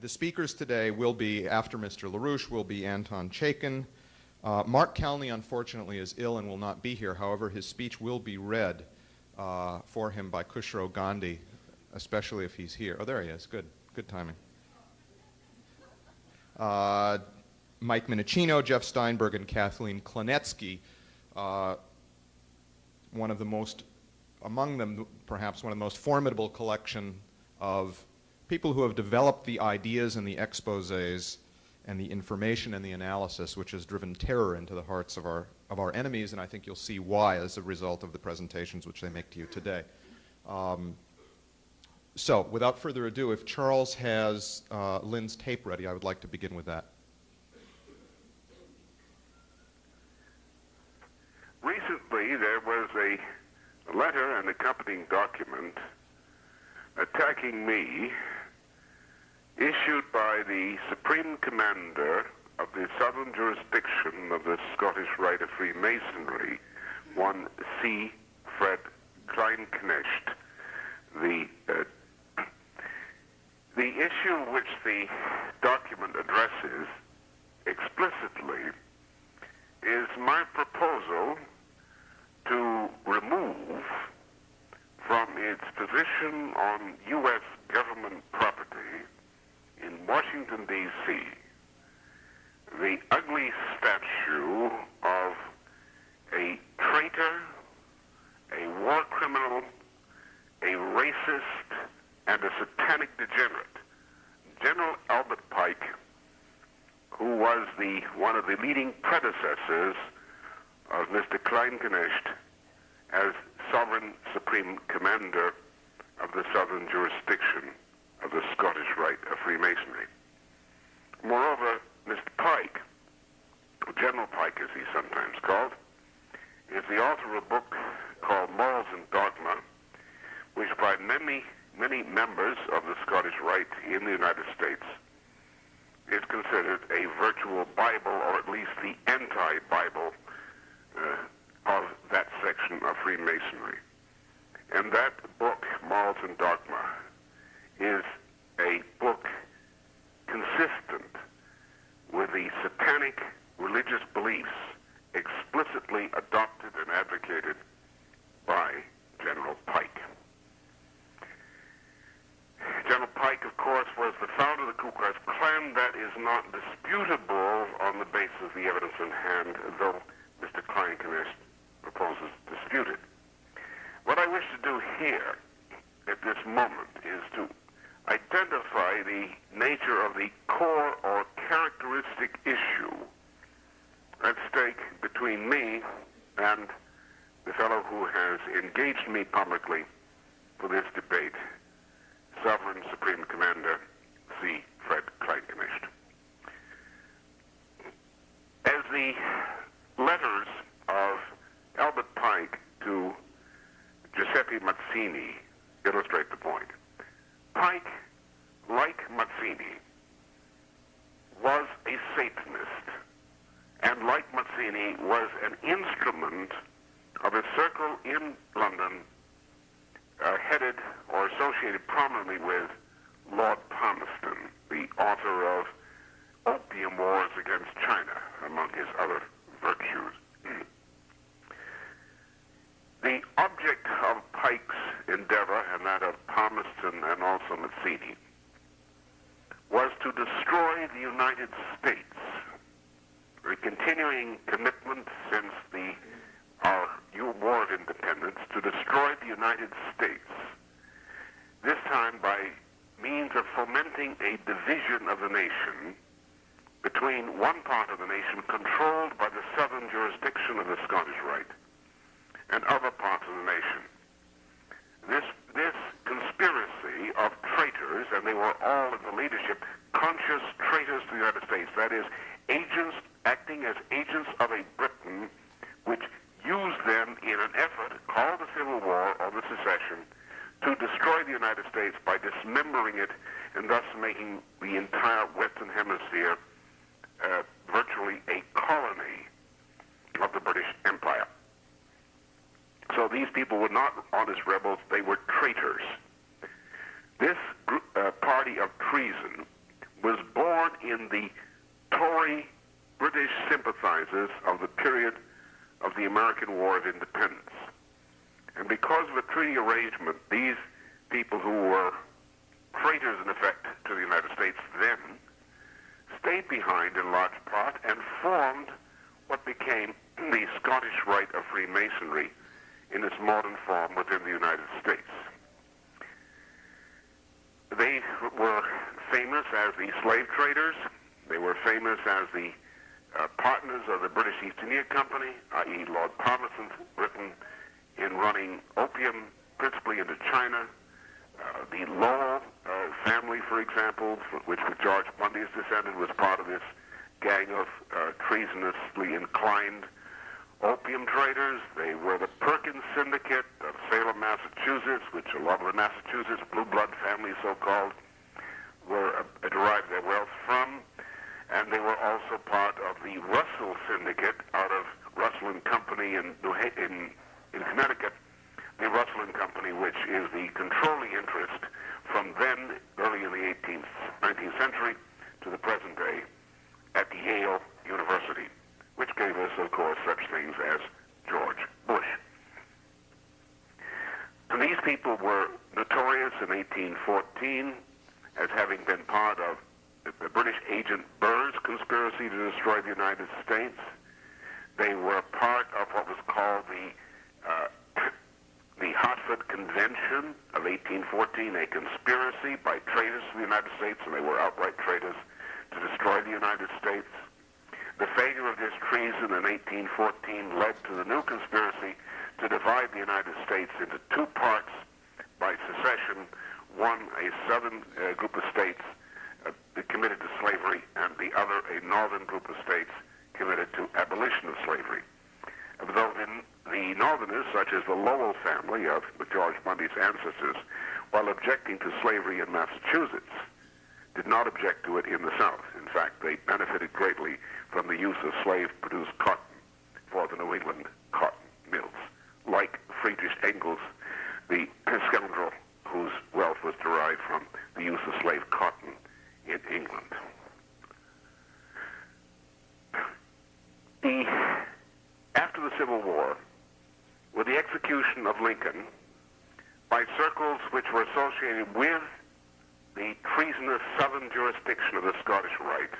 The speakers today will be, after Mr. LaRouche, will be Anton Chaikin. Mark Calney, unfortunately, is ill and will not be here. However, his speech will be read for him by Khushro Gandhi, especially if he's here. Oh, there he is. Good timing. Mike Minnicino, Jeff Steinberg, and Kathleen Klenetsky, one of the most, among them, perhaps one of the most formidable collection of people who have developed the ideas and the exposés and the information and the analysis which has driven terror into the hearts of our enemies, and I think you'll see why as a result of the presentations which they make to you today. So, without further ado, if Charles has Lynn's tape ready, I would like to begin with that. Recently, there was a letter and accompanying document attacking me, issued by the Supreme Commander of the Southern Jurisdiction of the Scottish Rite of Freemasonry, one C. Fred Kleinknecht. The issue which the document addresses explicitly is my proposal to remove from its position on U.S. government property in Washington, D.C., the ugly statue of a traitor, a war criminal, a racist, and a satanic degenerate, General Albert Pike, who was one of the leading predecessors of Mr. Kleinknecht as Sovereign Supreme Commander of the Southern Jurisdiction of the Scottish Rite of Freemasonry. Moreover, Mr. Pike, General Pike as he's sometimes called, is the author of a book called Morals and Dogma, which by many members of the Scottish Rite in the United States is considered a virtual Bible, or at least the anti-Bible of that section of Freemasonry. And that book, Morals and Dogma, is a book consistent with the satanic religious beliefs explicitly adopted and advocated by General Pike. General Pike, of course, was the founder of the Ku Klux Klan. That is not disputable on the basis of the evidence in hand, though Mr. Kleinknecht proposes dispute it. What I wish to do here at this moment is to identify the nature of the core or characteristic issue at stake between me and the fellow who has engaged me publicly for this debate, Sovereign Supreme Commander C. Fred Kleinknecht. As the letters of Albert Pike to Giuseppe Mazzini illustrate the point, Pike, like Mazzini, was a Satanist, and like Mazzini, was an instrument of a circle in London headed or associated prominently with Lord Palmerston, the author of Opium Wars Against China, among his other virtues. The object of Pike's endeavor, and that of Palmerston and also Mazzini, was to destroy the United States, a continuing commitment since our War of Independence to destroy the United States, this time by means of fomenting a division of the nation between one part of the nation controlled by the southern jurisdiction of the Scottish Rite and other parts of the nation. This conspiracy of traitors, and they were all in the leadership, conscious traitors to the United States, that is, agents acting as agents of a Britain which used them in an effort called the Civil War or the Secession to destroy the United States by dismembering it and thus making the entire Western Hemisphere virtually a colony of the British Empire. So these people were not honest rebels, they were traitors. This party party of treason was born in the Tory British sympathizers of the period of the American War of Independence. And because of a treaty arrangement, these people who were traitors, in effect, to the United States then, stayed behind in large part and formed what became the Scottish Rite of Freemasonry in its modern form within the United States. They were famous as the slave traders. They were famous as the partners of the British East India Company, i.e. Lord Palmerston's Britain, in running opium principally into China. The Lowell family, for example, which George Bundy is descended, was part of this gang of treasonously inclined opium traders. They were the Perkins Syndicate of Salem, Massachusetts, which a lot of the Massachusetts blue blood families, so-called, were derived their wealth from. And they were also part of the Russell Syndicate out of Russell and Company in Connecticut. The Russell and Company, which is the controlling interest from then, early in the 19th century, to the present day, at Yale University, which gave us, of course, such things as George Bush. And these people were notorious in 1814 as having been part of the British agent Burr's conspiracy to destroy the United States. They were part of what was called the Hartford Convention of 1814, a conspiracy by traitors to the United States, and they were outright traitors, to destroy the United States. The failure of this treason in 1814 led to the new conspiracy to divide the United States into two parts by secession, one a southern group of states committed to slavery, and the other a northern group of states committed to abolition of slavery. Though the northerners, such as the Lowell family of George Bundy's ancestors, while objecting to slavery in Massachusetts, did not object to it in the South. In fact, they benefited greatly from the use of slave-produced cotton for the New England cotton mills, like Friedrich Engels, the scoundrel whose wealth was derived from the use of slave cotton in England. After the Civil War, with the execution of Lincoln by circles which were associated with the treasonous southern jurisdiction of the Scottish Rite,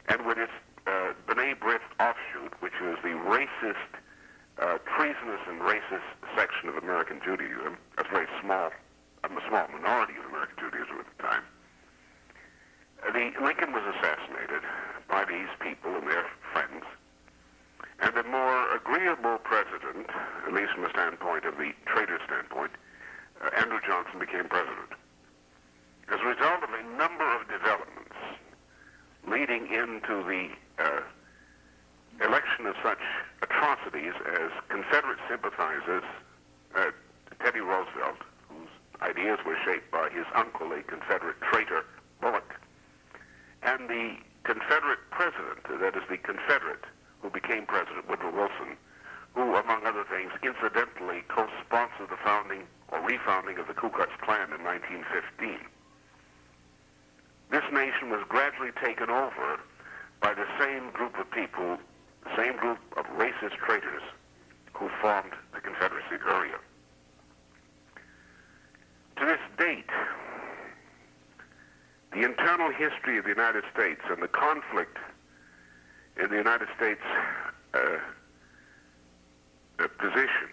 and with its B'nai B'rith offshoot, which was the racist, treasonous and racist section of American Judaism, a very small, a small minority of American Judaism at the time, Lincoln was assassinated by these people and their friends, and a more agreeable president, at least from the standpoint of the traitor standpoint, Andrew Johnson became president. As a result of a number of developments leading into the election of such atrocities as Confederate sympathizers, Teddy Roosevelt, whose ideas were shaped by his uncle, a Confederate traitor, Bullock, and the Confederate president, that is the Confederate who became president, Woodrow Wilson, who, among other things, incidentally co-sponsored the founding or refounding of the Ku Klux Klan in 1915. This nation was gradually taken over by the same group of people, the same group of racist traitors who formed the Confederacy earlier. To this date, the internal history of the United States and the conflict in the United States position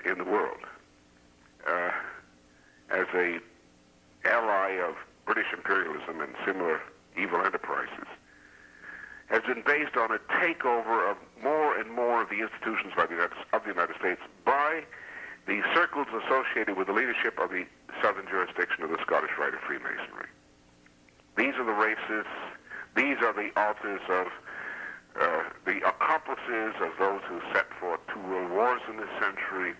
in the world as a ally of British imperialism and similar evil enterprises has been based on a takeover of more and more of the institutions of the United States by the circles associated with the leadership of the southern jurisdiction of the Scottish Rite of Freemasonry. These are the racists. These are the authors of the accomplices of those who set forth two world wars in this century.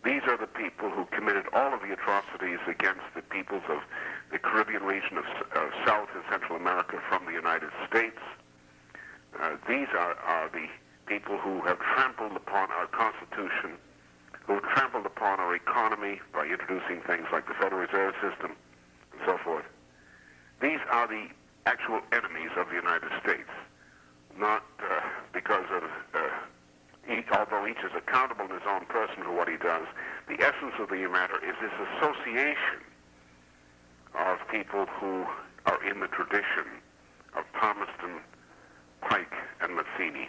These are the people who committed all of the atrocities against the peoples of the Caribbean region of South and Central America from the United States. These are the people who have trampled upon our Constitution, who have trampled upon our economy by introducing things like the Federal Reserve System and so forth. these are the actual enemies of the United States, not because of, although each is accountable in his own person for what he does, the essence of the matter is this association of people who are in the tradition of Palmerston, Pike, and Mazzini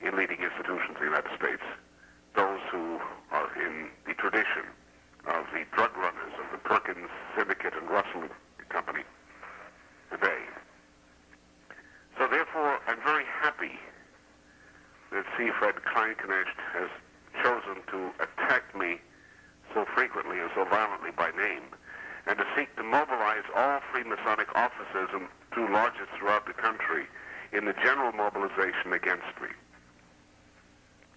in leading institutions in the United States, those who are in the tradition of the drug runners of the Perkins Syndicate and Russell Company today. So therefore, I'm very happy that C. Fred Kleinknecht has chosen to attack me so frequently and so violently by name, and to seek to mobilize all Freemasonic officers and through lodges throughout the country in the general mobilization against me.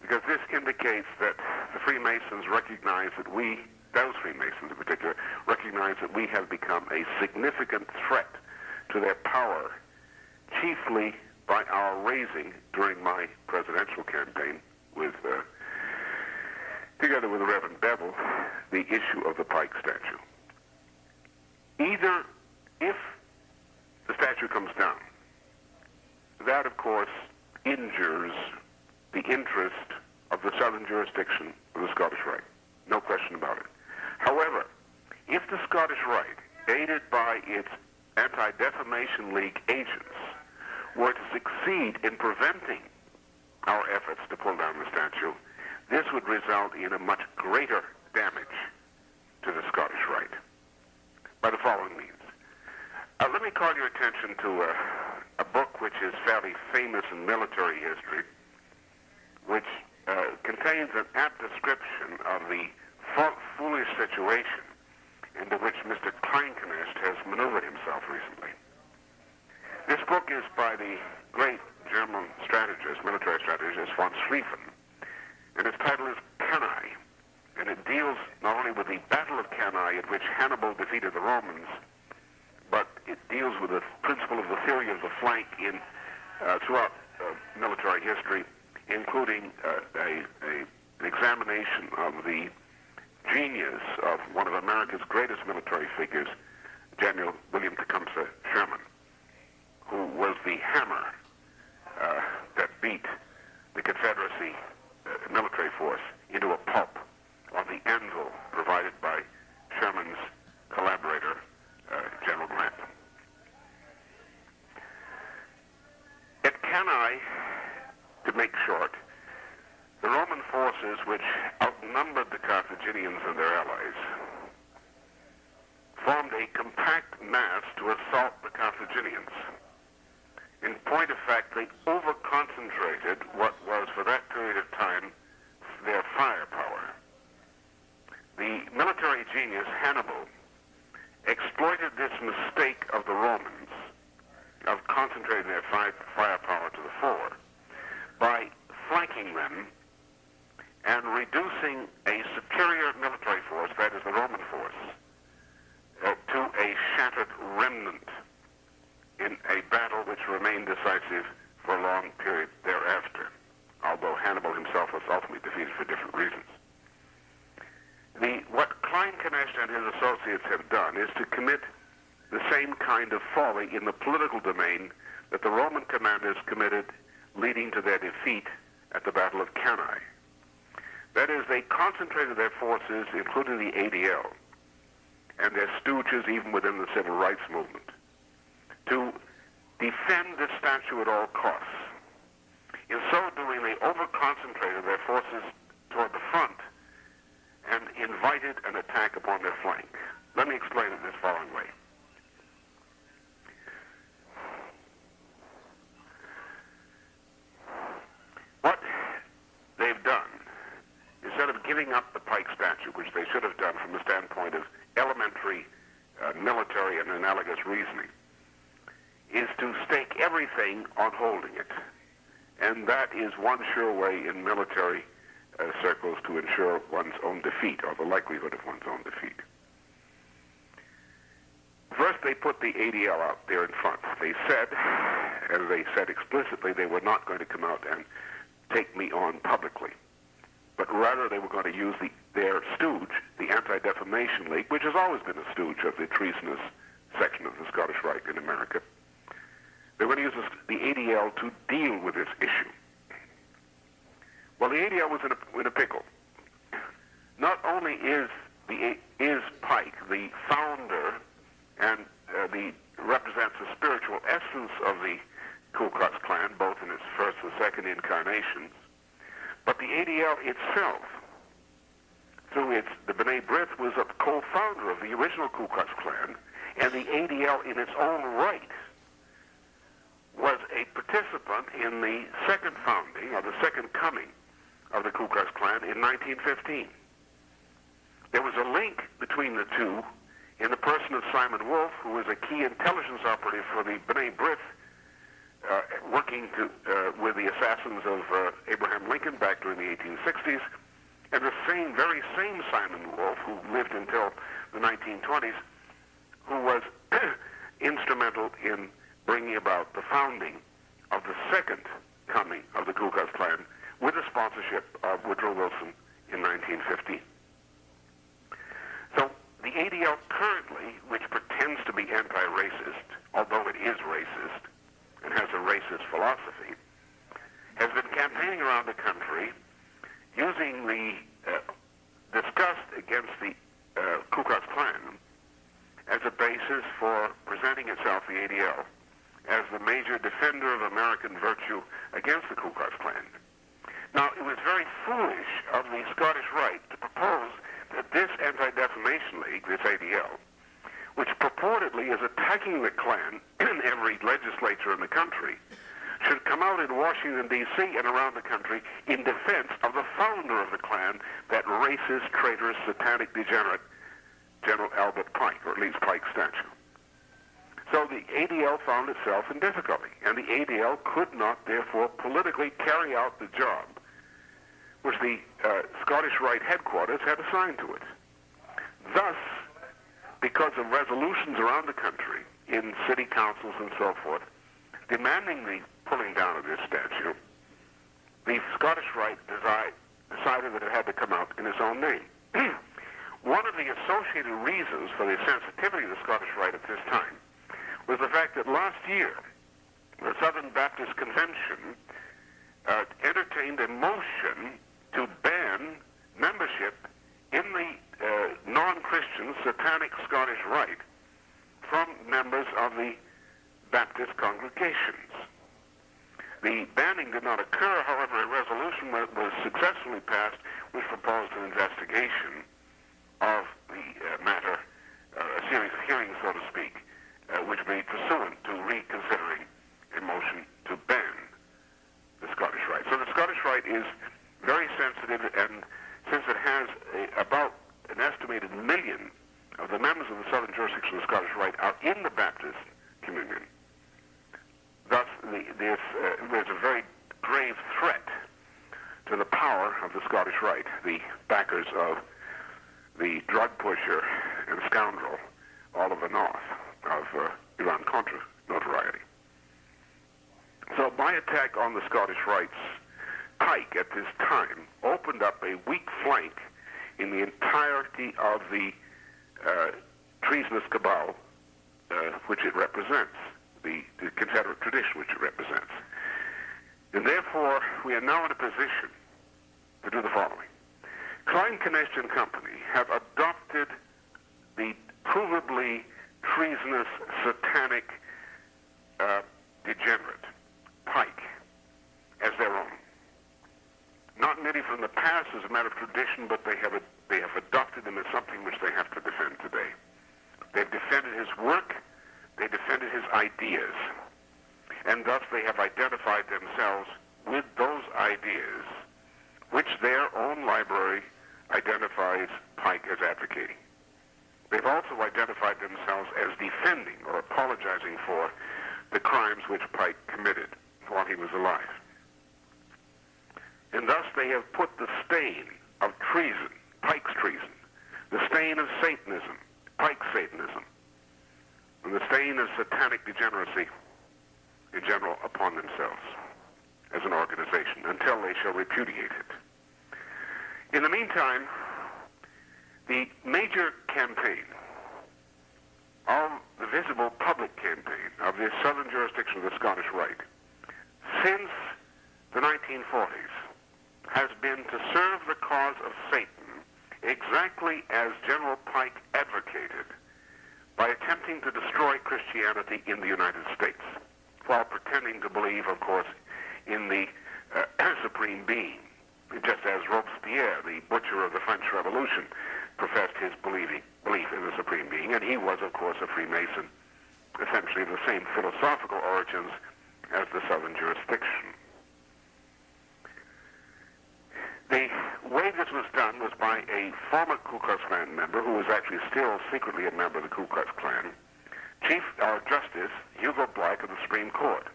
Because this indicates that the Freemasons recognize that we, those Freemasons in particular, recognize that we have become a significant threat to their power, chiefly by our raising during my presidential campaign with, together with the Reverend Bevel, the issue of the Pike statue. Either, if the statue comes down, that of course injures the interest of the southern jurisdiction of the Scottish Rite. No question about it. However, if the Scottish Rite, aided by its Anti-Defamation League agents, were to succeed in preventing our efforts to pull down the statue, this would result in a much greater damage to the Scottish Rite by the following means. Let me call your attention to a book which is fairly famous in military history, which contains an apt description of the foolish situation into which Mr. Kleinknecht has maneuvered himself recently. This book is by the great German strategist, military strategist, von Schlieffen, and its title is Cannae, and it deals not only with the Battle of Cannae, at which Hannibal defeated the Romans, but it deals with the principle of the theory of the flank in throughout military history, including an examination of the genius of one of America's greatest military figures, General William Tecumseh Sherman, who was the hammer that beat the Confederacy military force into a pulp on the anvil provided by Sherman's collaborator, General Grant. At Cannae, to make short, the Roman forces, which outnumbered the Carthaginians and their allies, formed a compact mass to assault the Carthaginians. In point of fact, they over-concentrated what was, for that period of time, their firepower. The military genius, Hannibal, exploited this mistake of the Romans of concentrating their firepower to the fore by flanking them and reducing a superior military force, that is the Roman force, to a shattered remnant in a battle which remained decisive for a long period thereafter, although Hannibal himself was ultimately defeated for different reasons. What Kleinknecht and his associates have done is to commit the same kind of folly in the political domain that the Roman commanders committed leading to their defeat at the Battle of Cannae. That is, they concentrated their forces, including the ADL, and their stooges even within the civil rights movement, to defend the statue at all costs. In so doing, they over-concentrated their forces toward the front and invited an attack upon their flank. Let me explain it this following way. What they've done, instead of giving up the Pike statue, which they should have done from the standpoint of elementary military and analogous reasoning, is to stake everything on holding it. And that is one sure way in military circles to ensure one's own defeat, or the likelihood of one's own defeat. First, they put the ADL out there in front. They said, and they said explicitly, they were not going to come out and take me on publicly, but rather they were going to use their stooge, the Anti-Defamation League, which has always been a stooge of the treasonous section of the Scottish Rite in America. They were going to use the ADL to deal with this issue. Well, the ADL was in a pickle. Not only is Pike the founder and represents the spiritual essence of the Ku Klux Klan, both in its first and second incarnations, but the ADL itself, through the B'nai B'rith, was a co-founder of the original Ku Klux Klan, and the ADL in its own right was a participant in the second founding, or the second coming, of the Ku Klux Klan in 1915. There was a link between the two in the person of Simon Wolfe, who was a key intelligence operative for the B'nai B'rith, working with the assassins of Abraham Lincoln back during the 1860s, and the very same Simon Wolfe, who lived until the 1920s, who was instrumental in bringing about the founding of the second coming of the Ku Klux Klan with the sponsorship of Woodrow Wilson in 1915. So the ADL currently, which pretends to be anti-racist, although it is racist and has a racist philosophy, has been campaigning around the country using the disgust against the Ku Klux Klan as a basis for presenting itself, the ADL, as the major defender of American virtue against the Ku Klux Klan. Now, it was very foolish of the Scottish Rite to propose that this Anti-Defamation League, this ADL, which purportedly is attacking the Klan in every legislature in the country, should come out in Washington, D.C. and around the country in defense of the founder of the Klan, that racist, traitorous, satanic degenerate, General Albert Pike, or at least Pike's statue. So the ADL found itself in difficulty, and the ADL could not, therefore, politically carry out the job which the Scottish Rite headquarters had assigned to it. Thus, because of resolutions around the country, in city councils and so forth, demanding the pulling down of this statue, the Scottish Rite decided that it had to come out in its own name. One of the associated reasons for the sensitivity of the Scottish Rite at this time was the fact that last year, the Southern Baptist Convention entertained a motion to ban membership in the non-Christian satanic Scottish Rite from members of the Baptist congregations. The banning did not occur, however, a resolution was successfully passed which proposed an investigation of the matter, a series of hearings, so to speak, which may be pursuant to reconsidering a motion to ban the Scottish Rite. So the Scottish Rite is very sensitive, and since it has about an estimated 1 million of the members of the southern jurisdiction of the Scottish Rite are in the Baptist communion, thus there's a very grave threat to the power of the Scottish Rite, the backers of the drug pusher and scoundrel Oliver North of Iran-Contra notoriety. So my attack on the Scottish Rite's Pike at this time opened up a weak flank in the entirety of the treasonous cabal which it represents, the Confederate tradition which it represents. And therefore, we are now in a position to do the following. Klein, Klenetsky and Company have adopted the provably treasonous, satanic, degenerate Pike as their own. Not merely from the past as a matter of tradition, but they have adopted him as something which they have to defend today. They've defended his work, they defended his ideas, and thus they have identified themselves with those ideas which their own library identifies Pike as advocating. They've also identified themselves as defending or apologizing for the crimes which Pike committed while he was alive. And thus they have put the stain of treason, Pike's treason, the stain of Satanism, Pike's Satanism, and the stain of satanic degeneracy in general upon themselves as an organization until they shall repudiate it. In the meantime, the major campaign of the visible public campaign of the southern jurisdiction of the Scottish Rite since the 1940s has been to serve the cause of Satan exactly as General Pike advocated by attempting to destroy Christianity in the United States, while pretending to believe, of course, in the supreme being, just as Robespierre, the butcher of the French Revolution, professed his belief in the supreme being, and he was, of course, a Freemason, essentially the same philosophical origins as the southern jurisdiction. The way this was done was by a former Ku Klux Klan member, who was actually still secretly a member of the Ku Klux Klan, Chief Justice Hugo Black of the Supreme Court,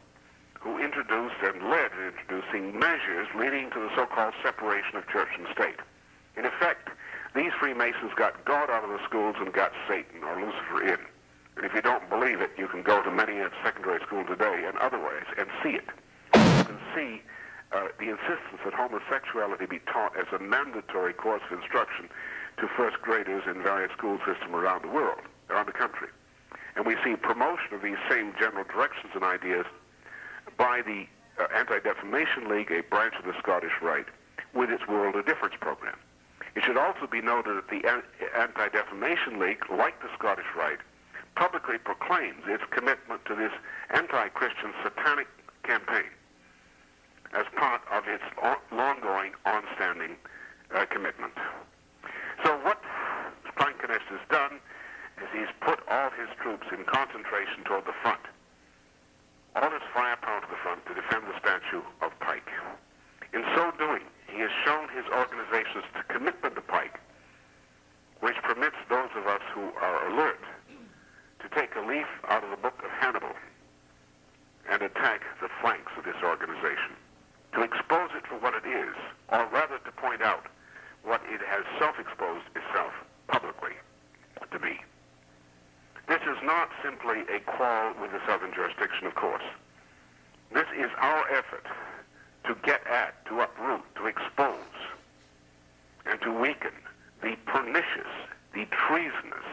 who introduced and led in introducing measures leading to the so-called separation of church and state. In effect, these Freemasons got God out of the schools and got Satan or Lucifer in. And if you don't believe it, you can go to many a secondary school today and other ways and see it. You can see the insistence that homosexuality be taught as a mandatory course of instruction to first graders in various school systems around the world, around the country. And we see promotion of these same general directions and ideas by the Anti-Defamation League, a branch of the Scottish Rite, with its World of Difference program. It should also be noted that the Anti-Defamation League, like the Scottish Rite, publicly proclaims its commitment to this anti-Christian satanic campaign as part of its long-going, on-standing commitment. So what Klenetsky has done is he's put all his troops in concentration toward the front, all his firepower to the front to defend the statue of Pike. In so doing, he has shown his organizations to commitment to Pike, which permits those of us who are alert to take a leaf out of the book of Hannibal and attack the flanks of this organization, to expose it for what it is, or rather to point out what it has self-exposed itself publicly to be. This is not simply a quarrel with the southern jurisdiction, of course. This is our effort to get at, to uproot, to expose, and to weaken the pernicious, the treasonous,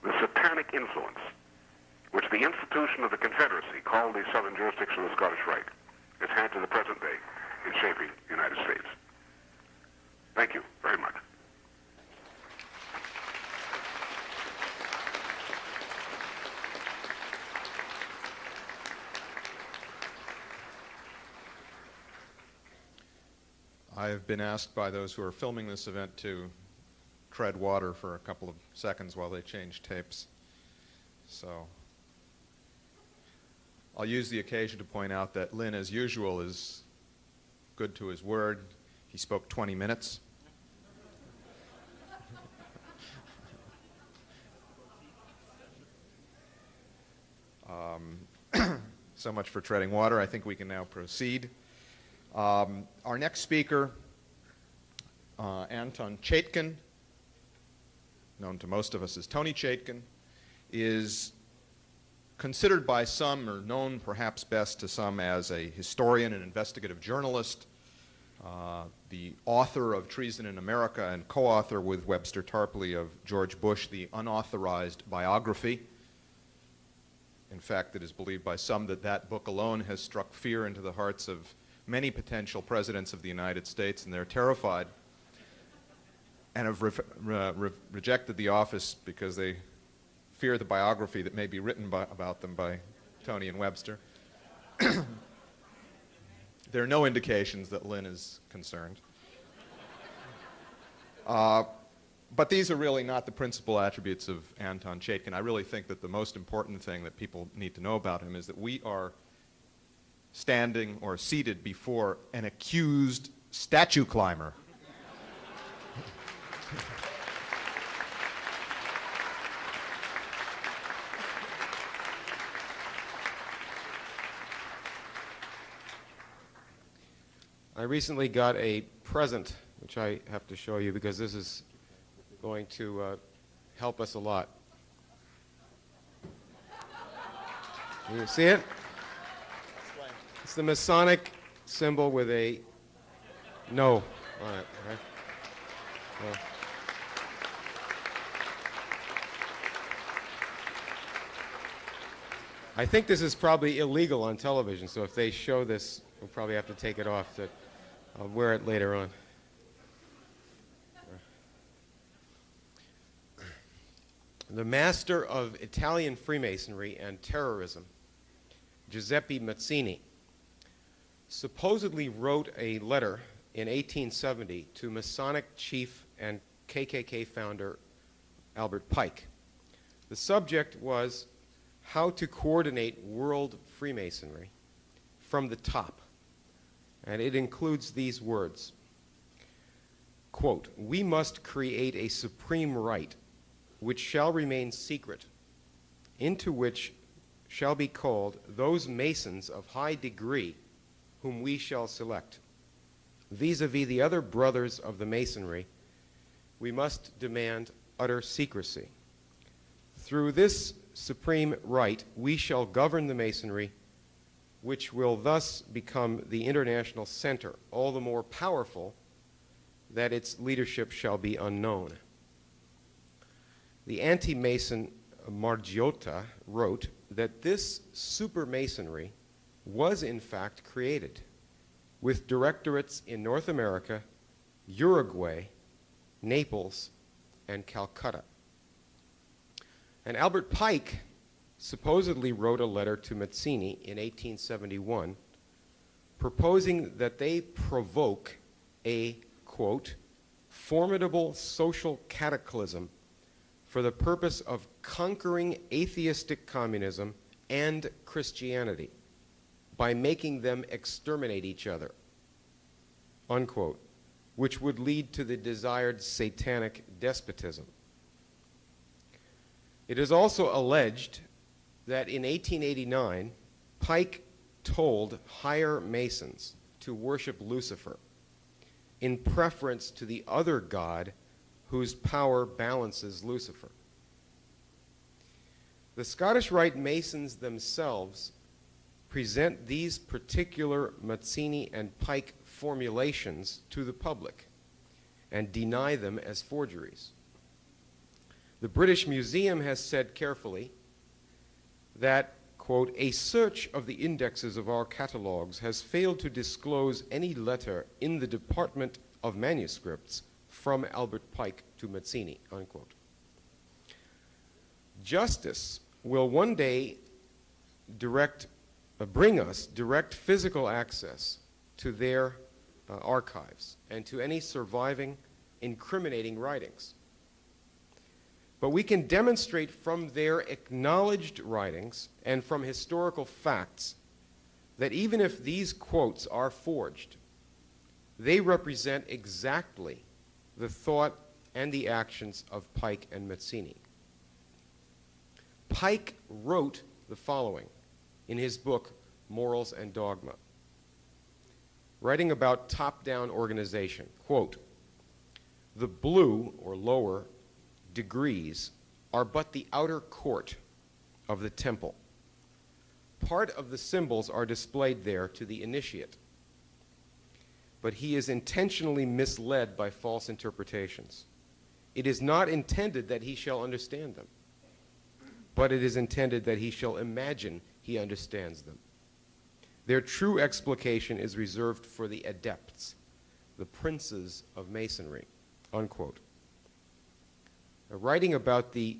the satanic influence which the institution of the Confederacy, called the southern jurisdiction of the Scottish Rite, has had to the present day in shaping the United States. Thank you very much. I have been asked by those who are filming this event to tread water for a couple of seconds while they change tapes. So I'll use the occasion to point out that Lynn, as usual, is good to his word. He spoke 20 minutes. So much for treading water. I think we can now proceed. Our next speaker, Anton Chaikin, known to most of us as Tony Chaikin, is considered by some, or known perhaps best to some, as a historian and investigative journalist, the author of Treason in America and co-author with Webster Tarpley of George Bush, the unauthorized biography. In fact, it is believed by some that that book alone has struck fear into the hearts of many potential presidents of the United States, and they're terrified and have rejected the office because they fear the biography that may be written about them by Tony and Webster. There are no indications that Lynn is concerned. But these are really not the principal attributes of Anton Chaikin. I really think that the most important thing that people need to know about him is that we are standing or seated before an accused statue climber. I recently got a present, which I have to show you because this is going to help us a lot. You see it? It's the Masonic symbol with a no on it. Right? Well, I think this is probably illegal on television, so if they show this, we'll probably have to take it off. I'll wear it later on. The master of Italian Freemasonry and terrorism, Giuseppe Mazzini, supposedly wrote a letter in 1870 to Masonic chief and KKK founder Albert Pike. The subject was how to coordinate world Freemasonry from the top. And it includes these words, quote, "We must create a supreme right which shall remain secret, into which shall be called those Masons of high degree whom we shall select. Vis-a-vis the other brothers of the Masonry, we must demand utter secrecy. Through this supreme right, we shall govern the Masonry, which will thus become the international center, all the more powerful that its leadership shall be unknown." The anti-Mason Margiotta wrote that this super-Masonry was in fact created with directorates in North America, Uruguay, Naples, and Calcutta. And Albert Pike supposedly wrote a letter to Mazzini in 1871 proposing that they provoke a, quote, "formidable social cataclysm for the purpose of conquering atheistic communism and Christianity by making them exterminate each other," unquote, which would lead to the desired satanic despotism. It is also alleged that in 1889, Pike told higher Masons to worship Lucifer in preference to the other god whose power balances Lucifer. The Scottish Rite Masons themselves present these particular Mazzini and Pike formulations to the public and deny them as forgeries. The British Museum has said carefully that, quote, "A search of the indexes of our catalogues has failed to disclose any letter in the Department of Manuscripts from Albert Pike to Mazzini," unquote. Justice will one day bring us direct physical access to their archives and to any surviving incriminating writings. But we can demonstrate from their acknowledged writings and from historical facts that even if these quotes are forged, they represent exactly the thought and the actions of Pike and Mazzini. Pike wrote the following in his book, Morals and Dogma, writing about top-down organization, quote, "The blue, or lower, degrees are but the outer court of the temple. Part of the symbols are displayed there to the initiate, but he is intentionally misled by false interpretations. It is not intended that he shall understand them, but it is intended that he shall imagine he understands them. Their true explication is reserved for the adepts, the princes of Masonry," unquote. Now, writing about the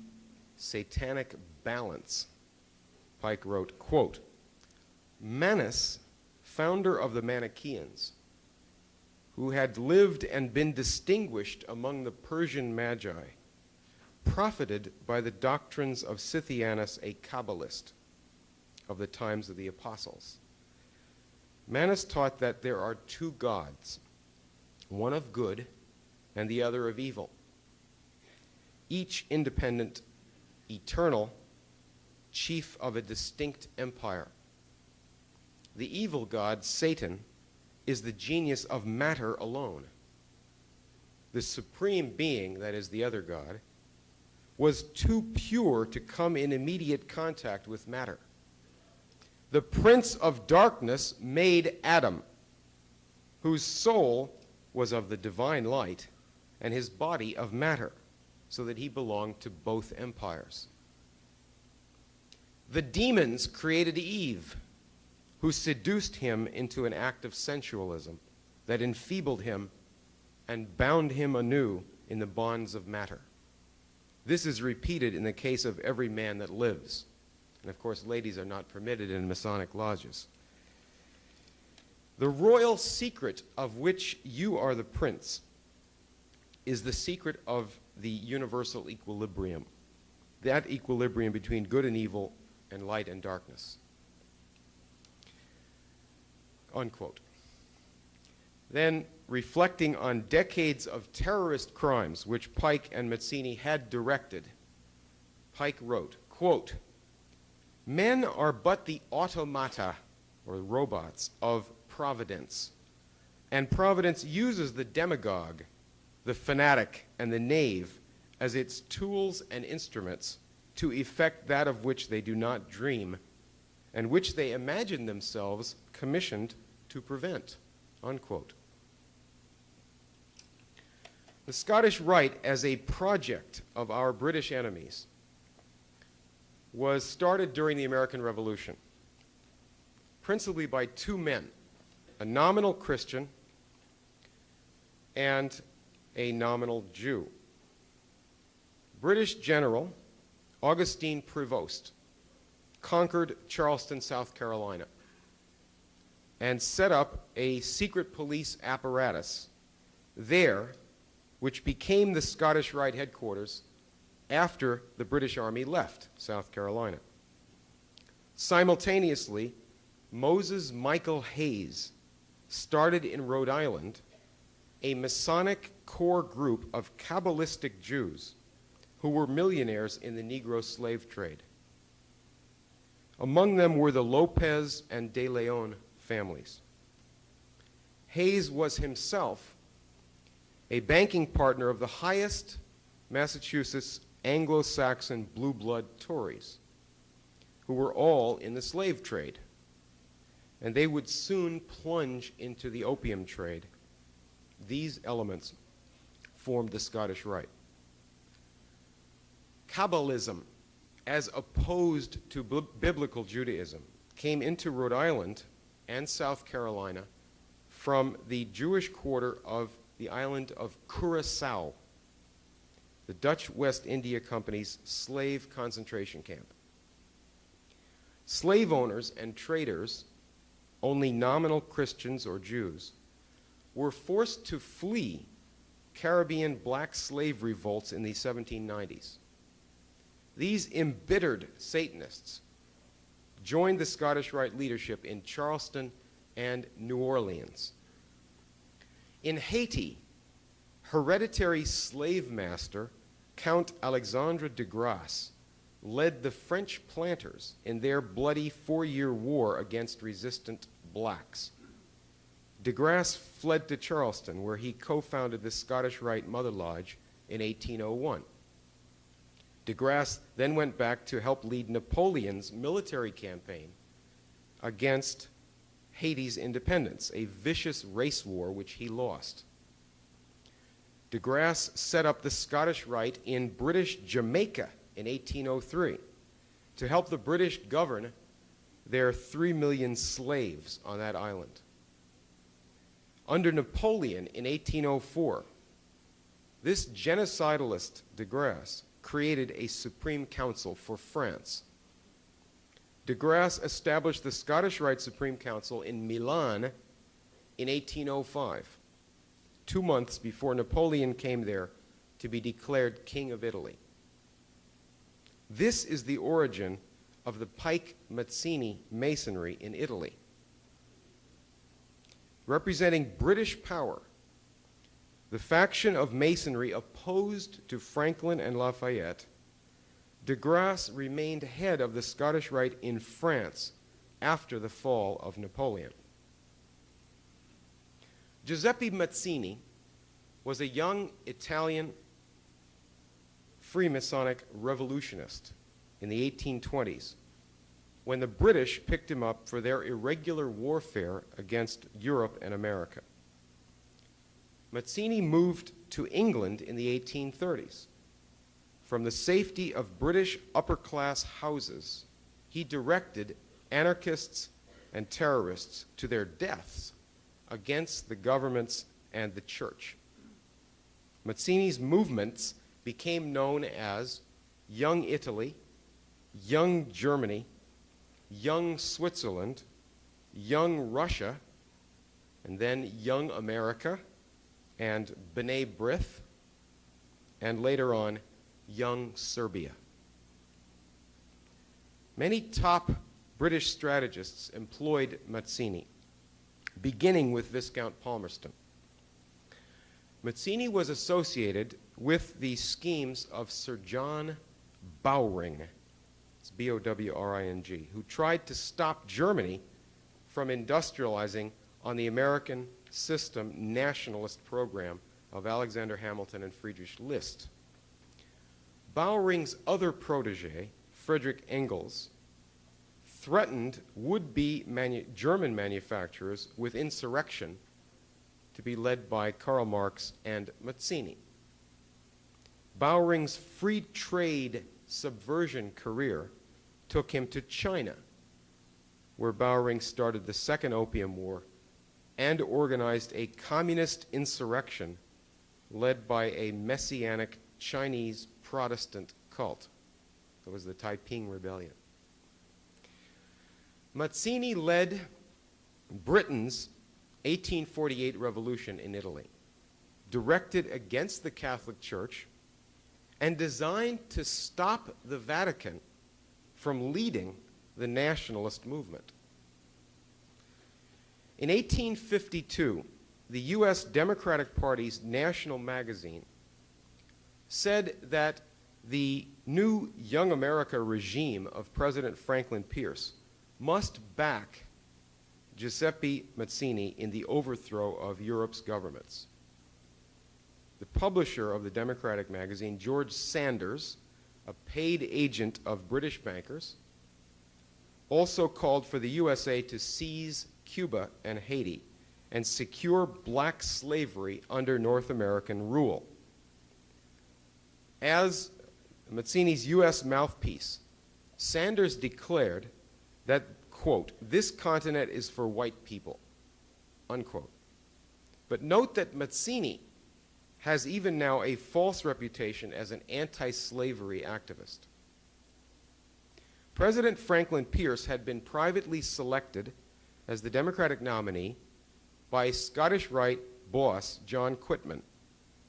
satanic balance, Pike wrote, quote, "Manus, founder of the Manichaeans, who had lived and been distinguished among the Persian Magi, profited by the doctrines of Scythianus, a Kabbalist of the times of the apostles. Manus taught that there are two gods, one of good and the other of evil, each independent, eternal, chief of a distinct empire. The evil god, Satan, is the genius of matter alone. The supreme being, that is the other god, was too pure to come in immediate contact with matter. The prince of darkness made Adam, whose soul was of the divine light and his body of matter, so that he belonged to both empires. The demons created Eve, who seduced him into an act of sensualism that enfeebled him and bound him anew in the bonds of matter. This is repeated in the case of every man that lives. And of course, ladies are not permitted in Masonic lodges. The royal secret of which you are the prince is the secret of the universal equilibrium, that equilibrium between good and evil and light and darkness. Unquote. Then, reflecting on decades of terrorist crimes which Pike and Mazzini had directed, Pike wrote, quote, "Men are but the automata, or robots, of Providence, and Providence uses the demagogue, the fanatic, and the knave as its tools and instruments to effect that of which they do not dream, and which they imagine themselves commissioned to prevent." Unquote. The Scottish Rite, as a project of our British enemies, was started during the American Revolution, principally by two men, a nominal Christian and a nominal Jew. British General Augustine Prevost conquered Charleston, South Carolina, and set up a secret police apparatus there, which became the Scottish Rite headquarters after the British Army left South Carolina. Simultaneously, Moses Michael Hayes started in Rhode Island a Masonic core group of Kabbalistic Jews who were millionaires in the Negro slave trade. Among them were the Lopez and De Leon families. Hayes was himself a banking partner of the highest Massachusetts Anglo-Saxon blue blood Tories, who were all in the slave trade, and they would soon plunge into the opium trade. These elements formed the Scottish Rite. Kabbalism, as opposed to biblical Judaism, came into Rhode Island and South Carolina from the Jewish quarter of the island of Curaçao, the Dutch West India Company's slave concentration camp. Slave owners and traders, only nominal Christians or Jews, were forced to flee Caribbean black slave revolts in the 1790s. These embittered Satanists joined the Scottish Rite leadership in Charleston and New Orleans. In Haiti, hereditary slave master Count Alexandre de Grasse led the French planters in their bloody 4-year war against resistant blacks. De Grasse fled to Charleston, where he co-founded the Scottish Rite Mother Lodge in 1801. De Grasse then went back to help lead Napoleon's military campaign against Haiti's independence, a vicious race war which he lost. De Grasse set up the Scottish Rite in British Jamaica in 1803 to help the British govern their 3 million slaves on that island. Under Napoleon in 1804, this genocidalist De Grasse created a Supreme Council for France. De Grasse established the Scottish Rite Supreme Council in Milan in 1805, 2 months before Napoleon came there to be declared King of Italy. This is the origin of the Pike-Mazzini Masonry in Italy. Representing British power, the faction of Masonry opposed to Franklin and Lafayette, De Grasse remained head of the Scottish Rite in France after the fall of Napoleon. Giuseppe Mazzini was a young Italian Freemasonic revolutionist in the 1820s when the British picked him up for their irregular warfare against Europe and America. Mazzini moved to England in the 1830s. From the safety of British upper-class houses, he directed anarchists and terrorists to their deaths against the governments and the church. Mazzini's movements became known as Young Italy, Young Germany, Young Switzerland, Young Russia, and then Young America, and B'nai B'rith, and later on, Young Serbia. Many top British strategists employed Mazzini, beginning with Viscount Palmerston. Mazzini was associated with the schemes of Sir John Bowring, it's B-O-W-R-I-N-G, who tried to stop Germany from industrializing on the American system nationalist program of Alexander Hamilton and Friedrich List. Bowring's other protege, Friedrich Engels, threatened would-be German manufacturers with insurrection to be led by Karl Marx and Mazzini. Bowring's free trade subversion career took him to China, where Bowring started the Second Opium War and organized a communist insurrection led by a messianic Chinese Protestant cult. It was the Taiping Rebellion. Mazzini led Britain's 1848 revolution in Italy, directed against the Catholic Church and designed to stop the Vatican from leading the nationalist movement. In 1852, the U.S. Democratic Party's national magazine said that the new Young America regime of President Franklin Pierce must back Giuseppe Mazzini in the overthrow of Europe's governments. The publisher of the Democratic magazine, George Sanders, a paid agent of British bankers, also called for the USA to seize Cuba and Haiti and secure black slavery under North American rule. As Mazzini's U.S. mouthpiece, Sanders declared that, quote, "this continent is for white people," unquote. But note that Mazzini has even now a false reputation as an anti-slavery activist. President Franklin Pierce had been privately selected as the Democratic nominee by Scottish Rite boss John Quitman,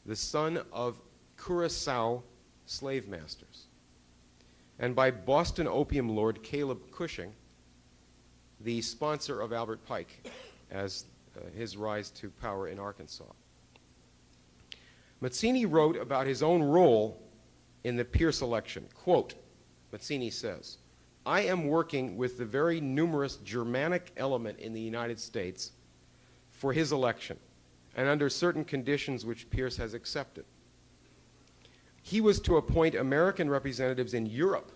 the son of Curaçao slave masters, and by Boston opium lord Caleb Cushing, the sponsor of Albert Pike as his rise to power in Arkansas. Mazzini wrote about his own role in the Pierce election. Quote, Mazzini says, "I am working with the very numerous Germanic element in the United States for his election, and under certain conditions which Pierce has accepted. He was to appoint American representatives in Europe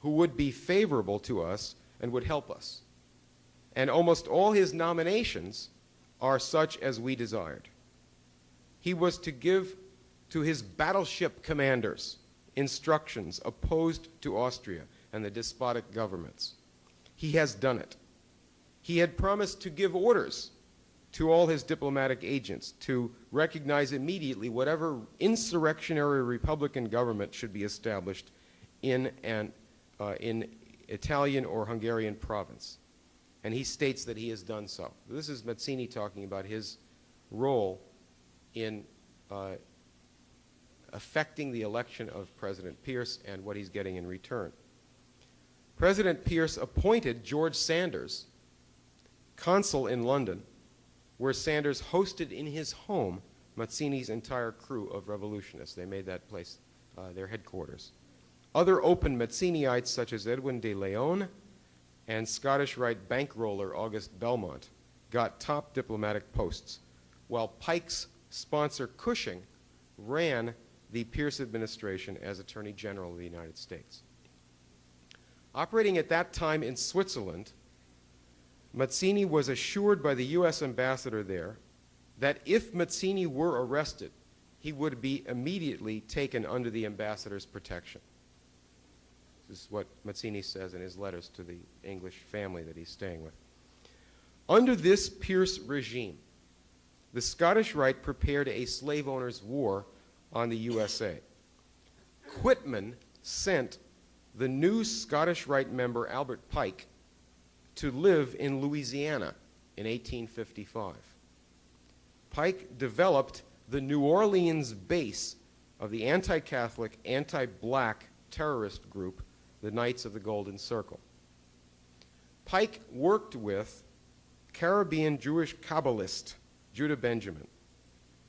who would be favorable to us and would help us. And almost all his nominations are such as we desired. He was to give to his battleship commanders instructions opposed to Austria and the despotic governments. He has done it. He had promised to give orders to all his diplomatic agents to recognize immediately whatever insurrectionary Republican government should be established in Italian or Hungarian province. And he states that he has done so." This is Mazzini talking about his role in affecting the election of President Pierce and what he's getting in return. President Pierce appointed George Sanders consul in London, where Sanders hosted in his home Mazzini's entire crew of revolutionists. They made that place their headquarters. Other open Mazziniites, such as Edwin de Leon and Scottish Rite bankroller August Belmont, got top diplomatic posts, while Pike's sponsor Cushing ran the Pierce administration as Attorney General of the United States. Operating at that time in Switzerland, Mazzini was assured by the U.S. ambassador there that if Mazzini were arrested, he would be immediately taken under the ambassador's protection. This is what Mazzini says in his letters to the English family that he's staying with. Under this Pierce regime, the Scottish Rite prepared a slave owners' war on the USA. Quitman sent the new Scottish Rite member Albert Pike to live in Louisiana in 1855. Pike developed the New Orleans base of the anti-Catholic, anti-black terrorist group, the Knights of the Golden Circle. Pike worked with Caribbean Jewish Kabbalist Judah Benjamin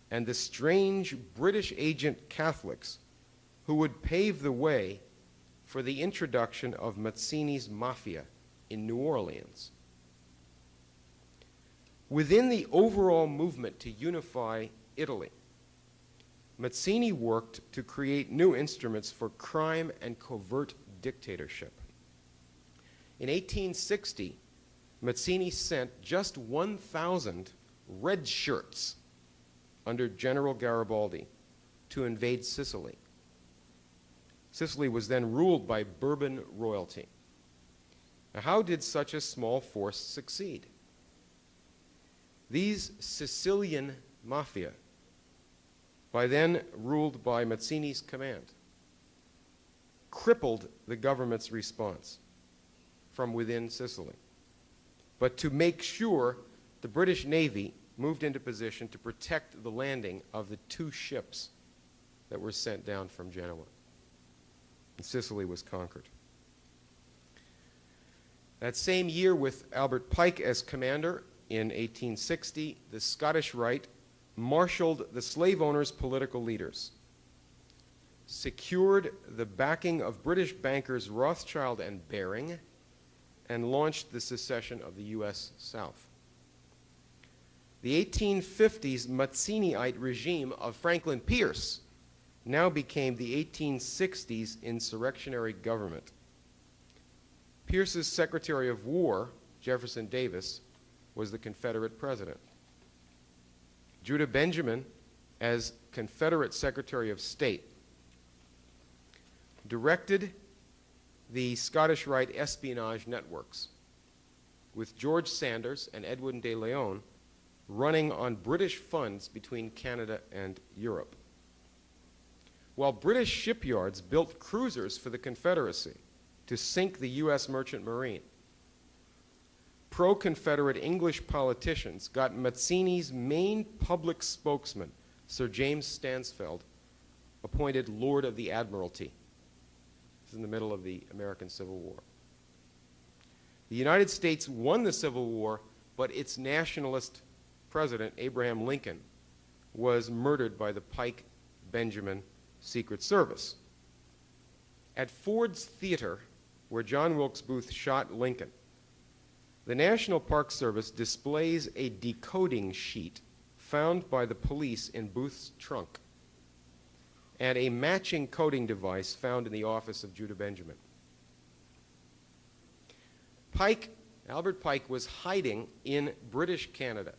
and the strange British agent Catholics who would pave the way for the introduction of Mazzini's Mafia in New Orleans. Within the overall movement to unify Italy, Mazzini worked to create new instruments for crime and covert dictatorship. In 1860, Mazzini sent just 1,000 red shirts under General Garibaldi to invade Sicily. Sicily was then ruled by Bourbon royalty. Now, how did such a small force succeed? These Sicilian mafia, by then ruled by Mazzini's command, crippled the government's response from within Sicily. But to make sure, the British Navy moved into position to protect the landing of the 2 ships that were sent down from Genoa. And Sicily was conquered. That same year, with Albert Pike as commander, in 1860, the Scottish Rite marshaled the slave owners' political leaders, secured the backing of British bankers Rothschild and Baring, and launched the secession of the U.S. South. The 1850s Mazziniite regime of Franklin Pierce now became the 1860s insurrectionary government. Pierce's Secretary of War, Jefferson Davis, was the Confederate president. Judah Benjamin, as Confederate Secretary of State, directed the Scottish Rite espionage networks, with George Sanders and Edwin de Leon running on British funds between Canada and Europe. While British shipyards built cruisers for the Confederacy to sink the U.S. merchant marine, pro-Confederate English politicians got Mazzini's main public spokesman, Sir James Stansfeld, appointed Lord of the Admiralty. This is in the middle of the American Civil War. The United States won the Civil War, but its nationalist president, Abraham Lincoln, was murdered by the Pike-Benjamin Secret Service. At Ford's Theater, where John Wilkes Booth shot Lincoln, the National Park Service displays a decoding sheet found by the police in Booth's trunk and a matching coding device found in the office of Judah Benjamin. Albert Pike was hiding in British Canada,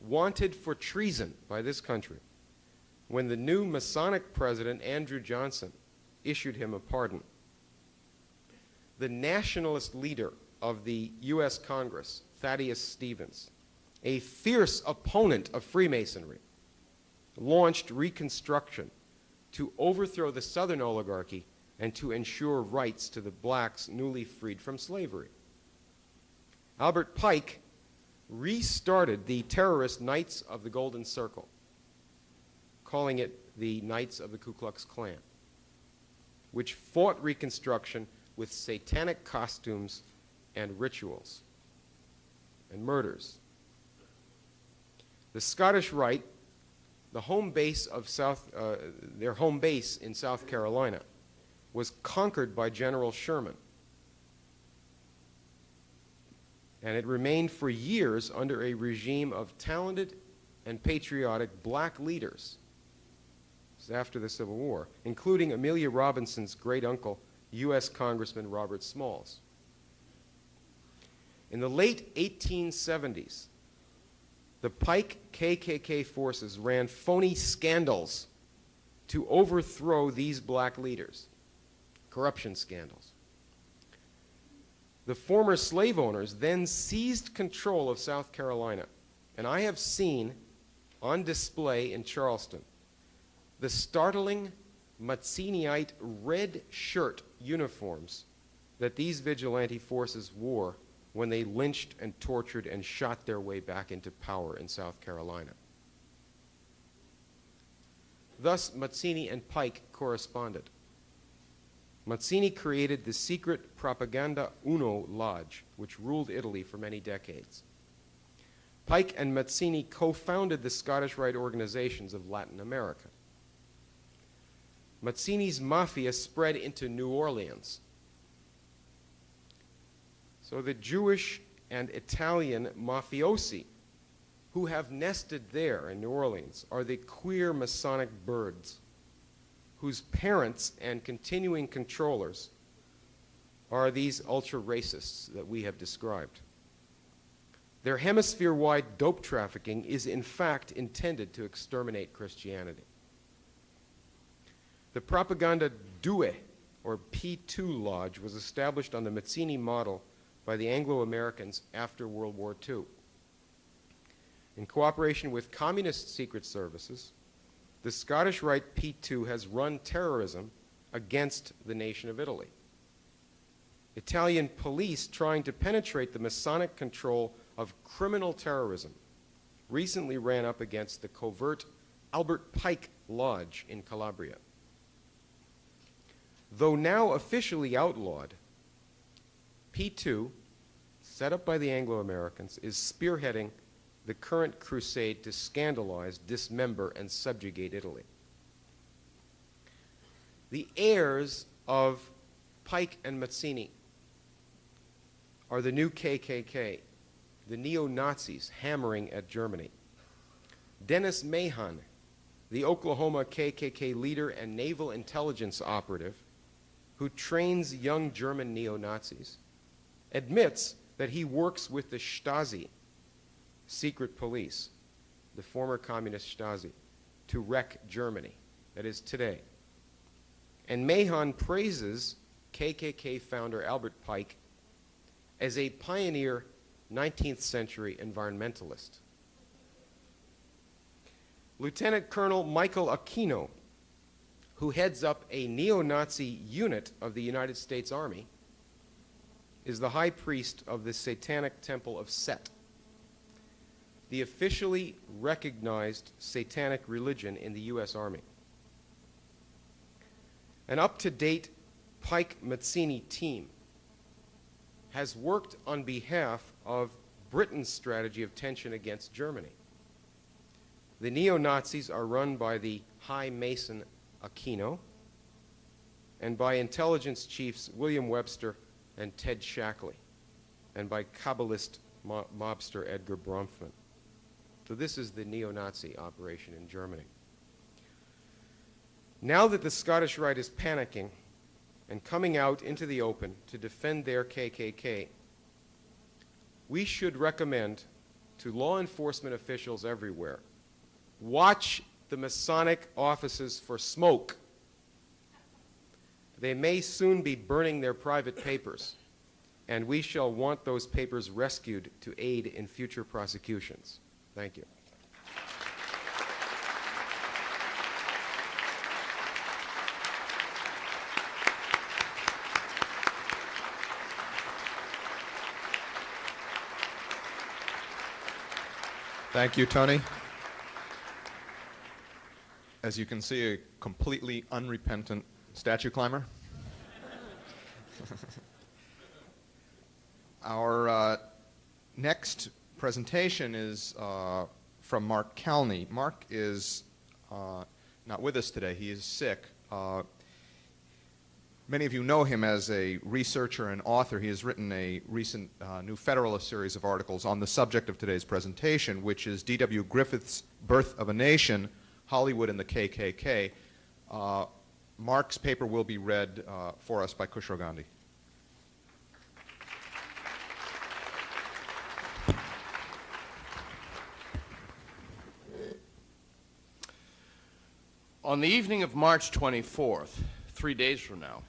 wanted for treason by this country, when the new Masonic president, Andrew Johnson, issued him a pardon. The nationalist leader of the U.S. Congress, Thaddeus Stevens, a fierce opponent of Freemasonry, launched Reconstruction to overthrow the Southern oligarchy and to ensure rights to the blacks newly freed from slavery. Albert Pike restarted the terrorist Knights of the Golden Circle, calling it the Knights of the Ku Klux Klan, which fought Reconstruction with satanic costumes and rituals and murders. The Scottish Rite, the home base of their home base in South Carolina, was conquered by General Sherman, and it remained for years under a regime of talented and patriotic black leaders. This is after the Civil War, including Amelia Robinson's great uncle, U.S. Congressman Robert Smalls. In the late 1870s, the Pike KKK forces ran phony scandals to overthrow these black leaders, corruption scandals. The former slave owners then seized control of South Carolina. And I have seen on display in Charleston the startling Mazziniite red shirt uniforms that these vigilante forces wore when they lynched and tortured and shot their way back into power in South Carolina. Thus, Mazzini and Pike corresponded. Mazzini created the secret Propaganda Uno Lodge, which ruled Italy for many decades. Pike and Mazzini co-founded the Scottish Rite organizations of Latin America. Mazzini's mafia spread into New Orleans. So the Jewish and Italian mafiosi who have nested there in New Orleans are the queer Masonic birds whose parents and continuing controllers are these ultra-racists that we have described. Their hemisphere-wide dope trafficking is in fact intended to exterminate Christianity. The Propaganda Due, or P2 Lodge, was established on the Mazzini model by the Anglo-Americans after World War II. In cooperation with communist secret services, the Scottish Rite P2 has run terrorism against the nation of Italy. Italian police trying to penetrate the Masonic control of criminal terrorism recently ran up against the covert Albert Pike Lodge in Calabria. Though now officially outlawed, P2, set up by the Anglo-Americans, is spearheading the current crusade to scandalize, dismember, and subjugate Italy. The heirs of Pike and Mazzini are the new KKK, the neo-Nazis hammering at Germany. Dennis Mahon, the Oklahoma KKK leader and naval intelligence operative who trains young German neo-Nazis, admits that he works with the Stasi, secret police, the former communist Stasi, to wreck Germany, that is today. And Mahon praises KKK founder Albert Pike as a pioneer 19th century environmentalist. Lieutenant Colonel Michael Aquino, who heads up a neo-Nazi unit of the United States Army, is the high priest of the Satanic Temple of Set, the officially recognized satanic religion in the U.S. Army. An up-to-date Pike-Mazzini team has worked on behalf of Britain's strategy of tension against Germany. The neo-Nazis are run by the High Mason Aquino and by intelligence chiefs William Webster and Ted Shackley, and by Kabbalist mobster Edgar Bronfman. So this is the neo-Nazi operation in Germany. Now that the Scottish Rite is panicking and coming out into the open to defend their KKK, we should recommend to law enforcement officials everywhere, watch the Masonic offices for smoke. They may soon be burning their private papers, and we shall want those papers rescued to aid in future prosecutions. Thank you. Thank you, Tony. As you can see, a completely unrepentant statue climber. Our next presentation is from Mark Calney. Mark is not with us today. He is sick. Many of you know him as a researcher and author. He has written a recent New Federalist series of articles on the subject of today's presentation, which is D.W. Griffith's Birth of a Nation, Hollywood and the KKK. Mark's paper will be read for us by Kushro Gandhi. On the evening of March 24th, 3 days from now,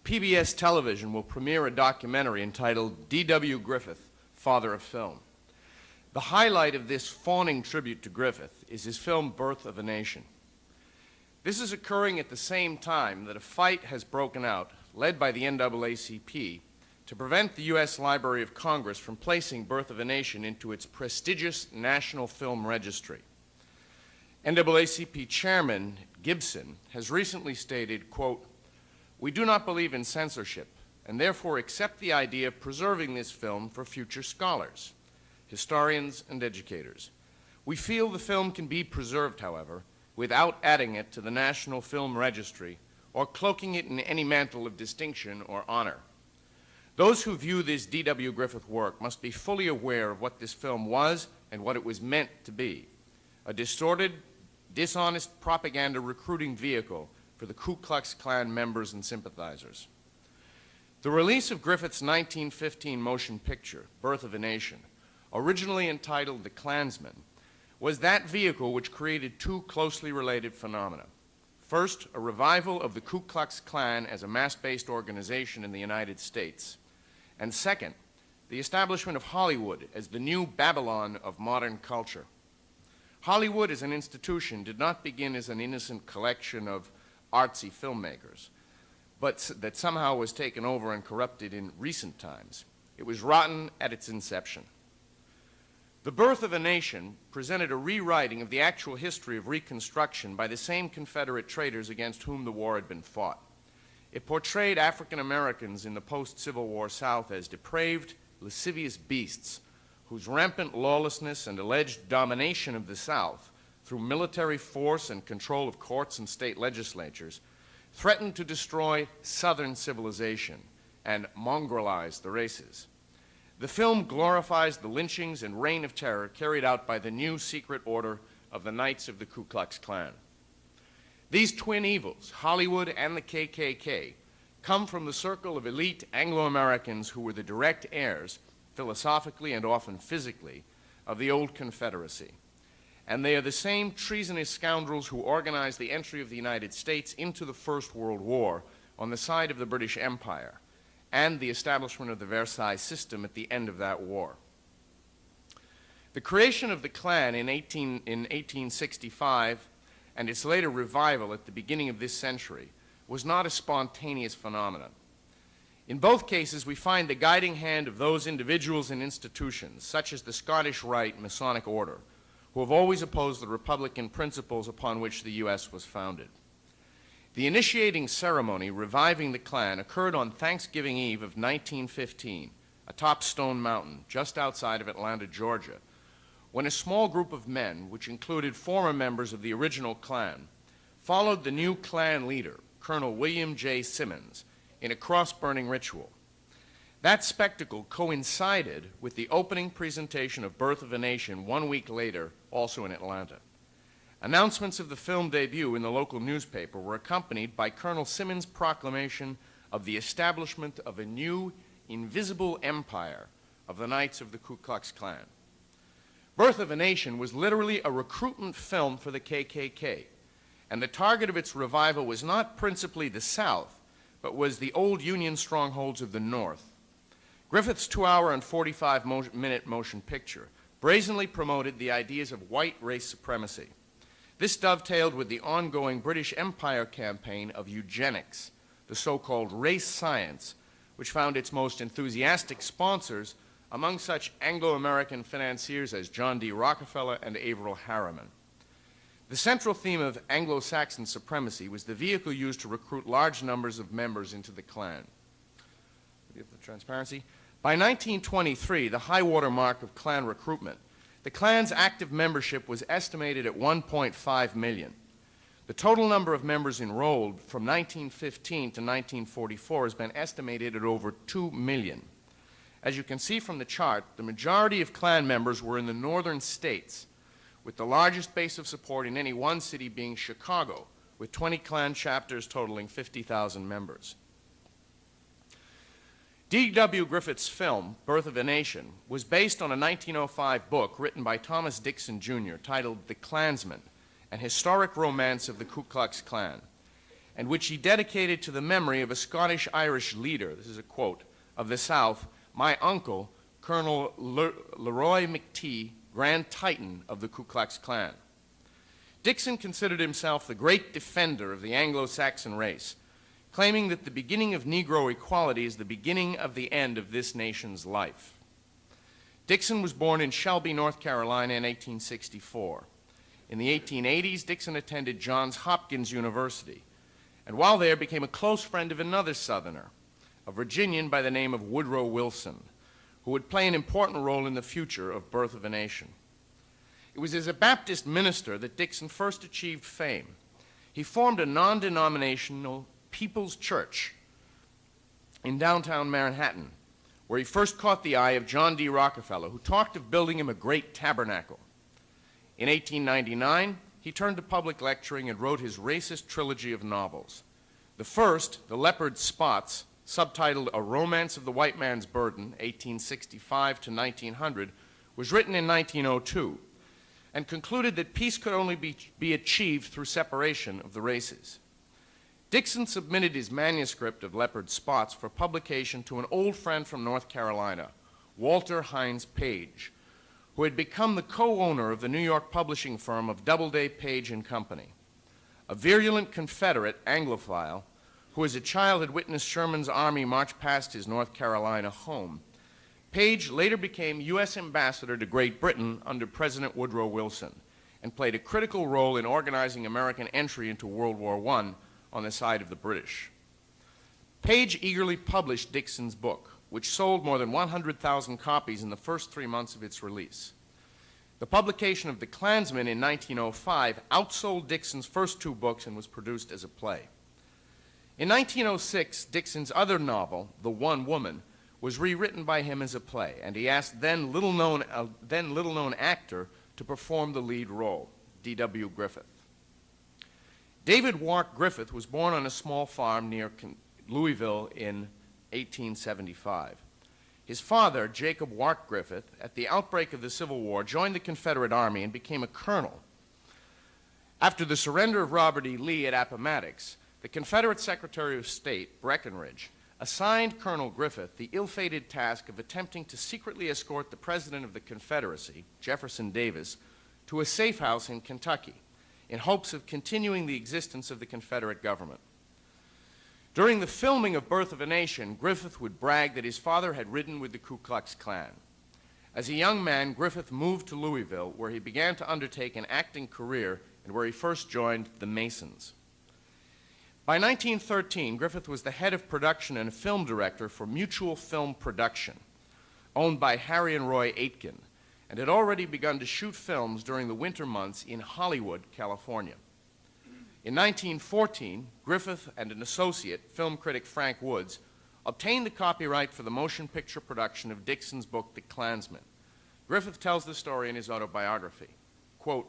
PBS television will premiere a documentary entitled D.W. Griffith, Father of Film. The highlight of this fawning tribute to Griffith is his film Birth of a Nation. This is occurring at the same time that a fight has broken out, led by the NAACP, to prevent the U.S. Library of Congress from placing Birth of a Nation into its prestigious National Film Registry. NAACP Chairman Gibson has recently stated, quote, "We do not believe in censorship and therefore accept the idea of preserving this film for future scholars, historians, and educators. We feel the film can be preserved, however, without adding it to the National Film Registry or cloaking it in any mantle of distinction or honor. Those who view this D.W. Griffith work must be fully aware of what this film was and what it was meant to be, a distorted, dishonest propaganda recruiting vehicle for the Ku Klux Klan members and sympathizers." The release of Griffith's 1915 motion picture, Birth of a Nation, originally entitled The Klansman, was that vehicle which created two closely related phenomena. First, a revival of the Ku Klux Klan as a mass-based organization in the United States. And second, the establishment of Hollywood as the new Babylon of modern culture. Hollywood as an institution did not begin as an innocent collection of artsy filmmakers, but that somehow was taken over and corrupted in recent times. It was rotten at its inception. The Birth of a Nation presented a rewriting of the actual history of Reconstruction by the same Confederate traitors against whom the war had been fought. It portrayed African Americans in the post-Civil War South as depraved, lascivious beasts whose rampant lawlessness and alleged domination of the South through military force and control of courts and state legislatures threatened to destroy Southern civilization and mongrelize the races. The film glorifies the lynchings and reign of terror carried out by the new secret order of the Knights of the Ku Klux Klan. These twin evils, Hollywood and the KKK, come from the circle of elite Anglo-Americans who were the direct heirs, philosophically and often physically, of the old Confederacy. And they are the same treasonous scoundrels who organized the entry of the United States into the First World War on the side of the British Empire, and the establishment of the Versailles system at the end of that war. The creation of the Klan in 1865 and its later revival at the beginning of this century was not a spontaneous phenomenon. In both cases, we find the guiding hand of those individuals and institutions, such as the Scottish Rite Masonic Order, who have always opposed the Republican principles upon which the U.S. was founded. The initiating ceremony reviving the Klan occurred on Thanksgiving Eve of 1915, atop Stone Mountain, just outside of Atlanta, Georgia, when a small group of men, which included former members of the original Klan, followed the new Klan leader, Colonel William J. Simmons, in a cross-burning ritual. That spectacle coincided with the opening presentation of Birth of a Nation 1 week later, also in Atlanta. Announcements of the film debut in the local newspaper were accompanied by Colonel Simmons' proclamation of the establishment of a new, invisible empire of the Knights of the Ku Klux Klan. Birth of a Nation was literally a recruitment film for the KKK, and the target of its revival was not principally the South, but was the old Union strongholds of the North. Griffith's 2-hour and 45-minute motion picture brazenly promoted the ideas of white race supremacy. This dovetailed with the ongoing British Empire campaign of eugenics, the so-called race science, which found its most enthusiastic sponsors among such Anglo-American financiers as John D. Rockefeller and Averell Harriman. The central theme of Anglo-Saxon supremacy was the vehicle used to recruit large numbers of members into the Klan. Give the transparency. By 1923, the high water mark of Klan recruitment, the Klan's active membership was estimated at 1.5 million. The total number of members enrolled from 1915 to 1944 has been estimated at over 2 million. As you can see from the chart, the majority of Klan members were in the northern states, with the largest base of support in any one city being Chicago, with 20 Klan chapters totaling 50,000 members. D.W. Griffith's film, Birth of a Nation, was based on a 1905 book written by Thomas Dixon, Jr., titled The Klansman, an historic romance of the Ku Klux Klan. and which he dedicated to the memory of a Scottish-Irish leader, this is a quote, of the South, my uncle, Colonel Leroy McTee, Grand Titan of the Ku Klux Klan. Dixon considered himself the great defender of the Anglo-Saxon race, claiming that the beginning of Negro equality is the beginning of the end of this nation's life. Dixon was born in Shelby, North Carolina in 1864. In the 1880s, Dixon attended Johns Hopkins University, and while there became a close friend of another Southerner, a Virginian by the name of Woodrow Wilson, who would play an important role in the future of Birth of a Nation. It was as a Baptist minister that Dixon first achieved fame. He formed a non-denominational People's Church in downtown Manhattan, where he first caught the eye of John D. Rockefeller, who talked of building him a great tabernacle. In 1899, he turned to public lecturing and wrote his racist trilogy of novels. The first, The Leopard's Spots, subtitled A Romance of the White Man's Burden, 1865 to 1900, was written in 1902 and concluded that peace could only be achieved through separation of the races. Dixon submitted his manuscript of Leopard's Spots for publication to an old friend from North Carolina, Walter Hines Page, who had become the co-owner of the New York publishing firm of Doubleday, Page & Company. A virulent Confederate Anglophile who as a child had witnessed Sherman's army march past his North Carolina home, Page later became U.S. ambassador to Great Britain under President Woodrow Wilson and played a critical role in organizing American entry into World War I on the side of the British. Page eagerly published Dixon's book, which sold more than 100,000 copies in the first 3 months of its release. The publication of The Klansman in 1905 outsold Dixon's first 2 books and was produced as a play. In 1906, Dixon's other novel, The One Woman, was rewritten by him as a play, and he asked then little-known actor to perform the lead role, D.W. Griffith. David Wark Griffith was born on a small farm near Louisville in 1875. His father, Jacob Wark Griffith, at the outbreak of the Civil War, joined the Confederate Army and became a colonel. After the surrender of Robert E. Lee at Appomattox, the Confederate Secretary of State, Breckinridge, assigned Colonel Griffith the ill-fated task of attempting to secretly escort the President of the Confederacy, Jefferson Davis, to a safe house in Kentucky, in hopes of continuing the existence of the Confederate government. During the filming of Birth of a Nation, Griffith would brag that his father had ridden with the Ku Klux Klan. As a young man, Griffith moved to Louisville, where he began to undertake an acting career and where he first joined the Masons. By 1913, Griffith was the head of production and a film director for Mutual Film Production, owned by Harry and Roy Aitken, and had already begun to shoot films during the winter months in Hollywood, California. In 1914, Griffith and an associate, film critic Frank Woods, obtained the copyright for the motion picture production of Dixon's book, The Klansman. Griffith tells the story in his autobiography. Quote,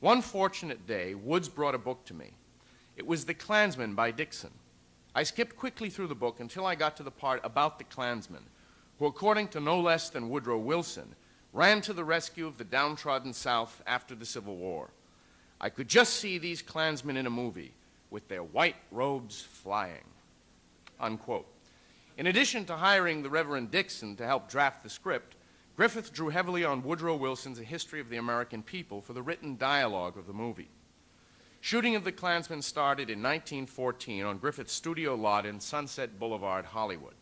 "One fortunate day, Woods brought a book to me. It was The Klansman by Dixon. I skipped quickly through the book until I got to the part about the Klansman, who, according to no less than Woodrow Wilson, ran to the rescue of the downtrodden South after the Civil War. I could just see these Klansmen in a movie with their white robes flying." Unquote. In addition to hiring the Reverend Dixon to help draft the script, Griffith drew heavily on Woodrow Wilson's A History of the American People for the written dialogue of the movie. Shooting of The Klansman started in 1914 on Griffith's studio lot in Sunset Boulevard, Hollywood.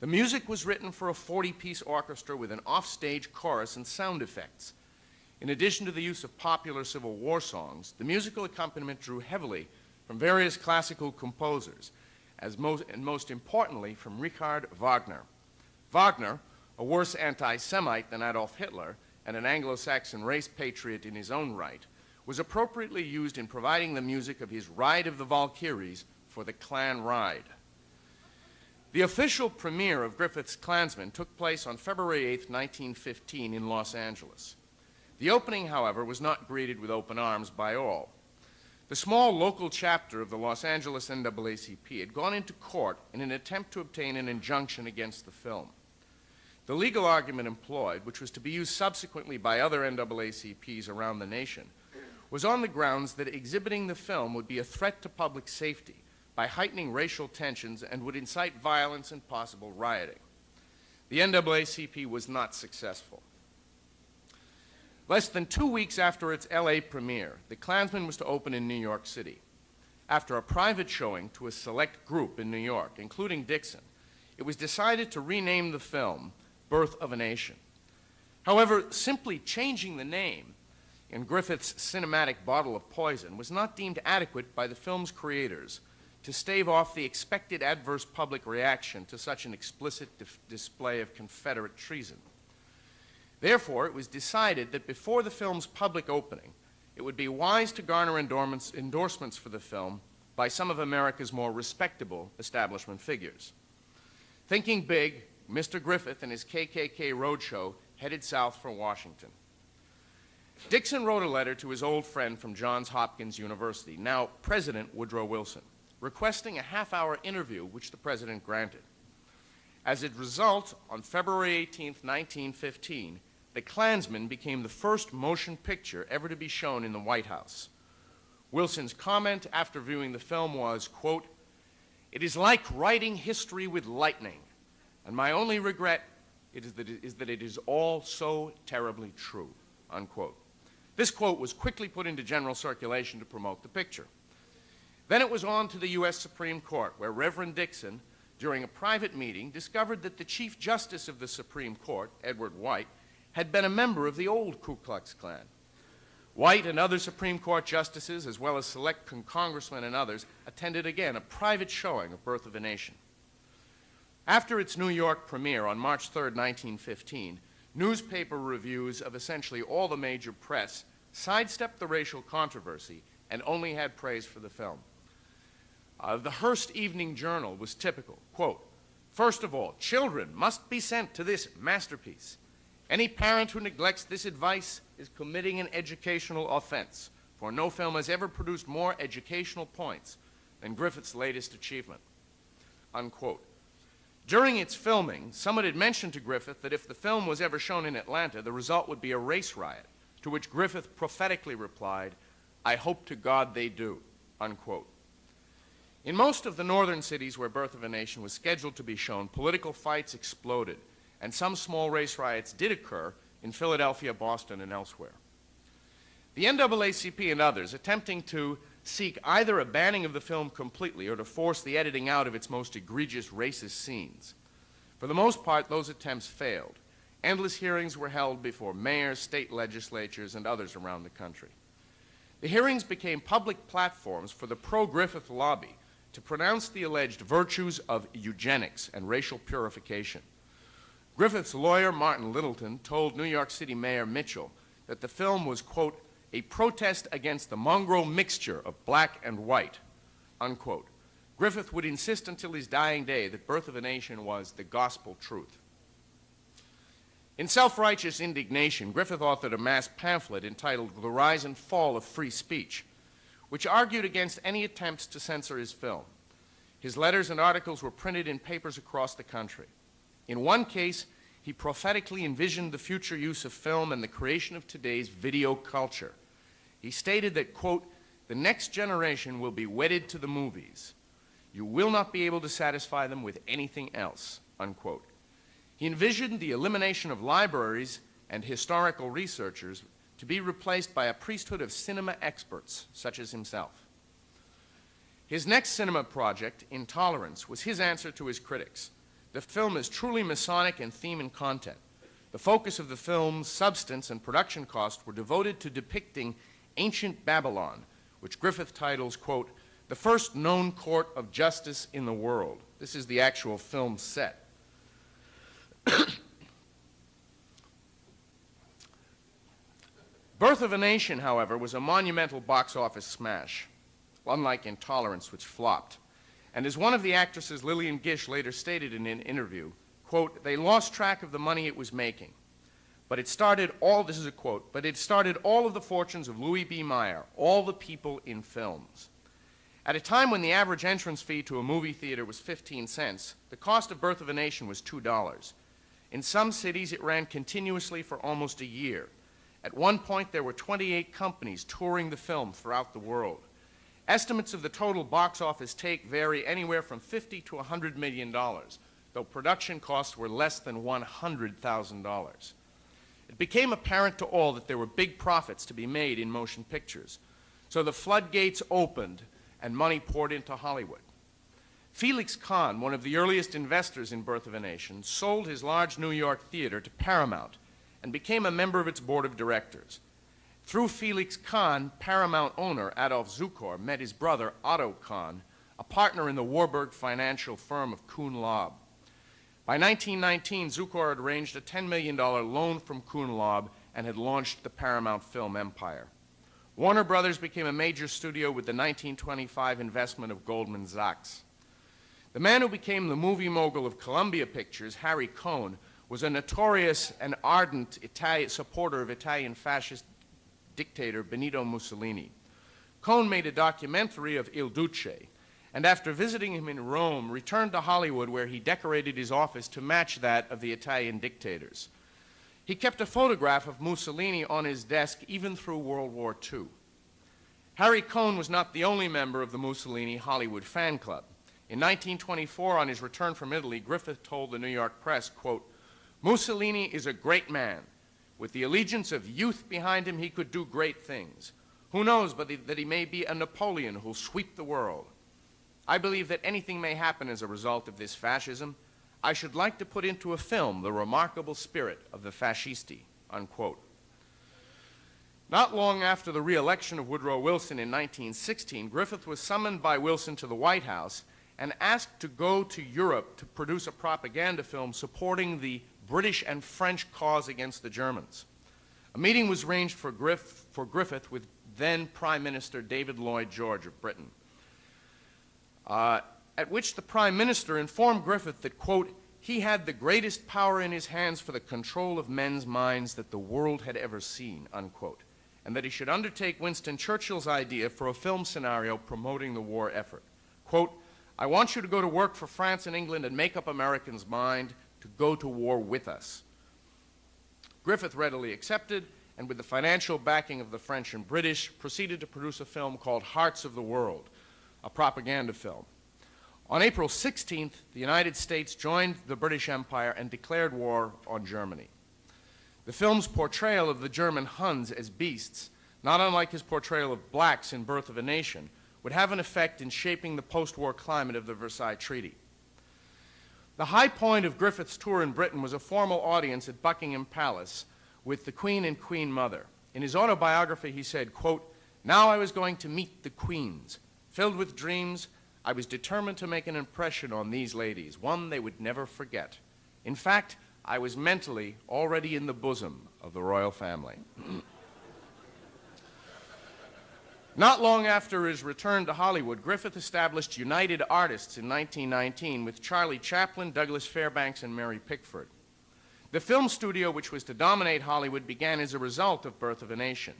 The music was written for a 40-piece orchestra with an offstage chorus and sound effects. In addition to the use of popular Civil War songs, the musical accompaniment drew heavily from various classical composers, and most importantly from Richard Wagner. Wagner, a worse anti-Semite than Adolf Hitler and an Anglo-Saxon race patriot in his own right, was appropriately used in providing the music of his Ride of the Valkyries for the Klan Ride. The official premiere of Griffith's Klansman took place on February 8, 1915 in Los Angeles. The opening, however, was not greeted with open arms by all. The small local chapter of the Los Angeles NAACP had gone into court in an attempt to obtain an injunction against the film. The legal argument employed, which was to be used subsequently by other NAACPs around the nation, was on the grounds that exhibiting the film would be a threat to public safety by heightening racial tensions and would incite violence and possible rioting. The NAACP was not successful. Less than 2 weeks after its LA premiere, The Klansman was to open in New York City. After a private showing to a select group in New York, including Dixon, it was decided to rename the film Birth of a Nation. However, simply changing the name in Griffith's cinematic bottle of poison was not deemed adequate by the film's creators to stave off the expected adverse public reaction to such an explicit display of Confederate treason. Therefore, it was decided that before the film's public opening, it would be wise to garner endorsements for the film by some of America's more respectable establishment figures. Thinking big, Mr. Griffith and his KKK roadshow headed south for Washington. Dixon wrote a letter to his old friend from Johns Hopkins University, now President Woodrow Wilson, requesting a half-hour interview, which the president granted. As a result, on February 18, 1915, The Klansman became the first motion picture ever to be shown in the White House. Wilson's comment after viewing the film was, quote, "It is like writing history with lightning, and my only regret is that it is all so terribly true," unquote. This quote was quickly put into general circulation to promote the picture. Then it was on to the U.S. Supreme Court, where Reverend Dixon, during a private meeting, discovered that the Chief Justice of the Supreme Court, Edward White, had been a member of the old Ku Klux Klan. White and other Supreme Court justices, as well as select congressmen and others, attended again a private showing of Birth of a Nation. After its New York premiere on March 3, 1915, newspaper reviews of essentially all the major press sidestepped the racial controversy and only had praise for the film. The Hearst Evening Journal was typical. Quote, "First of all, children must be sent to this masterpiece. Any parent who neglects this advice is committing an educational offense, for no film has ever produced more educational points than Griffith's latest achievement," unquote. During its filming, someone had mentioned to Griffith that if the film was ever shown in Atlanta, the result would be a race riot, to which Griffith prophetically replied, "I hope to God they do," unquote. In most of the northern cities where Birth of a Nation was scheduled to be shown, political fights exploded, and some small race riots did occur in Philadelphia, Boston, and elsewhere. The NAACP and others, attempting to seek either a banning of the film completely or to force the editing out of its most egregious racist scenes. For the most part, those attempts failed. Endless hearings were held before mayors, state legislatures, and others around the country. The hearings became public platforms for the pro-Griffith lobby to pronounce the alleged virtues of eugenics and racial purification. Griffith's lawyer, Martin Littleton, told New York City Mayor Mitchell that the film was, quote, "a protest against the mongrel mixture of black and white," unquote. Griffith would insist until his dying day that Birth of a Nation was the gospel truth. In self-righteous indignation, Griffith authored a mass pamphlet entitled The Rise and Fall of Free Speech, which argued against any attempts to censor his film. His letters and articles were printed in papers across the country. In one case, he prophetically envisioned the future use of film and the creation of today's video culture. He stated that, quote, "the next generation will be wedded to the movies. You will not be able to satisfy them with anything else," unquote. He envisioned the elimination of libraries and historical researchers to be replaced by a priesthood of cinema experts, such as himself. His next cinema project, Intolerance, was his answer to his critics. The film is truly Masonic in theme and content. The focus of the film's substance and production costs were devoted to depicting ancient Babylon, which Griffith titles, quote, "the first known court of justice in the world." This is the actual film set. Birth of a Nation, however, was a monumental box office smash, unlike Intolerance, which flopped. And as one of the actresses, Lillian Gish, later stated in an interview, quote, "they lost track of the money it was making. But it started all," this is a quote, "but it started all of the fortunes of Louis B. Mayer, all the people in films." At a time when the average entrance fee to a movie theater was 15 cents, the cost of Birth of a Nation was $2. In some cities, it ran continuously for almost a year. At one point, there were 28 companies touring the film throughout the world. Estimates of the total box office take vary anywhere from $50 to $100 million, though production costs were less than $100,000. It became apparent to all that there were big profits to be made in motion pictures. So the floodgates opened and money poured into Hollywood. Felix Kahn, one of the earliest investors in Birth of a Nation, sold his large New York theater to Paramount and became a member of its board of directors. Through Felix Kahn, Paramount owner Adolf Zukor met his brother Otto Kahn, a partner in the Warburg financial firm of Kuhn Loeb. By 1919, Zukor had arranged a $10 million loan from Kuhn Loeb and had launched the Paramount film empire. Warner Brothers became a major studio with the 1925 investment of Goldman Sachs. The man who became the movie mogul of Columbia Pictures, Harry Cohn, was a notorious and ardent supporter of Italian fascist dictator Benito Mussolini. Cohn made a documentary of Il Duce, and after visiting him in Rome, returned to Hollywood where he decorated his office to match that of the Italian dictators. He kept a photograph of Mussolini on his desk even through World War II. Harry Cohn was not the only member of the Mussolini Hollywood fan club. In 1924, on his return from Italy, Griffith told the New York press, quote, "Mussolini is a great man. With the allegiance of youth behind him, he could do great things. Who knows but that he may be a Napoleon who'll sweep the world. I believe that anything may happen as a result of this fascism. I should like to put into a film the remarkable spirit of the fascisti," unquote. Not long after the re-election of Woodrow Wilson in 1916, Griffith was summoned by Wilson to the White House and asked to go to Europe to produce a propaganda film supporting the British and French cause against the Germans. A meeting was arranged for Griffith with then Prime Minister David Lloyd George of Britain, at which the Prime Minister informed Griffith that, quote, he had the greatest power in his hands for the control of men's minds that the world had ever seen, unquote, and that he should undertake Winston Churchill's idea for a film scenario promoting the war effort. Quote, I want you to go to work for France and England and make up Americans' mind to go to war with us. Griffith readily accepted, and with the financial backing of the French and British, proceeded to produce a film called Hearts of the World, a propaganda film. On April 16th, the United States joined the British Empire and declared war on Germany. The film's portrayal of the German Huns as beasts, not unlike his portrayal of blacks in Birth of a Nation, would have an effect in shaping the post-war climate of the Versailles Treaty. The high point of Griffith's tour in Britain was a formal audience at Buckingham Palace with the Queen and Queen Mother. In his autobiography, he said, quote, now I was going to meet the queens. Filled with dreams, I was determined to make an impression on these ladies, one they would never forget. In fact, I was mentally already in the bosom of the royal family. Not long after his return to Hollywood, Griffith established United Artists in 1919 with Charlie Chaplin, Douglas Fairbanks, and Mary Pickford. The film studio which was to dominate Hollywood began as a result of Birth of a Nation.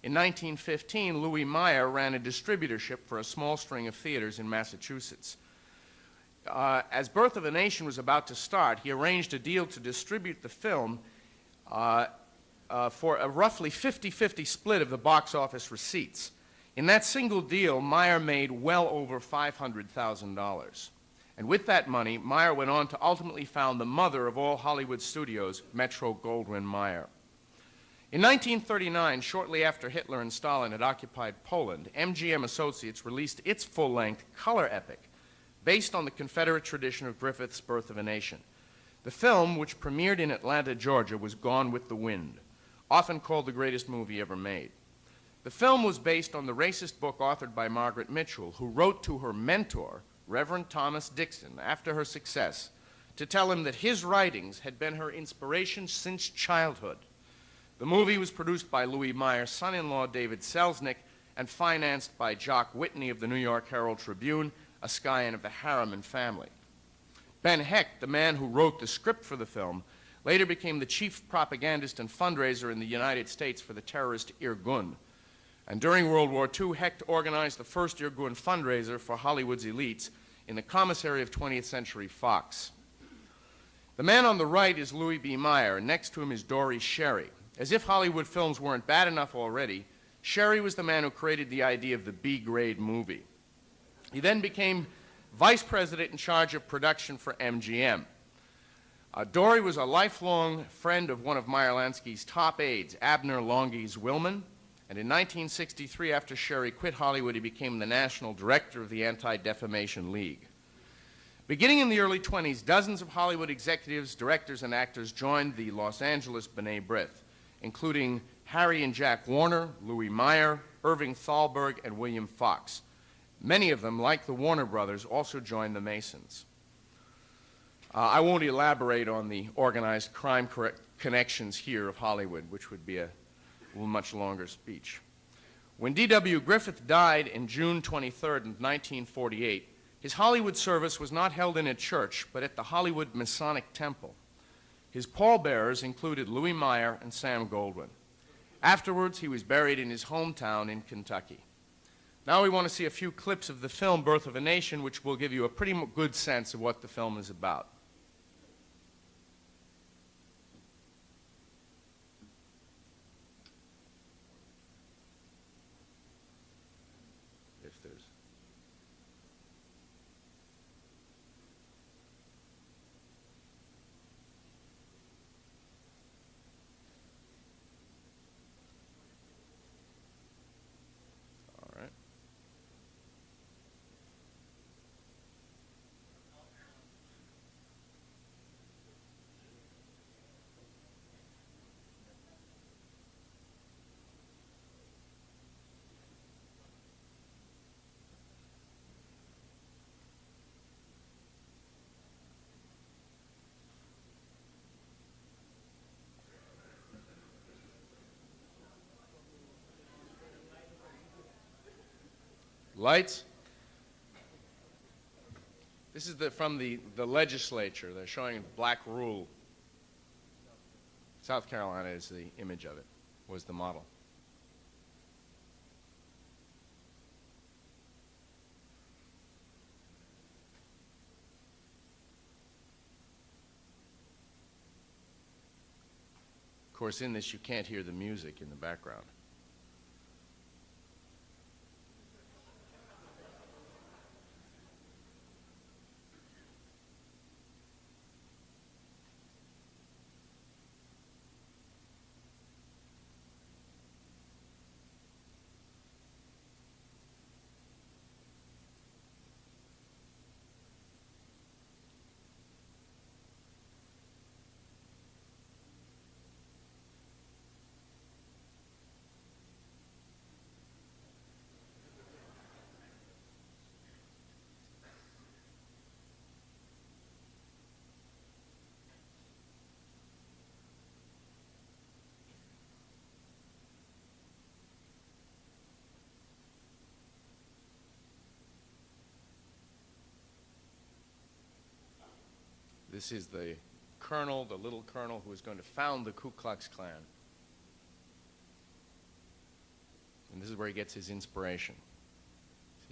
In 1915, Louis Mayer ran a distributorship for a small string of theaters in Massachusetts. As Birth of a Nation was about to start, he arranged a deal to distribute the film for a roughly 50-50 split of the box office receipts. In that single deal, Mayer made well over $500,000. And with that money, Mayer went on to ultimately found the mother of all Hollywood studios, Metro-Goldwyn-Mayer. In 1939, shortly after Hitler and Stalin had occupied Poland, MGM Associates released its full-length color epic based on the Confederate tradition of Griffith's Birth of a Nation. The film, which premiered in Atlanta, Georgia, was Gone with the Wind, often called the greatest movie ever made. The film was based on the racist book authored by Margaret Mitchell, who wrote to her mentor, Reverend Thomas Dixon, after her success, to tell him that his writings had been her inspiration since childhood. The movie was produced by Louis Mayer's son-in-law, David Selznick, and financed by Jock Whitney of the New York Herald Tribune, a scion of the Harriman family. Ben Hecht, the man who wrote the script for the film, later became the chief propagandist and fundraiser in the United States for the terrorist Irgun. And during World War II, Hecht organized the first Irgun fundraiser for Hollywood's elites in the commissary of 20th Century Fox. The man on the right is Louis B. Mayer, and next to him is Dory Sherry. As if Hollywood films weren't bad enough already, Sherry was the man who created the idea of the B-grade movie. He then became vice president in charge of production for MGM. Dory was a lifelong friend of one of Meyer Lansky's top aides, Abner Longies-Willman, and in 1963, after Sherry quit Hollywood, he became the national director of the Anti-Defamation League. Beginning in the early 20s, dozens of Hollywood executives, directors, and actors joined the Los Angeles B'nai B'rith, including Harry and Jack Warner, Louis Meyer, Irving Thalberg, and William Fox. Many of them, like the Warner brothers, also joined the Masons. I won't elaborate on the organized crime connections here of Hollywood, which would be a much longer speech. When D.W. Griffith died in June 23rd, 1948, his Hollywood service was not held in a church, but at the Hollywood Masonic Temple. His pallbearers included Louis Meyer and Sam Goldwyn. Afterwards, he was buried in his hometown in Kentucky. Now we want to see a few clips of the film Birth of a Nation, which will give you a pretty good sense of what the film is about. If there's... All right. Lights. This is from the legislature. They're showing black rule. South Carolina is the image of it, was the model. Of course, in this, you can't hear the music in the background. This is the colonel, the little colonel who is going to found the Ku Klux Klan. And this is where he gets his inspiration.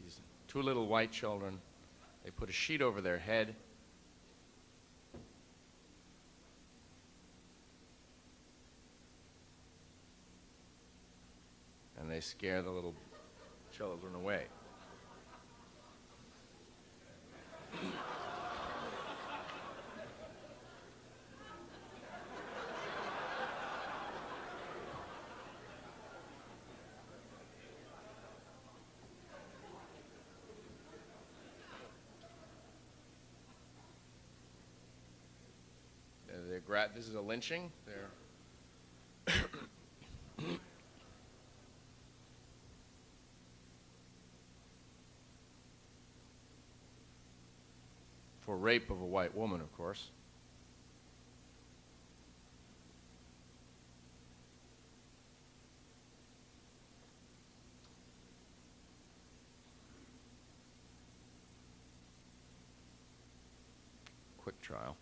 These two little white children, they put a sheet over their head. And they scare the little children away. This is a lynching. For rape of a white woman, of course. Quick trial.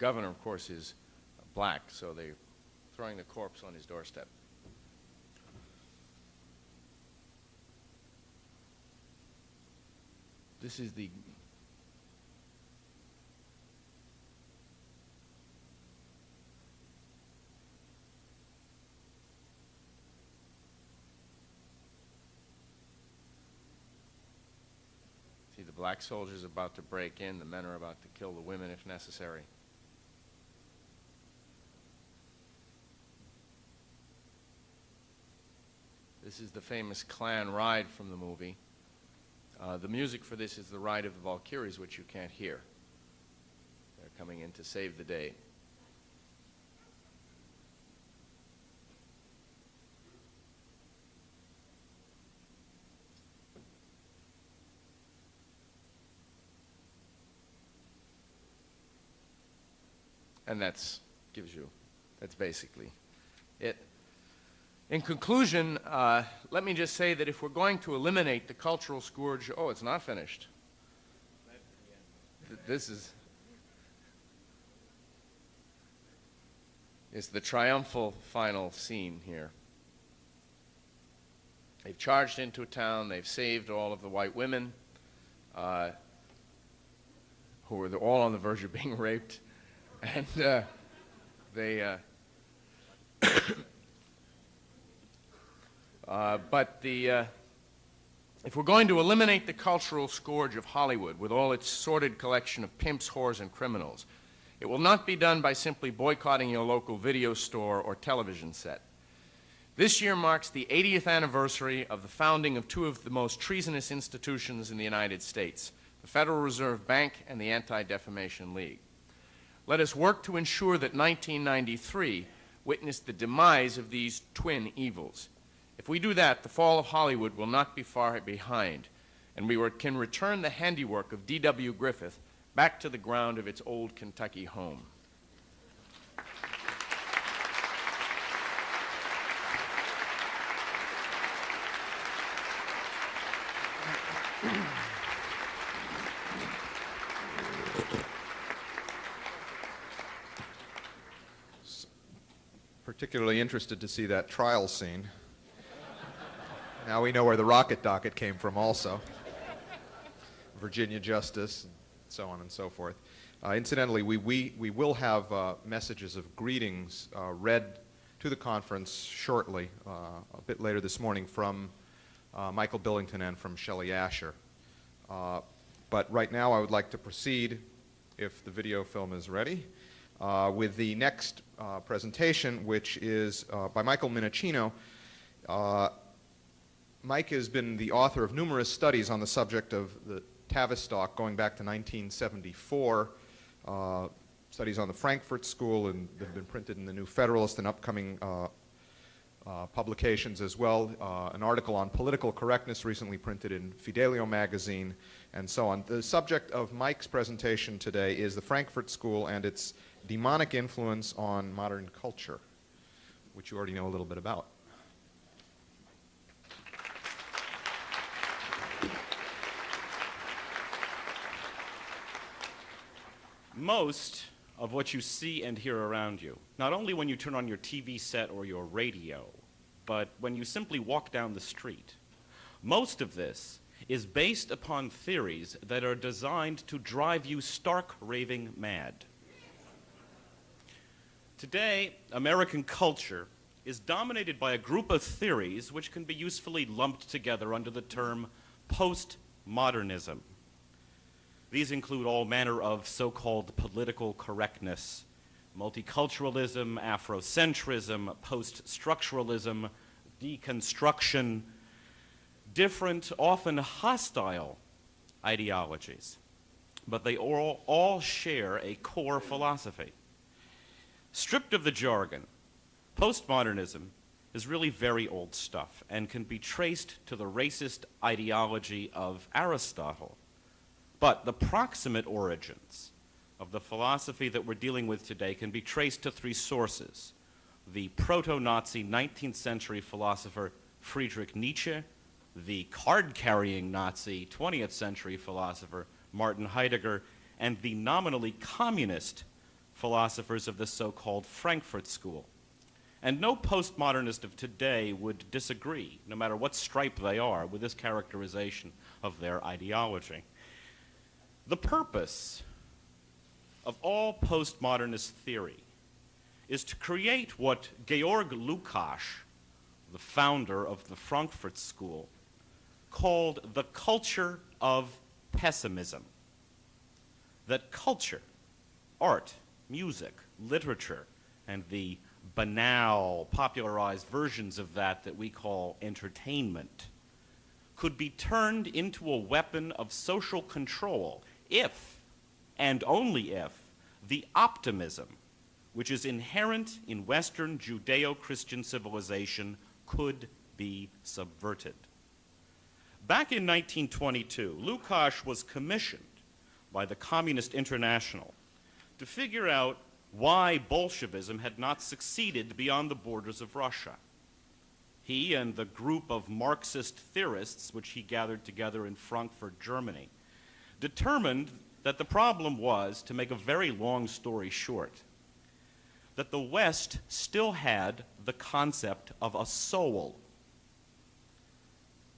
governor, of course, is black, so they're throwing the corpse on his doorstep. This is the see the black soldiers about to break in, the men are about to kill the women if necessary. This is the famous Klan ride from the movie. The music for this is the Ride of the Valkyries, which you can't hear. They're coming in to save the day. And that's basically it. In conclusion, let me just say that if we're going to eliminate the cultural scourge, oh, it's not finished. This is the triumphal final scene here. They've charged into a town, they've saved all of the white women who were all on the verge of being raped, and if we're going to eliminate the cultural scourge of Hollywood with all its sordid collection of pimps, whores, and criminals, it will not be done by simply boycotting your local video store or television set. This year marks the 80th anniversary of the founding of two of the most treasonous institutions in the United States, the Federal Reserve Bank and the Anti-Defamation League. Let us work to ensure that 1993 witnessed the demise of these twin evils. If we do that, the fall of Hollywood will not be far behind, and we can return the handiwork of D.W. Griffith back to the ground of its old Kentucky home. Particularly interested to see that trial scene. Now we know where the rocket docket came from also. Virginia Justice, and so on and so forth. Incidentally, we will have messages of greetings read to the conference shortly, a bit later this morning, from Michael Billington and from Shelley Asher. But right now I would like to proceed, if the video film is ready, with the next presentation, which is by Michael Minnicino. Mike has been the author of numerous studies on the subject of the Tavistock going back to 1974, studies on the Frankfurt School, and they've been printed in the New Federalist and upcoming publications as well. An article on political correctness recently printed in Fidelio magazine, and so on. The subject of Mike's presentation today is the Frankfurt School and its demonic influence on modern culture, which you already know a little bit about. Most of what you see and hear around you, not only when you turn on your TV set or your radio, but when you simply walk down the street, most of this is based upon theories that are designed to drive you stark raving mad. Today, American culture is dominated by a group of theories which can be usefully lumped together under the term postmodernism. These include all manner of so-called political correctness, multiculturalism, Afrocentrism, post-structuralism, deconstruction, different, often hostile ideologies. But they all share a core philosophy. Stripped of the jargon, postmodernism is really very old stuff and can be traced to the racist ideology of Aristotle. But the proximate origins of the philosophy that we're dealing with today can be traced to three sources: the proto-Nazi 19th century philosopher Friedrich Nietzsche, the card-carrying Nazi 20th century philosopher Martin Heidegger, and the nominally communist philosophers of the so-called Frankfurt School. And no postmodernist of today would disagree, no matter what stripe they are, with this characterization of their ideology. The purpose of all postmodernist theory is to create what Georg Lukács, the founder of the Frankfurt School, called the culture of pessimism. That culture, art, music, literature, and the banal, popularized versions of that we call entertainment, could be turned into a weapon of social control if, and only if, the optimism which is inherent in Western Judeo-Christian civilization could be subverted. Back in 1922, Lukács was commissioned by the Communist International to figure out why Bolshevism had not succeeded beyond the borders of Russia. He and the group of Marxist theorists, which he gathered together in Frankfurt, Germany, determined that the problem was, to make a very long story short, that the West still had the concept of a soul.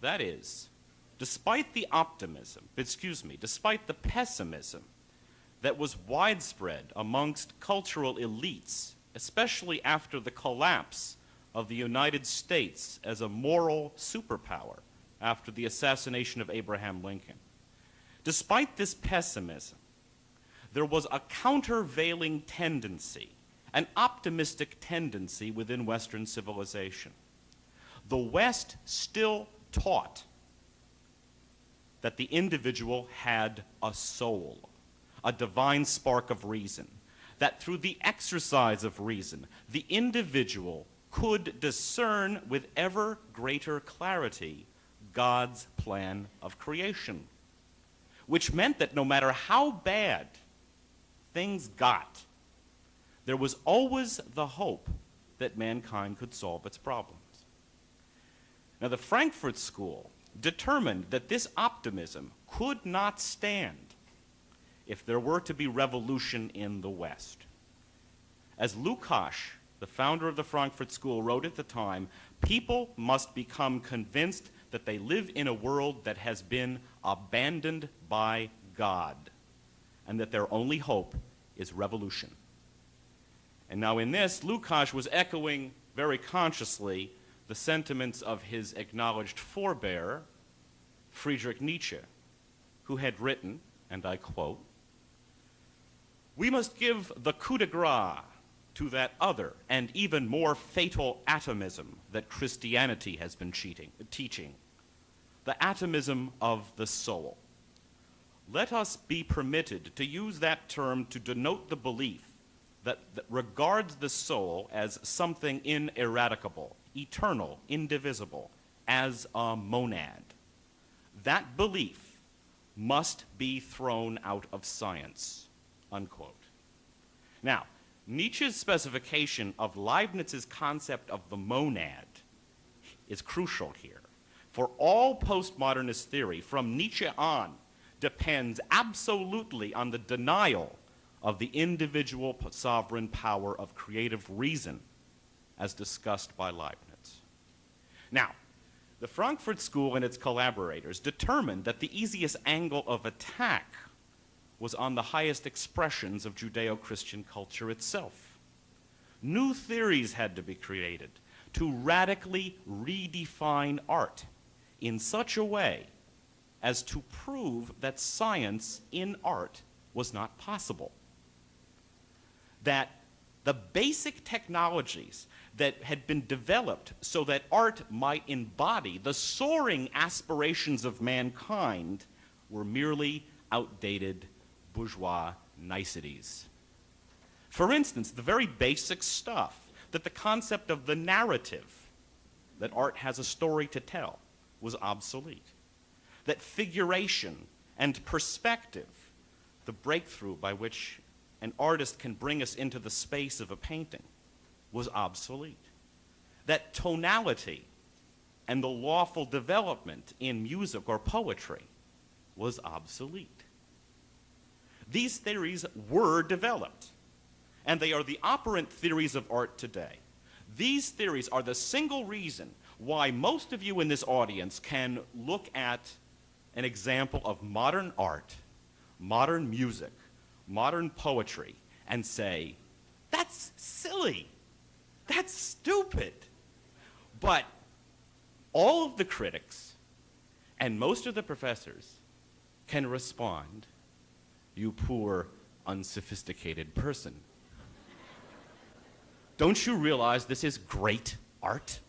That is, despite the pessimism that was widespread amongst cultural elites, especially after the collapse of the United States as a moral superpower after the assassination of Abraham Lincoln. Despite this pessimism, there was a countervailing tendency, an optimistic tendency within Western civilization. The West still taught that the individual had a soul, a divine spark of reason, that through the exercise of reason, the individual could discern with ever greater clarity God's plan of creation, which meant that no matter how bad things got, there was always the hope that mankind could solve its problems. Now, the Frankfurt School determined that this optimism could not stand if there were to be revolution in the West. As Lukács, the founder of the Frankfurt School, wrote at the time, people must become convinced that they live in a world that has been abandoned by God, and that their only hope is revolution. And now in this, Lukács was echoing very consciously the sentiments of his acknowledged forebear, Friedrich Nietzsche, who had written, and I quote, "We must give the coup de grace to that other and even more fatal atomism that Christianity has been teaching, the atomism of the soul. Let us be permitted to use that term to denote the belief that regards the soul as something ineradicable, eternal, indivisible, as a monad. That belief must be thrown out of science," unquote. Now, Nietzsche's specification of Leibniz's concept of the monad is crucial here. For all postmodernist theory, from Nietzsche on, depends absolutely on the denial of the individual sovereign power of creative reason, as discussed by Leibniz. Now, the Frankfurt School and its collaborators determined that the easiest angle of attack was on the highest expressions of Judeo-Christian culture itself. New theories had to be created to radically redefine art in such a way as to prove that science in art was not possible. That the basic technologies that had been developed so that art might embody the soaring aspirations of mankind were merely outdated bourgeois niceties. For instance, the very basic stuff, that the concept of the narrative, that art has a story to tell, was obsolete. That figuration and perspective, the breakthrough by which an artist can bring us into the space of a painting, was obsolete. That tonality and the lawful development in music or poetry was obsolete. These theories were developed, and they are the operant theories of art today. These theories are the single reason why most of you in this audience can look at an example of modern art, modern music, modern poetry, and say, that's silly, that's stupid. But all of the critics and most of the professors can respond, you poor, unsophisticated person. Don't you realize this is great art?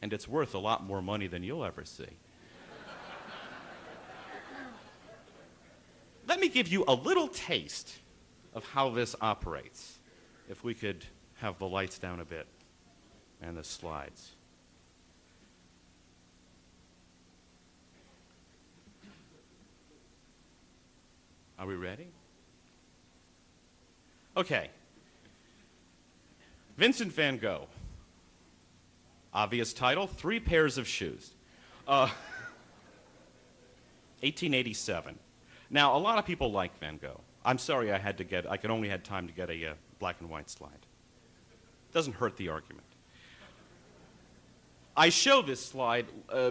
And it's worth a lot more money than you'll ever see. Let me give you a little taste of how this operates. If we could have the lights down a bit and the slides. Are we ready? Okay. Vincent van Gogh. Obvious title, 3 Pairs of Shoes. 1887. Now, a lot of people like Van Gogh. I'm sorry I could only had time to get a black and white slide. Doesn't hurt the argument. I show this slide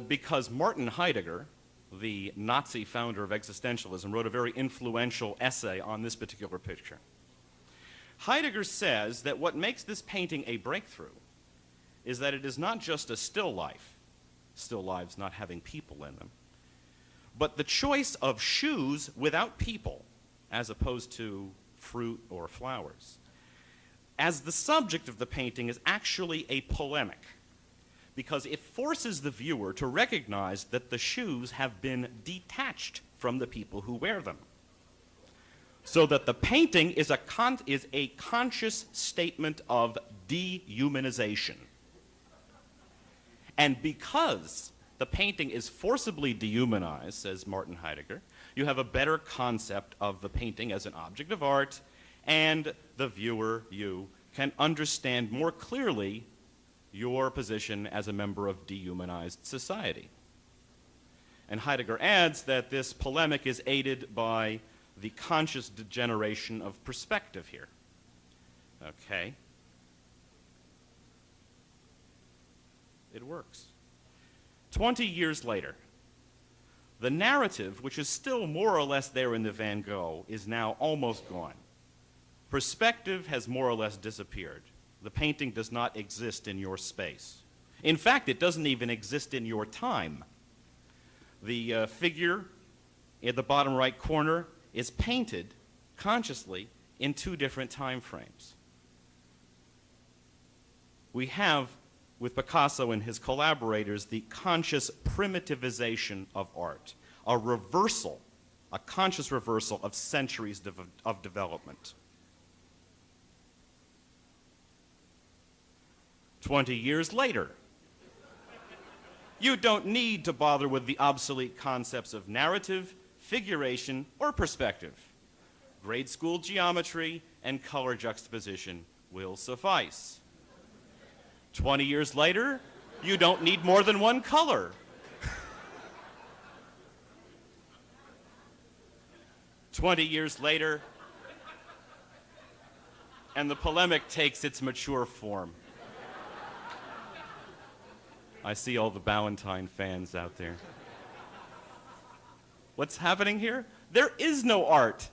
because Martin Heidegger, the Nazi founder of existentialism, wrote a very influential essay on this particular picture. Heidegger says that what makes this painting a breakthrough is that it is not just a still life, still lives not having people in them, but the choice of shoes without people as opposed to fruit or flowers, as the subject of the painting is actually a polemic, because it forces the viewer to recognize that the shoes have been detached from the people who wear them. So that the painting is a conscious statement of dehumanization. And because the painting is forcibly dehumanized, says Martin Heidegger, you have a better concept of the painting as an object of art, and the viewer, you, can understand more clearly your position as a member of dehumanized society. And Heidegger adds that this polemic is aided by the conscious degeneration of perspective here. Okay. It works. 20 years later, the narrative, which is still more or less there in the Van Gogh, is now almost gone. Perspective has more or less disappeared. The painting does not exist in your space. In fact, it doesn't even exist in your time. The figure in the bottom right corner is painted consciously in 2 different time frames. We have, with Picasso and his collaborators, the conscious primitivization of art, a reversal, a conscious reversal of centuries of development. 20 years later, you don't need to bother with the obsolete concepts of narrative, figuration, or perspective. Grade school geometry and color juxtaposition will suffice. 20 years later, you don't need more than one color. 20 years later, and the polemic takes its mature form. I see all the Ballantine fans out there. What's happening here? There is no art.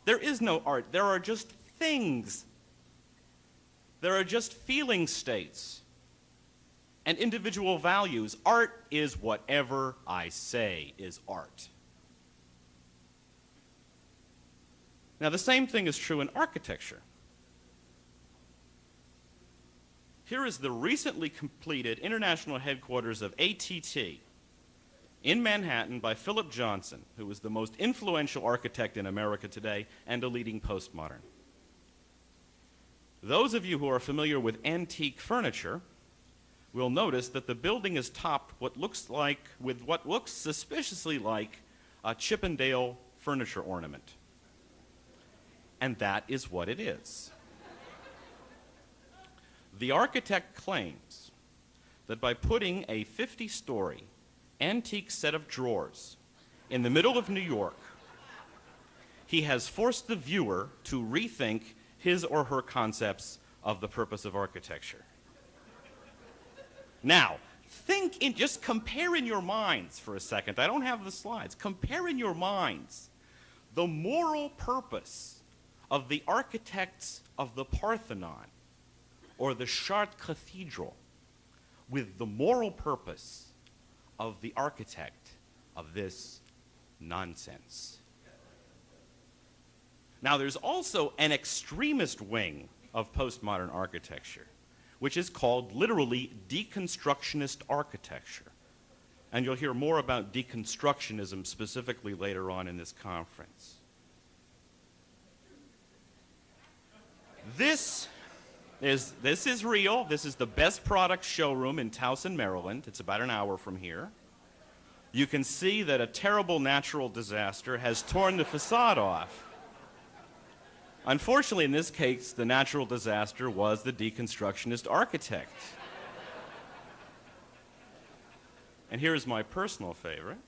There is no art. There are just things. There are just feeling states and individual values. Art is whatever I say is art. Now, the same thing is true in architecture. Here is the recently completed international headquarters of ATT in Manhattan by Philip Johnson, who is the most influential architect in America today and a leading postmodern. Those of you who are familiar with antique furniture will notice that the building is topped with what looks suspiciously like a Chippendale furniture ornament. And that is what it is. The architect claims that by putting a 50-story antique set of drawers in the middle of New York, he has forced the viewer to rethink his or her concepts of the purpose of architecture. Now, just compare in your minds for a second. I don't have the slides. Compare in your minds the moral purpose of the architects of the Parthenon or the Chartres Cathedral with the moral purpose of the architect of this nonsense. Now, there's also an extremist wing of postmodern architecture, which is called literally deconstructionist architecture. And you'll hear more about deconstructionism specifically later on in this conference. This is real. This is the Best Product showroom in Towson, Maryland. It's about an hour from here. You can see that a terrible natural disaster has torn the facade off. Unfortunately, in this case, the natural disaster was the deconstructionist architect. And here's my personal favorite.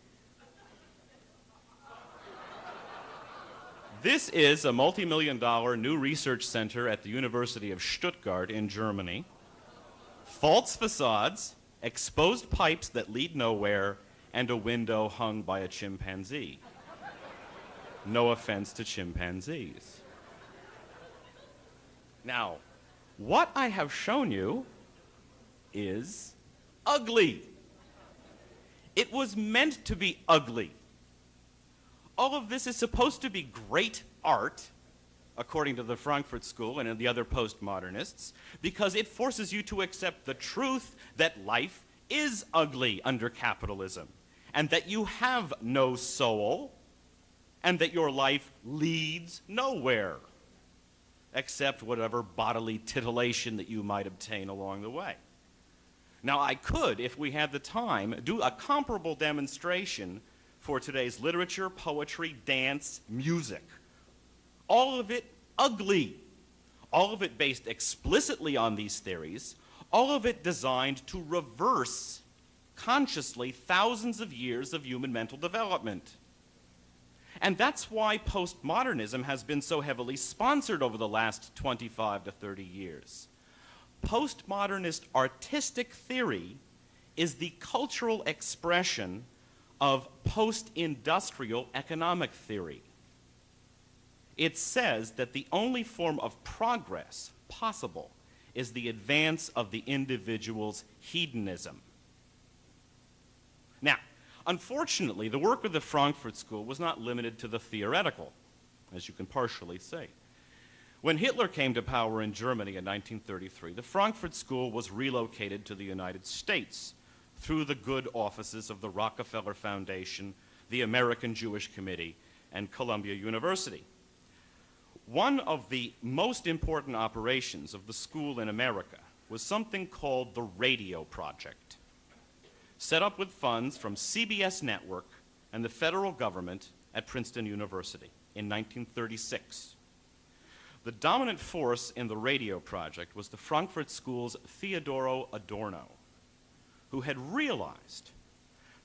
This is a multi-million-dollar new research center at the University of Stuttgart in Germany. False facades, exposed pipes that lead nowhere, and a window hung by a chimpanzee. No offense to chimpanzees. Now, what I have shown you is ugly. It was meant to be ugly. All of this is supposed to be great art, according to the Frankfurt School and the other postmodernists, because it forces you to accept the truth that life is ugly under capitalism, and that you have no soul, and that your life leads nowhere, except whatever bodily titillation that you might obtain along the way. Now, I could, if we had the time, do a comparable demonstration for today's literature, poetry, dance, music. All of it ugly. All of it based explicitly on these theories. All of it designed to reverse, consciously, thousands of years of human mental development. And that's why postmodernism has been so heavily sponsored over the last 25 to 30 years. Postmodernist artistic theory is the cultural expression of post-industrial economic theory. It says that the only form of progress possible is the advance of the individual's hedonism. Now, unfortunately, the work of the Frankfurt School was not limited to the theoretical, as you can partially say. When Hitler came to power in Germany in 1933, the Frankfurt School was relocated to the United States through the good offices of the Rockefeller Foundation, the American Jewish Committee, and Columbia University. One of the most important operations of the school in America was something called the Radio Project, set up with funds from CBS Network and the federal government at Princeton University in 1936. The dominant force in the Radio Project was the Frankfurt School's Theodor Adorno, who had realized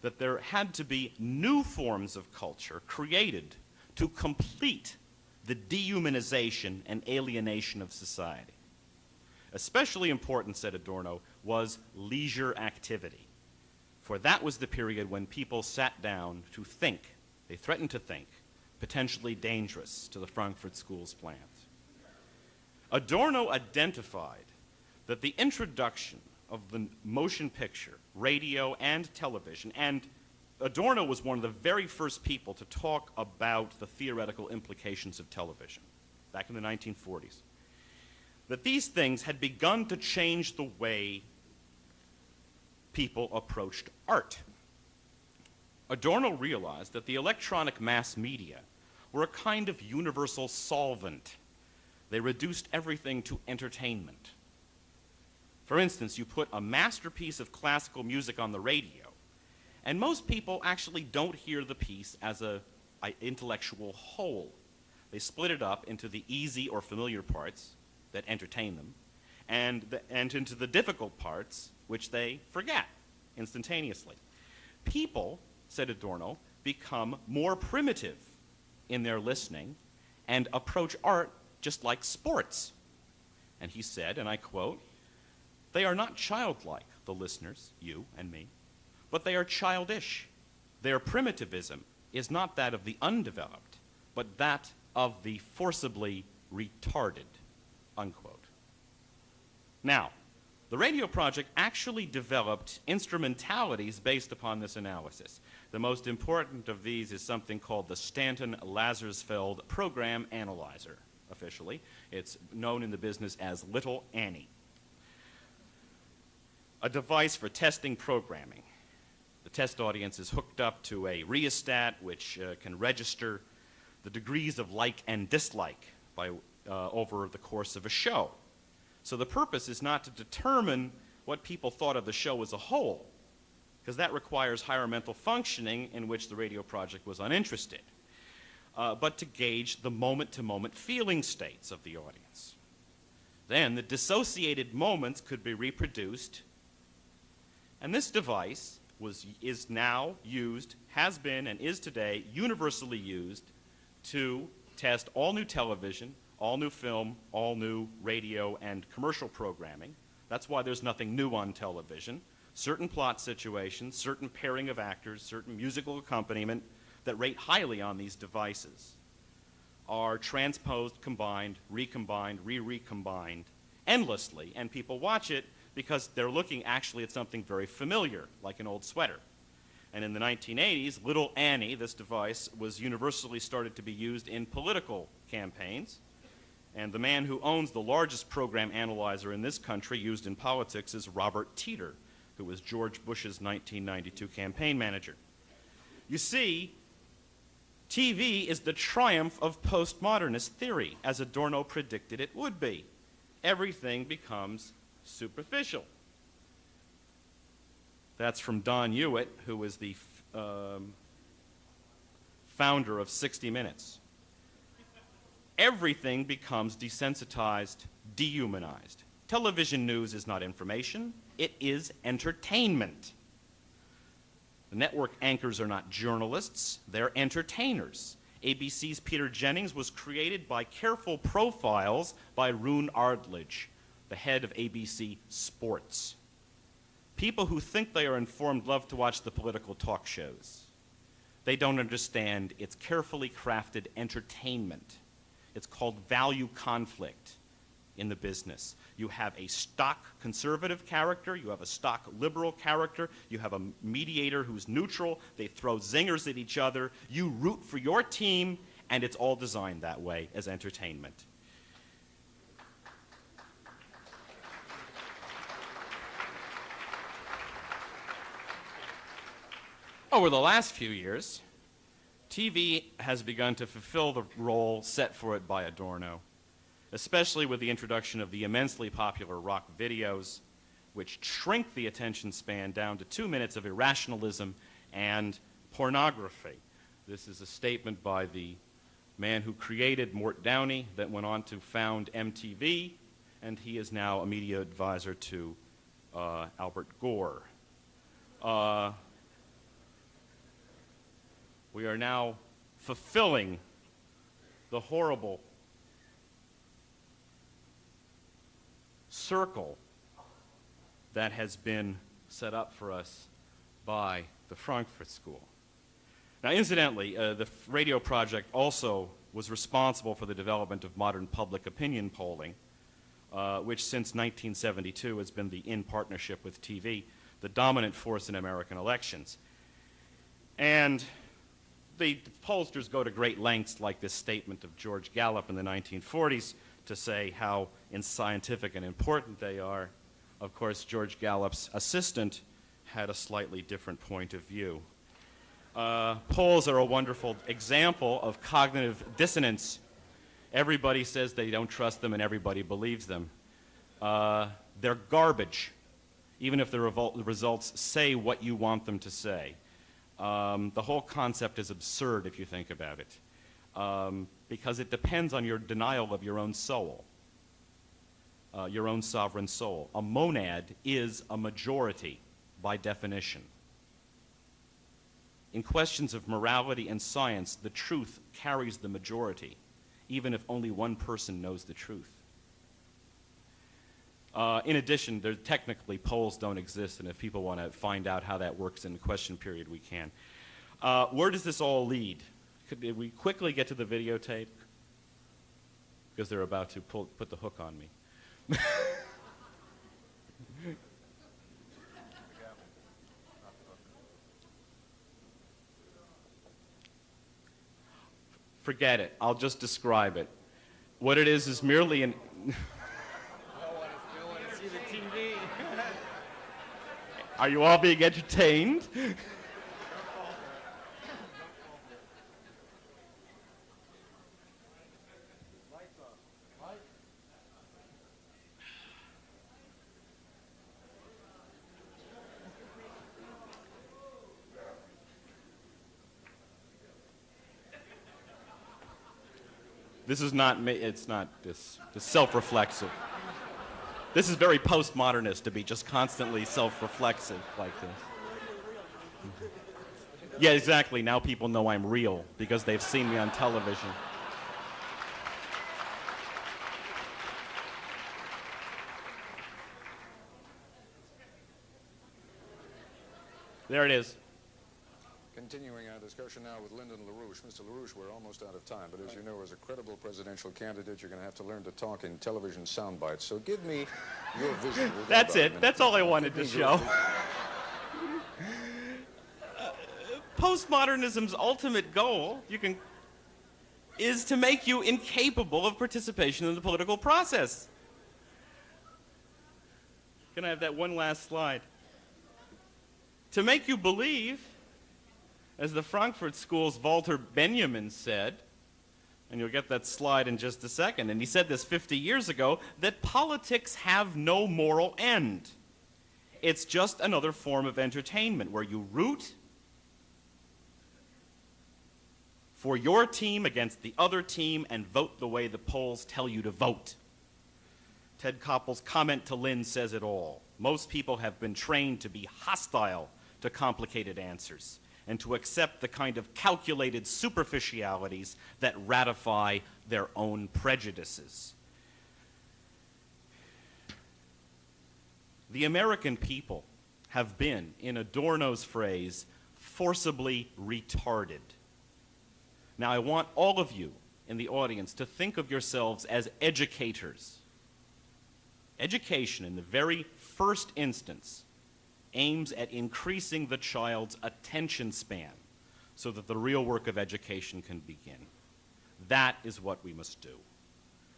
that there had to be new forms of culture created to complete the dehumanization and alienation of society. Especially important, said Adorno, was leisure activity, for that was the period when people sat down to think. They threatened to think, potentially dangerous to the Frankfurt School's plans. Adorno identified that the introduction of the motion picture, radio, and television, and Adorno was one of the very first people to talk about the theoretical implications of television back in the 1940s, that these things had begun to change the way people approached art. Adorno realized that the electronic mass media were a kind of universal solvent. They reduced everything to entertainment. For instance, you put a masterpiece of classical music on the radio, and most people actually don't hear the piece as an intellectual whole. They split it up into the easy or familiar parts that entertain them, and into the difficult parts, which they forget instantaneously. People, said Adorno, become more primitive in their listening and approach art just like sports. And he said, and I quote, "They are not childlike, the listeners, you and me, but they are childish. Their primitivism is not that of the undeveloped, but that of the forcibly retarded," unquote. Now, the radio project actually developed instrumentalities based upon this analysis. The most important of these is something called the Stanton-Lazarsfeld Program Analyzer, officially. It's known in the business as Little Annie. A device for testing programming. The test audience is hooked up to a rheostat which can register the degrees of like and dislike over the course of a show. So the purpose is not to determine what people thought of the show as a whole, because that requires higher mental functioning in which the radio project was uninterested, but to gauge the moment-to-moment feeling states of the audience. Then the dissociated moments could be reproduced, and this device is now used, has been, and is today universally used to test all new television, all new film, all new radio and commercial programming. That's why there's nothing new on television. Certain plot situations, certain pairing of actors, certain musical accompaniment that rate highly on these devices are transposed, combined, recombined, recombined endlessly, and people watch it because they're looking actually at something very familiar, like an old sweater. And in the 1980s, Little Annie, this device, was universally started to be used in political campaigns. And the man who owns the largest program analyzer in this country used in politics is Robert Teeter, who was George Bush's 1992 campaign manager. You see, TV is the triumph of postmodernist theory, as Adorno predicted it would be. Everything becomes superficial. That's from Don Hewitt, who was the founder of 60 Minutes. Everything becomes desensitized, dehumanized. Television news is not information, it is entertainment. The network anchors are not journalists, they're entertainers. ABC's Peter Jennings was created by careful profiles by Rune Ardledge, the head of ABC Sports. People who think they are informed love to watch the political talk shows. They don't understand it's carefully crafted entertainment. It's called value conflict in the business. You have a stock conservative character, you have a stock liberal character, you have a mediator who's neutral, they throw zingers at each other, you root for your team, and it's all designed that way as entertainment. Over the last few years, TV has begun to fulfill the role set for it by Adorno, especially with the introduction of the immensely popular rock videos, which shrink the attention span down to 2 minutes of irrationalism and pornography. This is a statement by the man who created Mort Downey that went on to found MTV, and he is now a media advisor to Albert Gore. We are now fulfilling the horrible circle that has been set up for us by the Frankfurt School. Now, incidentally, the radio project also was responsible for the development of modern public opinion polling, which since 1972 has been in partnership with TV, the dominant force in American elections. And the pollsters go to great lengths, like this statement of George Gallup in the 1940s, to say how scientific and important they are. Of course, George Gallup's assistant had a slightly different point of view. Polls are a wonderful example of cognitive dissonance. Everybody says they don't trust them and everybody believes them. They're garbage, even if the results say what you want them to say. The whole concept is absurd if you think about it, because it depends on your denial of your own soul, your own sovereign soul. A monad is a majority by definition. In questions of morality and science, the truth carries the majority, even if only one person knows the truth. In addition, technically polls don't exist, and if people want to find out how that works in the question period, we can. Where does this all lead? Could we quickly get to the videotape? Because they're about to put the hook on me. Forget it. I'll just describe it. What it is merely an... See the TV. Are you all being entertained? This is not, it's not this self-reflexive. This is very postmodernist to be just constantly self-reflexive like this. Yeah, exactly. Now people know I'm real because they've seen me on television. There it is. Continuing our discussion now with Lyndon LaRouche. Mr. LaRouche, we're almost out of time, but as you know, as a credible presidential candidate, you're going to have to learn to talk in television sound bites. So give me your vision. That's it. That's all I wanted to show. Postmodernism's ultimate goal, is to make you incapable of participation in the political process. Can I have that one last slide? To make you believe, as the Frankfurt School's Walter Benjamin said, and you'll get that slide in just a second, and he said this 50 years ago, that politics have no moral end. It's just another form of entertainment where you root for your team against the other team and vote the way the polls tell you to vote. Ted Koppel's comment to Lynn says it all. Most people have been trained to be hostile to complicated answers and to accept the kind of calculated superficialities that ratify their own prejudices. The American people have been, in Adorno's phrase, forcibly retarded. Now, I want all of you in the audience to think of yourselves as educators. Education, in the very first instance, aims at increasing the child's attention span so that the real work of education can begin. That is what we must do.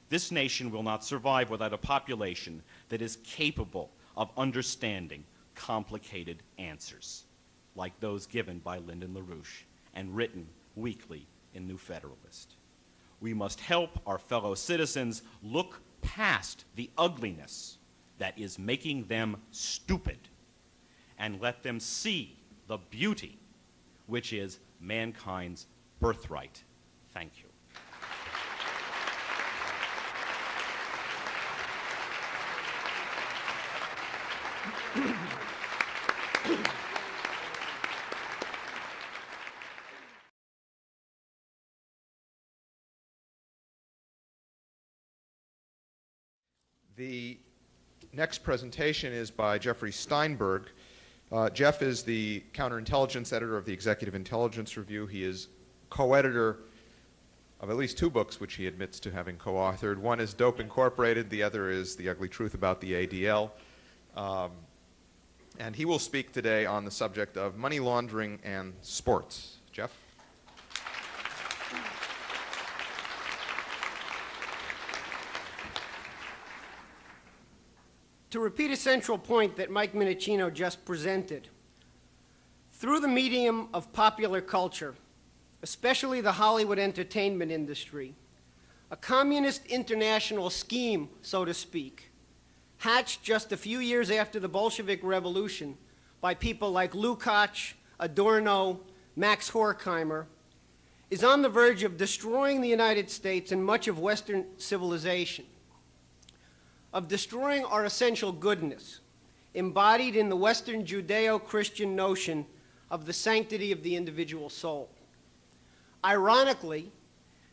This nation will not survive without a population that is capable of understanding complicated answers, like those given by Lyndon LaRouche and written weekly in New Federalist. We must help our fellow citizens look past the ugliness that is making them stupid and let them see the beauty which is mankind's birthright. Thank you. The next presentation is by Jeffrey Steinberg. Jeff is the counterintelligence editor of the Executive Intelligence Review. He is co-editor of at least two books, which he admits to having co-authored. One is Dope Incorporated. The other is The Ugly Truth About the ADL. And he will speak today on the subject of money laundering and sports. Jeff? To repeat a central point that Mike Minnicino just presented, through the medium of popular culture, especially the Hollywood entertainment industry, a communist international scheme, so to speak, hatched just a few years after the Bolshevik Revolution by people like Lukács, Adorno, Max Horkheimer, is on the verge of destroying the United States and much of Western civilization, of destroying our essential goodness, embodied in the Western Judeo-Christian notion of the sanctity of the individual soul. Ironically,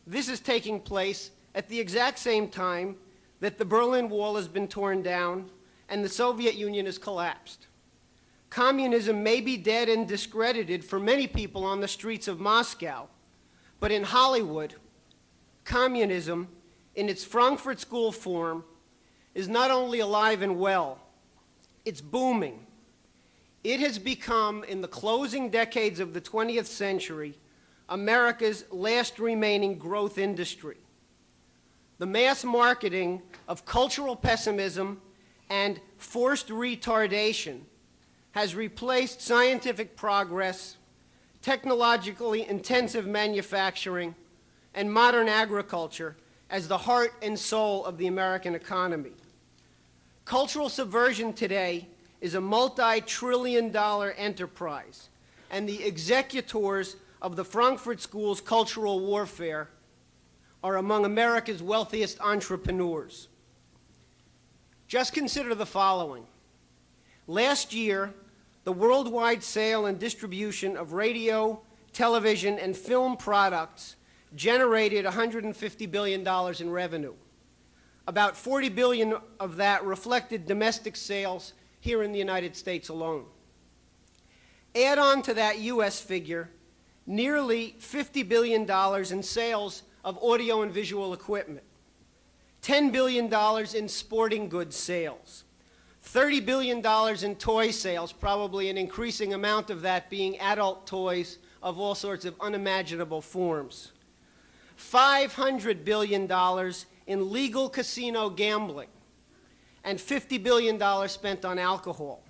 This is taking place at the exact same time that the Berlin Wall has been torn down and the Soviet Union has collapsed. Communism may be dead and discredited for many people on the streets of Moscow, but in Hollywood, communism, in its Frankfurt School form, is not only alive and well, it's booming. It has become, in the closing decades of the 20th century, America's last remaining growth industry. The mass marketing of cultural pessimism and forced retardation has replaced scientific progress, technologically intensive manufacturing, and modern agriculture as the heart and soul of the American economy. Cultural subversion today is a multi-trillion-dollar enterprise, and the executors of the Frankfurt School's cultural warfare are among America's wealthiest entrepreneurs. Just consider the following. Last year, the worldwide sale and distribution of radio, television, and film products generated $150 billion in revenue. About $40 billion of that reflected domestic sales here in the United States alone. Add on to that U.S. figure nearly $50 billion in sales of audio and visual equipment, $10 billion in sporting goods sales, $30 billion in toy sales, probably an increasing amount of that being adult toys of all sorts of unimaginable forms, $500 billion in legal casino gambling, and $50 billion spent on alcohol.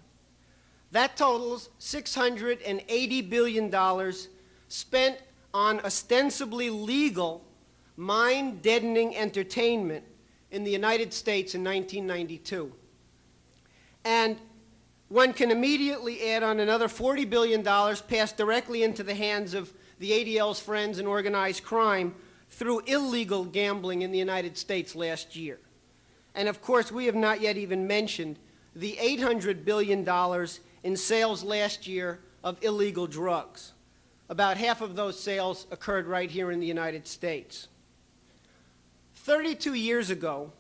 That totals $680 billion spent on ostensibly legal, mind-deadening entertainment in the United States in 1992. And one can immediately add on another $40 billion passed directly into the hands of the ADL's friends in organized crime through illegal gambling in the United States last year. And of course, we have not yet even mentioned the $800 billion in sales last year of illegal drugs. About half of those sales occurred right here in the United States. 32 years ago,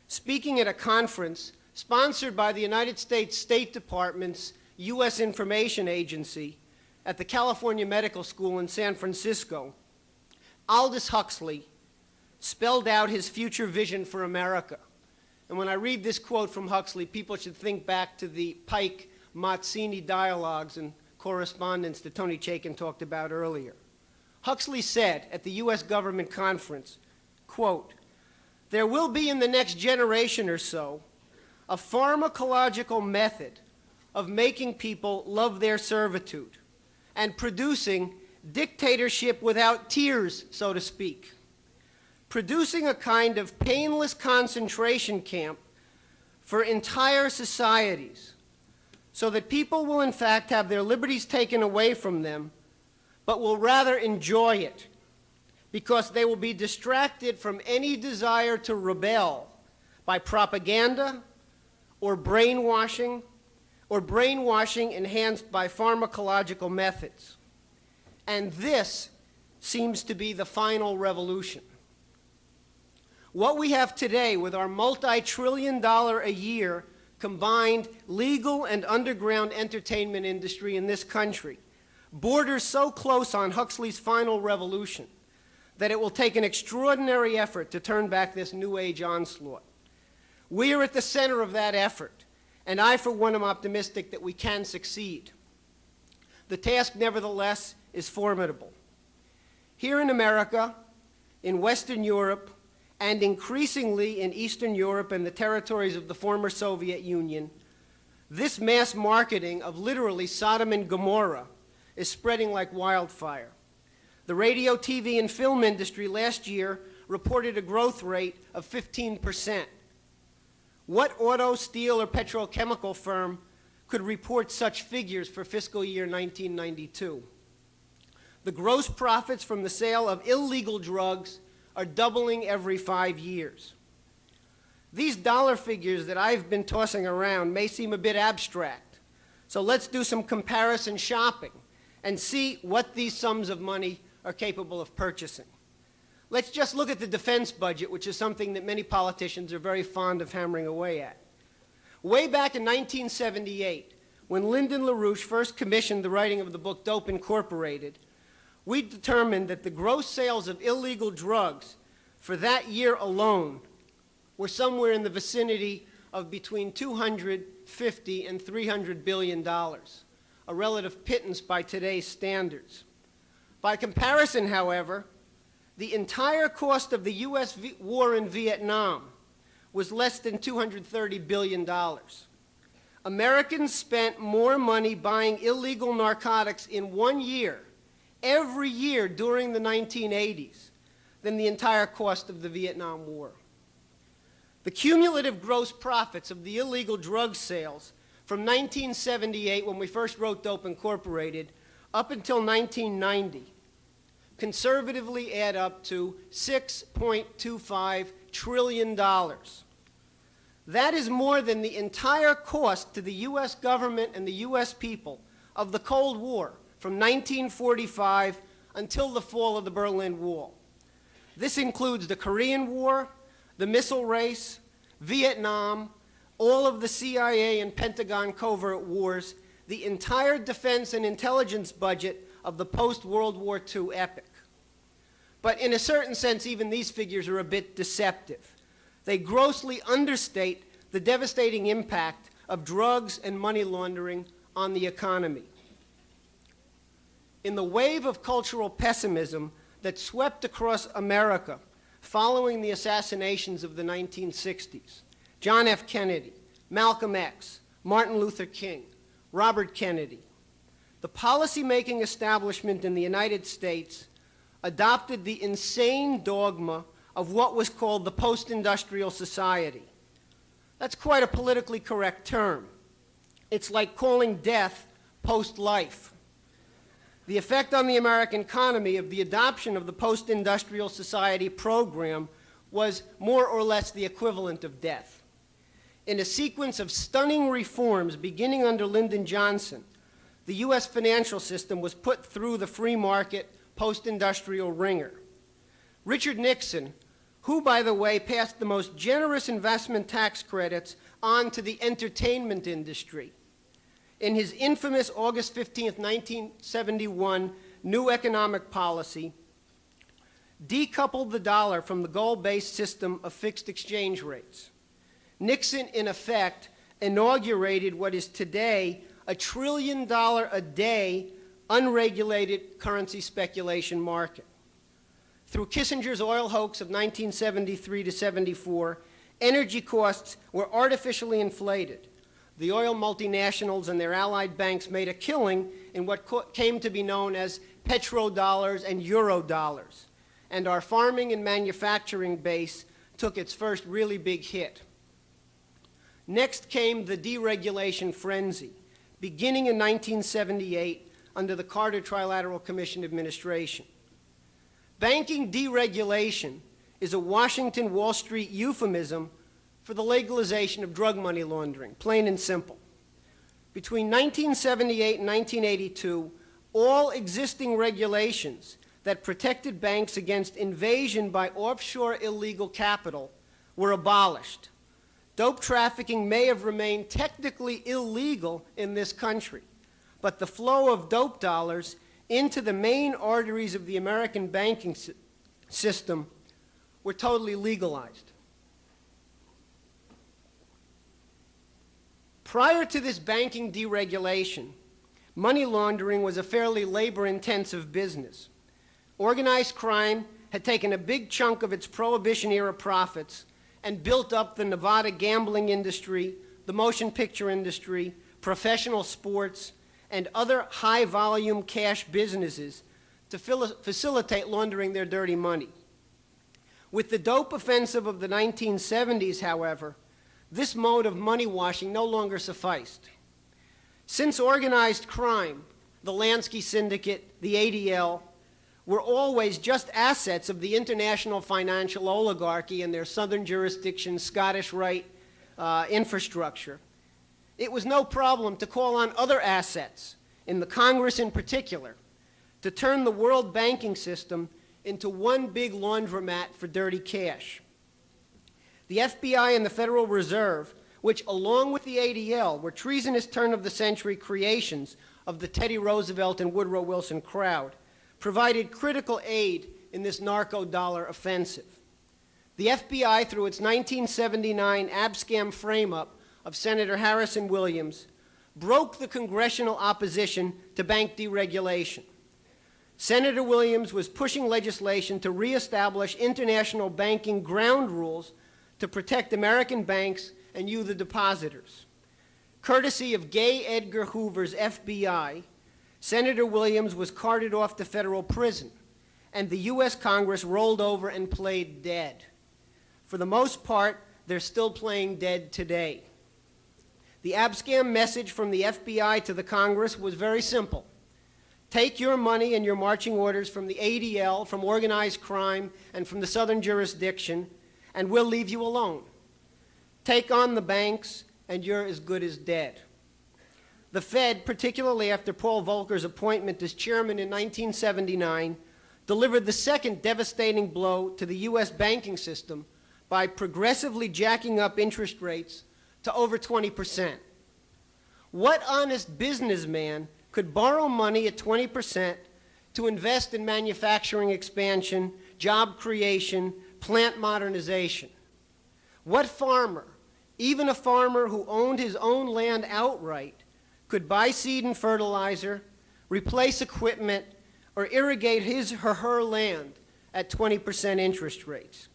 speaking at a conference sponsored by the United States State Department's U.S. Information Agency at the California Medical School in San Francisco, Aldous Huxley spelled out his future vision for America. And when I read this quote from Huxley, people should think back to the Pike-Mazzini dialogues and correspondence that Tony Chaikin talked about earlier. Huxley said at the U.S. government conference, quote, "There will be in the next generation or so a pharmacological method of making people love their servitude and producing dictatorship without tears, so to speak. Producing a kind of painless concentration camp for entire societies so that people will in fact have their liberties taken away from them, but will rather enjoy it because they will be distracted from any desire to rebel by propaganda or brainwashing enhanced by pharmacological methods. And this seems to be the final revolution. What we have today with our multi-trillion-dollar a year combined legal and underground entertainment industry in this country borders so close on Huxley's final revolution that it will take an extraordinary effort to turn back this New Age onslaught. We are at the center of that effort, and I, for one, am optimistic that we can succeed. The task, nevertheless, is formidable. Here in America, in Western Europe, and increasingly in Eastern Europe and the territories of the former Soviet Union, this mass marketing of literally Sodom and Gomorrah is spreading like wildfire. The radio, TV, and film industry last year reported a growth rate of 15%. What auto, steel, or petrochemical firm could report such figures for fiscal year 1992? The gross profits from the sale of illegal drugs are doubling every 5 years. These dollar figures that I've been tossing around may seem a bit abstract, so let's do some comparison shopping and see what these sums of money are capable of purchasing. Let's just look at the defense budget, which is something that many politicians are very fond of hammering away at. Way back in 1978, when Lyndon LaRouche first commissioned the writing of the book Dope Incorporated, we determined that the gross sales of illegal drugs for that year alone were somewhere in the vicinity of between $250 and $300 billion, a relative pittance by today's standards. By comparison, however, the entire cost of the U.S. war in Vietnam was less than $230 billion. Americans spent more money buying illegal narcotics in 1 year, every year during the 1980s, than the entire cost of the Vietnam War. The cumulative gross profits of the illegal drug sales from 1978, when we first wrote Dope Incorporated, up until 1990, conservatively add up to $6.25 trillion. That is more than the entire cost to the U.S. government and the U.S. people of the Cold War from 1945 until the fall of the Berlin Wall. This includes the Korean War, the missile race, Vietnam, all of the CIA and Pentagon covert wars, the entire defense and intelligence budget of the post-World War II epoch. But in a certain sense, even these figures are a bit deceptive. They grossly understate the devastating impact of drugs and money laundering on the economy. In the wave of cultural pessimism that swept across America following the assassinations of the 1960s, John F. Kennedy, Malcolm X, Martin Luther King, Robert Kennedy, the policymaking establishment in the United States adopted the insane dogma of what was called the post-industrial society. That's quite a politically correct term. It's like calling death post-life. The effect on the American economy of the adoption of the post-industrial society program was more or less the equivalent of death. In a sequence of stunning reforms beginning under Lyndon Johnson, the U.S. financial system was put through the free market post-industrial ringer. Richard Nixon, who, by the way, passed the most generous investment tax credits on to the entertainment industry, in his infamous August 15, 1971 New Economic Policy, decoupled the dollar from the gold-based system of fixed exchange rates. Nixon, in effect, inaugurated what is today a $1 trillion a day unregulated currency speculation market. Through Kissinger's oil hoax of 1973 to 74, energy costs were artificially inflated. The oil multinationals and their allied banks made a killing in what came to be known as petrodollars and eurodollars, and our farming and manufacturing base took its first really big hit. Next came the deregulation frenzy, beginning in 1978 under the Carter Trilateral Commission administration. Banking deregulation is a Washington Wall Street euphemism for the legalization of drug money laundering, plain and simple. Between 1978 and 1982, all existing regulations that protected banks against invasion by offshore illegal capital were abolished. Dope trafficking may have remained technically illegal in this country, but the flow of dope dollars into the main arteries of the American banking system were totally legalized. Prior to this banking deregulation, money laundering was a fairly labor-intensive business. Organized crime had taken a big chunk of its Prohibition-era profits and built up the Nevada gambling industry, the motion picture industry, professional sports, and other high-volume cash businesses to facilitate laundering their dirty money. With the dope offensive of the 1970s, however, this mode of money washing no longer sufficed. Since organized crime, the Lansky Syndicate, the ADL, were always just assets of the international financial oligarchy and their southern jurisdiction Scottish Rite infrastructure, it was no problem to call on other assets, in the Congress in particular, to turn the world banking system into one big laundromat for dirty cash. The FBI and the Federal Reserve, which along with the ADL were treasonous turn-of-the-century creations of the Teddy Roosevelt and Woodrow Wilson crowd, provided critical aid in this narco-dollar offensive. The FBI, through its 1979 abscam frame-up of Senator Harrison Williams, broke the congressional opposition to bank deregulation. Senator Williams was pushing legislation to reestablish international banking ground rules to protect American banks and you, the depositors. Courtesy of gay Edgar Hoover's FBI, Senator Williams was carted off to federal prison, and the U.S. Congress rolled over and played dead. For the most part, they're still playing dead today. The abscam message from the FBI to the Congress was very simple. Take your money and your marching orders from the ADL, from organized crime, and from the Southern jurisdiction, and we'll leave you alone. Take on the banks, and you're as good as dead. The Fed, particularly after Paul Volcker's appointment as chairman in 1979, delivered the second devastating blow to the U.S. banking system by progressively jacking up interest rates to over 20%. What honest businessman could borrow money at 20% to invest in manufacturing expansion, job creation, plant modernization? What farmer, even a farmer who owned his own land outright, could buy seed and fertilizer, replace equipment, or irrigate his or her land at 20% interest rates?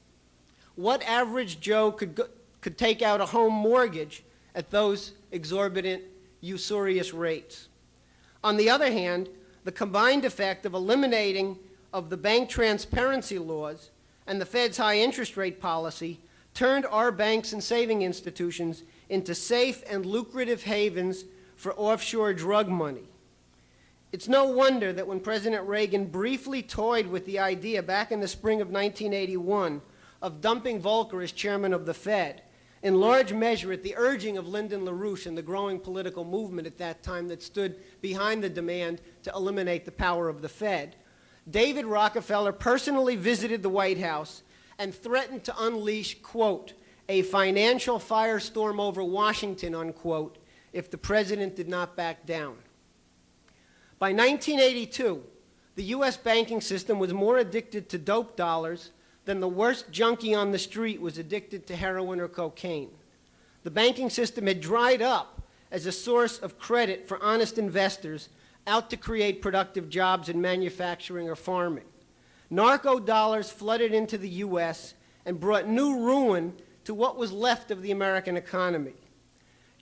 What average Joe could take out a home mortgage at those exorbitant, usurious rates? On the other hand, the combined effect of eliminating of the bank transparency laws and the Fed's high interest rate policy turned our banks and saving institutions into safe and lucrative havens for offshore drug money. It's no wonder that when President Reagan briefly toyed with the idea back in the spring of 1981 of dumping Volcker as chairman of the Fed, in large measure at the urging of Lyndon LaRouche and the growing political movement at that time that stood behind the demand to eliminate the power of the Fed, David Rockefeller personally visited the White House and threatened to unleash, quote, a financial firestorm over Washington, unquote, if the president did not back down. By 1982, the U.S. banking system was more addicted to dope dollars than the worst junkie on the street was addicted to heroin or cocaine. The banking system had dried up as a source of credit for honest investors out to create productive jobs in manufacturing or farming. Narco dollars flooded into the U.S. and brought new ruin to what was left of the American economy.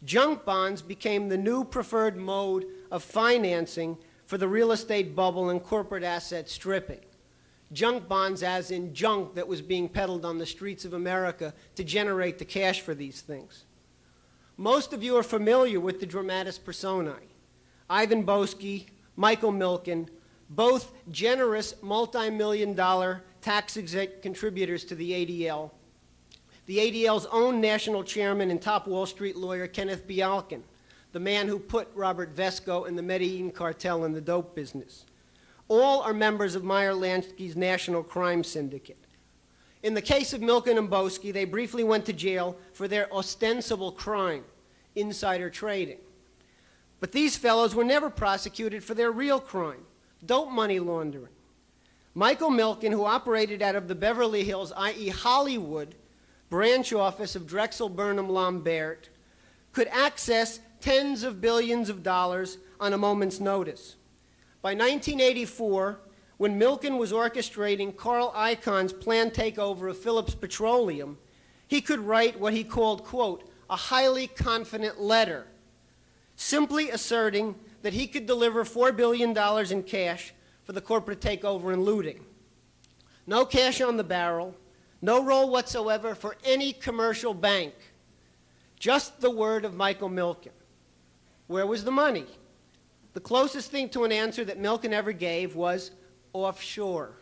Junk bonds became the new preferred mode of financing for the real estate bubble and corporate asset stripping. Junk bonds as in junk that was being peddled on the streets of America to generate the cash for these things. Most of you are familiar with the dramatis personae. Ivan Boesky, Michael Milken, both generous multi-million-dollar tax-exempt contributors to the ADL. The ADL's own national chairman and top Wall Street lawyer, Kenneth Bialkin, the man who put Robert Vesco and the Medellin cartel in the dope business. All are members of Meyer Lansky's National Crime Syndicate. In the case of Milken and Boesky, they briefly went to jail for their ostensible crime, insider trading. But these fellows were never prosecuted for their real crime, dope money laundering. Michael Milken, who operated out of the Beverly Hills, i.e. Hollywood, branch office of Drexel Burnham Lambert, could access tens of billions of dollars on a moment's notice. By 1984, when Milken was orchestrating Carl Icahn's planned takeover of Phillips Petroleum, he could write what he called, quote, a highly confident letter, simply asserting that he could deliver $4 billion in cash for the corporate takeover and looting. No cash on the barrel, no role whatsoever for any commercial bank, just the word of Michael Milken. Where was the money? The closest thing to an answer that Milken ever gave was offshore.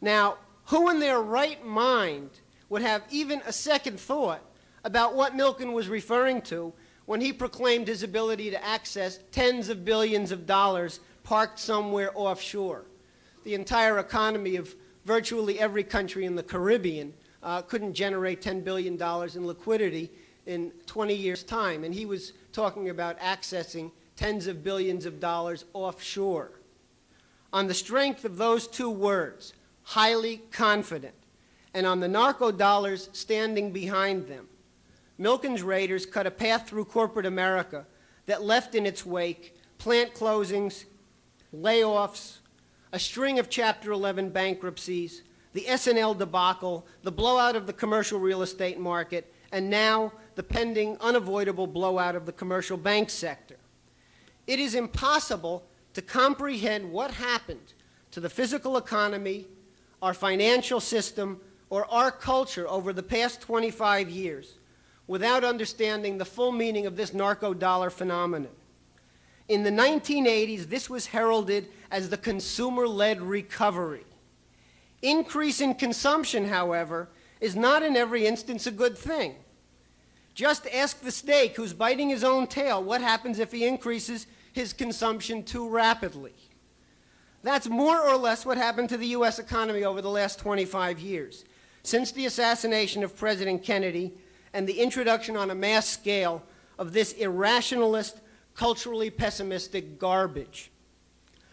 Now, who in their right mind would have even a second thought about what Milken was referring to when he proclaimed his ability to access tens of billions of dollars parked somewhere offshore? the entire economy of virtually every country in the Caribbean couldn't generate $10 billion in liquidity in 20 years' time. And he was talking about accessing tens of billions of dollars offshore. On the strength of those two words, highly confident, and on the narco dollars standing behind them, Milken's raiders cut a path through corporate America that left in its wake plant closings, layoffs, a string of Chapter 11 bankruptcies, the SNL debacle, the blowout of the commercial real estate market, and now the pending unavoidable blowout of the commercial bank sector. It is impossible to comprehend what happened to the physical economy, our financial system, or our culture over the past 25 years without understanding the full meaning of this narco-dollar phenomenon. In the 1980s, this was heralded as the consumer-led recovery. Increase in consumption, however, is not in every instance a good thing. Just ask the snake who's biting his own tail what happens if he increases his consumption too rapidly. That's more or less what happened to the U.S. economy over the last 25 years, since the assassination of President Kennedy and the introduction on a mass scale of this irrationalist, culturally pessimistic garbage.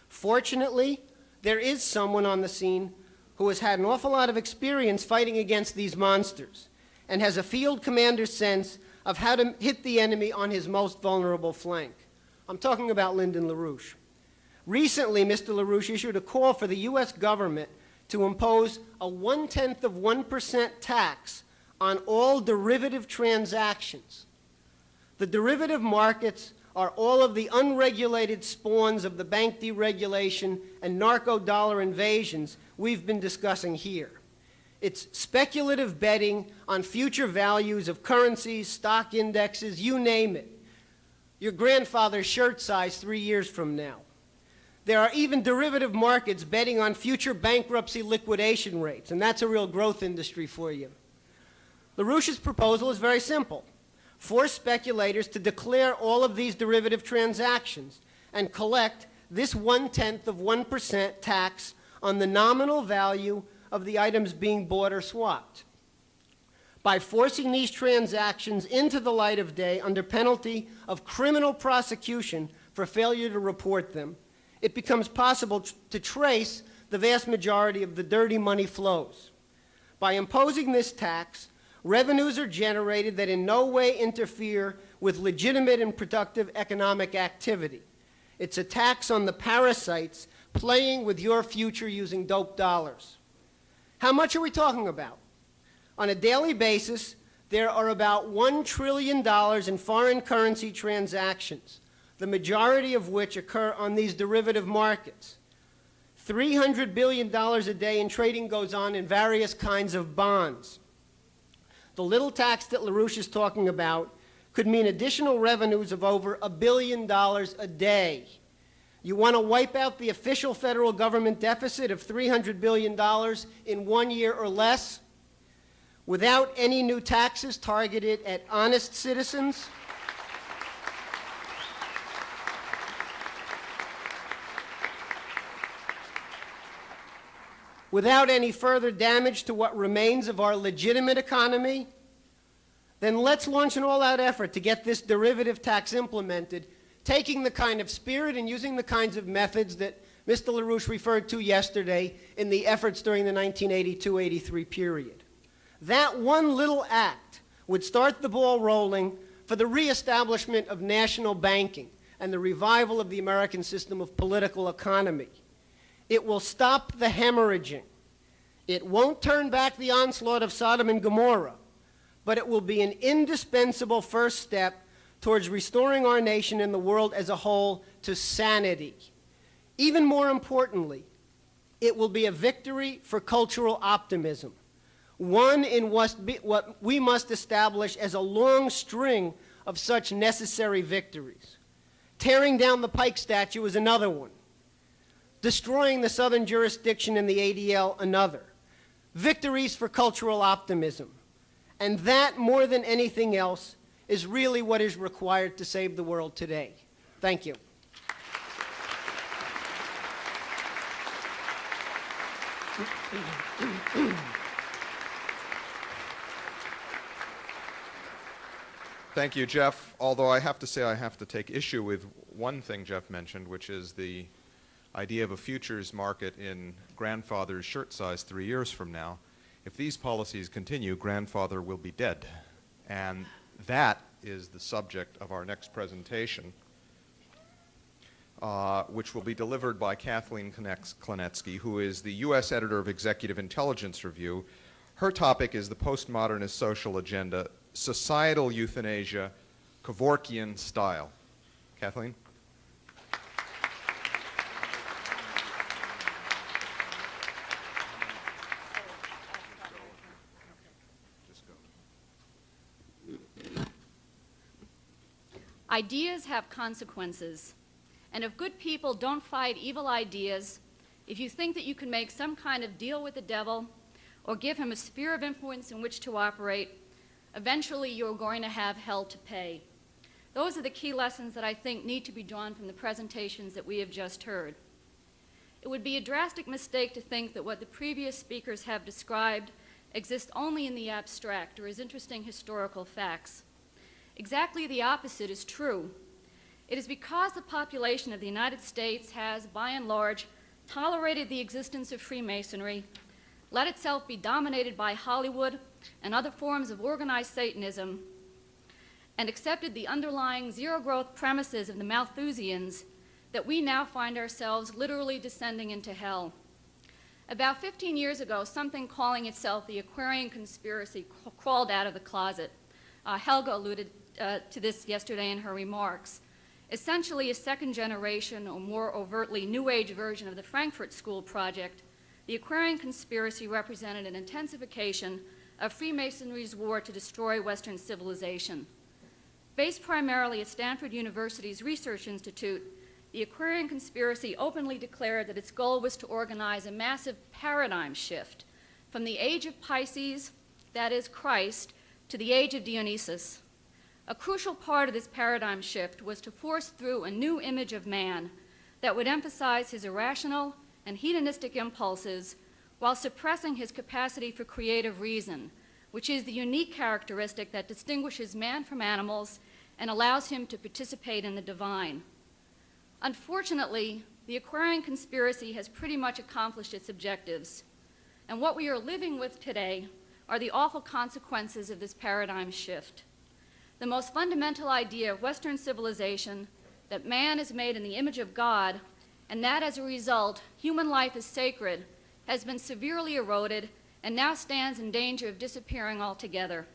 Fortunately, there is someone on the scene who has had an awful lot of experience fighting against these monsters and has a field commander's sense of how to hit the enemy on his most vulnerable flank. I'm talking about Lyndon LaRouche. Recently, Mr. LaRouche issued a call for the U.S. government to impose a 0.1% tax on all derivative transactions. The derivative markets are all of the unregulated spawns of the bank deregulation and narco-dollar invasions we've been discussing here. It's speculative betting on future values of currencies, stock indexes, you name it. Your grandfather's shirt size 3 years from now. There are even derivative markets betting on future bankruptcy liquidation rates, and that's a real growth industry for you. LaRouche's proposal is very simple. Force speculators to declare all of these derivative transactions and collect this 0.1% tax on the nominal value of the items being bought or swapped. By forcing these transactions into the light of day under penalty of criminal prosecution for failure to report them, it becomes possible to trace the vast majority of the dirty money flows. By imposing this tax, revenues are generated that in no way interfere with legitimate and productive economic activity. It's a tax on the parasites playing with your future using dope dollars. How much are we talking about? On a daily basis, there are about $1 trillion in foreign currency transactions, the majority of which occur on these derivative markets. $300 billion a day in trading goes on in various kinds of bonds. The little tax that LaRouche is talking about could mean additional revenues of over $1 billion a day. You want to wipe out the official federal government deficit of $300 billion in 1 year or less without any new taxes targeted at honest citizens? Without any further damage to what remains of our legitimate economy? Then let's launch an all-out effort to get this derivative tax implemented, taking the kind of spirit and using the kinds of methods that Mr. LaRouche referred to yesterday in the efforts during the 1982-83 period. That one little act would start the ball rolling for the reestablishment of national banking and the revival of the American system of political economy. It will stop the hemorrhaging. It won't turn back the onslaught of Sodom and Gomorrah, but it will be an indispensable first step towards restoring our nation and the world as a whole to sanity. Even more importantly, it will be a victory for cultural optimism, one in what we must establish as a long string of such necessary victories. Tearing down the Pike statue is another one. Destroying the Southern jurisdiction in the ADL, another. Victories for cultural optimism. And that, more than anything else, is really what is required to save the world today. Thank you. Thank you, Jeff. Although I have to say I have to take issue with one thing Jeff mentioned, which is the idea of a futures market in grandfather's shirt size 3 years from now. If these policies continue, grandfather will be dead. And that is the subject of our next presentation, which will be delivered by Kathleen Klenetsky, who is the U.S. editor of Executive Intelligence Review. Her topic is the postmodernist social agenda, societal euthanasia, Kevorkian style. Kathleen? Ideas have consequences. And if good people don't fight evil ideas, if you think that you can make some kind of deal with the devil or give him a sphere of influence in which to operate, eventually you're going to have hell to pay. Those are the key lessons that I think need to be drawn from the presentations that we have just heard. It would be a drastic mistake to think that what the previous speakers have described exists only in the abstract or as interesting historical facts. Exactly the opposite is true. It is because the population of the United States has, by and large, tolerated the existence of Freemasonry, let itself be dominated by Hollywood and other forms of organized Satanism, and accepted the underlying zero-growth premises of the Malthusians, that we now find ourselves literally descending into hell. About 15 years ago, something calling itself the Aquarian conspiracy crawled out of the closet. Helga alluded to this yesterday in her remarks. Essentially a second generation or more overtly New Age version of the Frankfurt School project, the Aquarian conspiracy represented an intensification of Freemasonry's war to destroy Western civilization. Based primarily at Stanford University's Research Institute, the Aquarian conspiracy openly declared that its goal was to organize a massive paradigm shift from the age of Pisces, that is Christ, to the age of Dionysus. A crucial part of this paradigm shift was to force through a new image of man that would emphasize his irrational and hedonistic impulses while suppressing his capacity for creative reason, which is the unique characteristic that distinguishes man from animals and allows him to participate in the divine. Unfortunately, the Aquarian conspiracy has pretty much accomplished its objectives, and what we are living with today are the awful consequences of this paradigm shift. The most fundamental idea of Western civilization, that man is made in the image of God, and that as a result, human life is sacred, has been severely eroded and now stands in danger of disappearing altogether.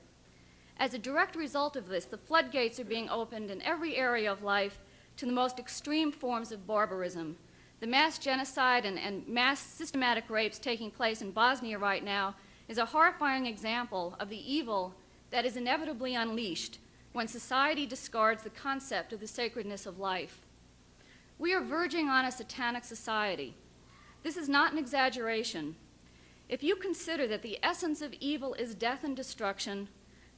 As a direct result of this, the floodgates are being opened in every area of life to the most extreme forms of barbarism. The mass genocide and mass systematic rapes taking place in Bosnia right now is a horrifying example of the evil that is inevitably unleashed when society discards the concept of the sacredness of life. We are verging on a satanic society. This is not an exaggeration. If you consider that the essence of evil is death and destruction,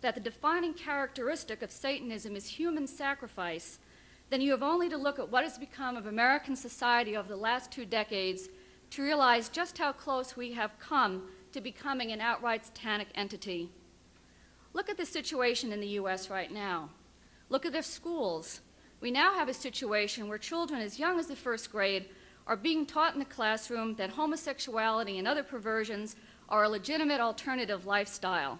that the defining characteristic of Satanism is human sacrifice, then you have only to look at what has become of American society over the last 2 decades to realize just how close we have come to becoming an outright satanic entity. Look at the situation in the U.S. right now. Look at their schools. We now have a situation where children as young as the 1st grade are being taught in the classroom that homosexuality and other perversions are a legitimate alternative lifestyle.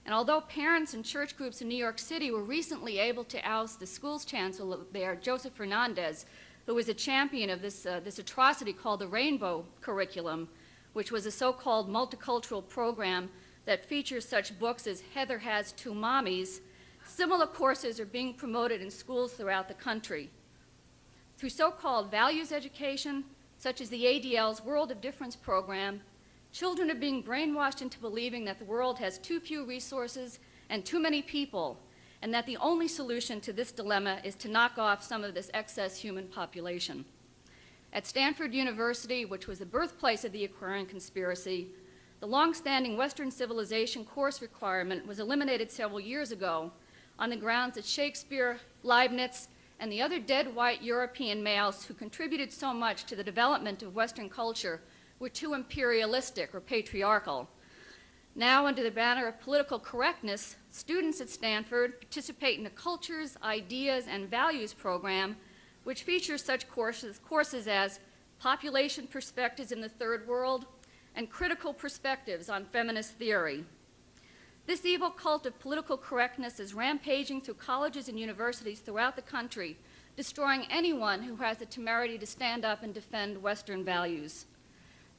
And although parents and church groups in New York City were recently able to oust the school's chancellor there, Joseph Fernandez, who was a champion of this atrocity called the Rainbow Curriculum, which was a so-called multicultural program that features such books as Heather Has 2 Mommies, similar courses are being promoted in schools throughout the country. Through so-called values education, such as the ADL's World of Difference program, children are being brainwashed into believing that the world has too few resources and too many people, and that the only solution to this dilemma is to knock off some of this excess human population. At Stanford University, which was the birthplace of the Aquarian conspiracy, the long-standing Western civilization course requirement was eliminated several years ago on the grounds that Shakespeare, Leibniz, and the other dead white European males who contributed so much to the development of Western culture were too imperialistic or patriarchal. Now, under the banner of political correctness, students at Stanford participate in a cultures, ideas, and values program which features such courses as population perspectives in the third world and critical perspectives on feminist theory. This evil cult of political correctness is rampaging through colleges and universities throughout the country, destroying anyone who has the temerity to stand up and defend Western values.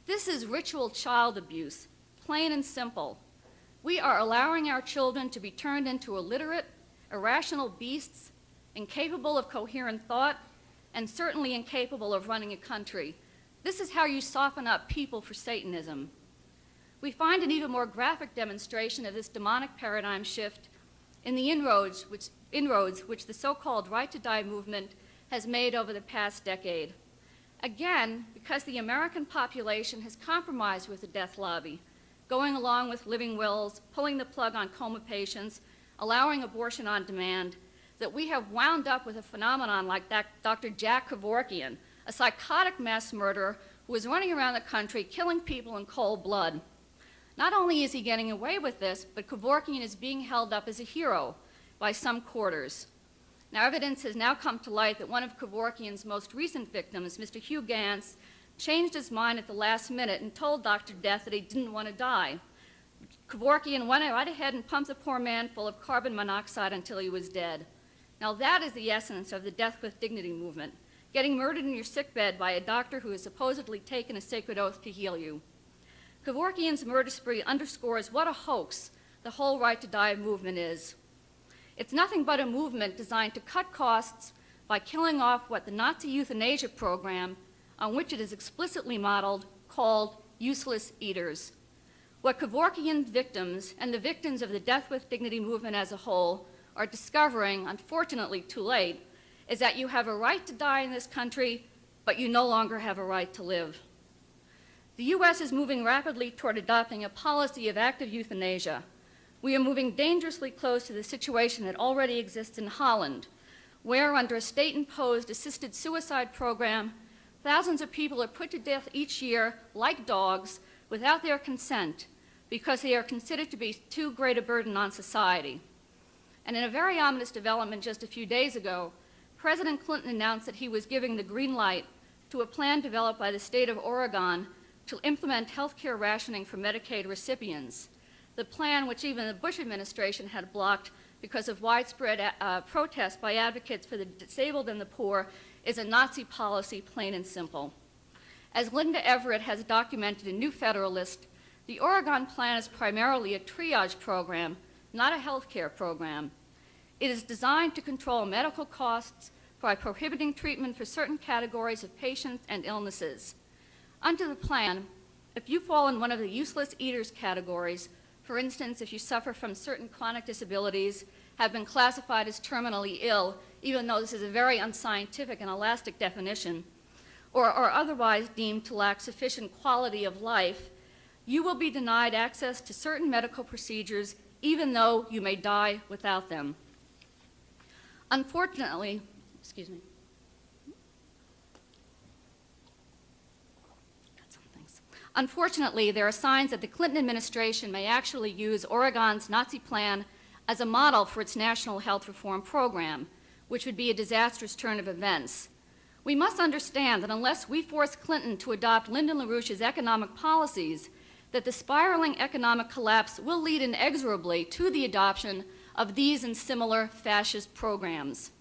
This is ritual child abuse, plain and simple. We are allowing our children to be turned into illiterate, irrational beasts, incapable of coherent thought, and certainly incapable of running a country. This is how you soften up people for Satanism. We find an even more graphic demonstration of this demonic paradigm shift in the inroads which the so-called Right to Die movement has made over the past decade. Again, because the American population has compromised with the death lobby, going along with living wills, pulling the plug on coma patients, allowing abortion on demand, that we have wound up with a phenomenon like that Dr. Jack Kevorkian, a psychotic mass murderer who is running around the country killing people in cold blood. Not only is he getting away with this, but Kevorkian is being held up as a hero by some quarters. Now, evidence has now come to light that one of Kevorkian's most recent victims, Mr. Hugh Gantz, changed his mind at the last minute and told Dr. Death that he didn't want to die. Kevorkian went right ahead and pumped the poor man full of carbon monoxide until he was dead. Now, that is the essence of the Death with Dignity movement, getting murdered in your sickbed by a doctor who has supposedly taken a sacred oath to heal you. Kevorkian's murder spree underscores what a hoax the whole Right to Die movement is. It's nothing but a movement designed to cut costs by killing off what the Nazi euthanasia program, on which it is explicitly modeled, called useless eaters. What Kevorkian victims and the victims of the Death with Dignity movement as a whole are discovering, unfortunately too late, is that you have a right to die in this country, but you no longer have a right to live. The U.S. is moving rapidly toward adopting a policy of active euthanasia. We are moving dangerously close to the situation that already exists in Holland, where under a state-imposed assisted suicide program, thousands of people are put to death each year like dogs without their consent because they are considered to be too great a burden on society. And in a very ominous development just a few days ago, President Clinton announced that he was giving the green light to a plan developed by the state of Oregon to implement health care rationing for Medicaid recipients. The plan, which even the Bush administration had blocked because of widespread protest by advocates for the disabled and the poor, is a Nazi policy, plain and simple. As Linda Everett has documented in New Federalist, the Oregon plan is primarily a triage program, not a health care program. It is designed to control medical costs by prohibiting treatment for certain categories of patients and illnesses. Under the plan, if you fall in one of the useless eaters categories, for instance, if you suffer from certain chronic disabilities, have been classified as terminally ill, even though this is a very unscientific and elastic definition, or are otherwise deemed to lack sufficient quality of life, you will be denied access to certain medical procedures, even though you may die without them. Unfortunately, Unfortunately, there are signs that the Clinton administration may actually use Oregon's Nazi plan as a model for its national health reform program, which would be a disastrous turn of events. We must understand that unless we force Clinton to adopt Lyndon LaRouche's economic policies, that the spiraling economic collapse will lead inexorably to the adoption of these and similar fascist programs.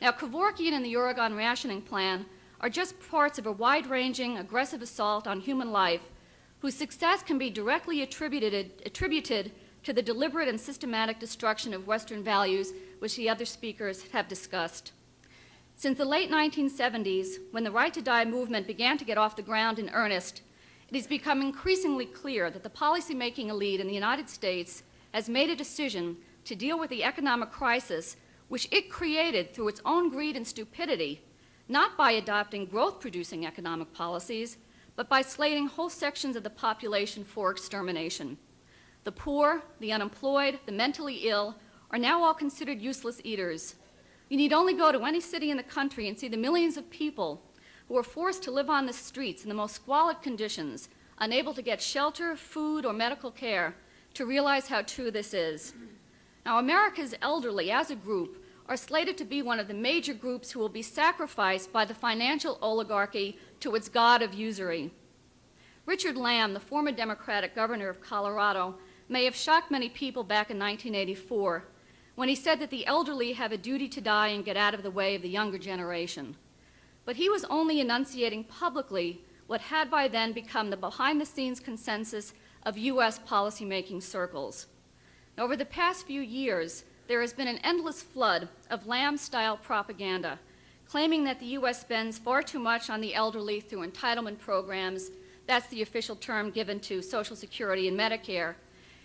Now, Kevorkian and the Oregon rationing plan are just parts of a wide-ranging, aggressive assault on human life whose success can be directly attributed to the deliberate and systematic destruction of Western values, which the other speakers have discussed. Since the late 1970s, when the Right to Die movement began to get off the ground in earnest, it has become increasingly clear that the policymaking elite in the United States has made a decision to deal with the economic crisis which it created through its own greed and stupidity, not by adopting growth-producing economic policies, but by slating whole sections of the population for extermination. The poor, the unemployed, the mentally ill are now all considered useless eaters. You need only go to any city in the country and see the millions of people who were forced to live on the streets in the most squalid conditions, unable to get shelter, food, or medical care, to realize how true this is. Now, America's elderly, as a group, are slated to be one of the major groups who will be sacrificed by the financial oligarchy to its god of usury. Richard Lamb, the former Democratic governor of Colorado, may have shocked many people back in 1984 when he said that the elderly have a duty to die and get out of the way of the younger generation. But he was only enunciating publicly what had by then become the behind-the-scenes consensus of U.S. policymaking circles. Over the past few years, there has been an endless flood of Lamb-style propaganda, claiming that the U.S. spends far too much on the elderly through entitlement programs, that's the official term given to Social Security and Medicare,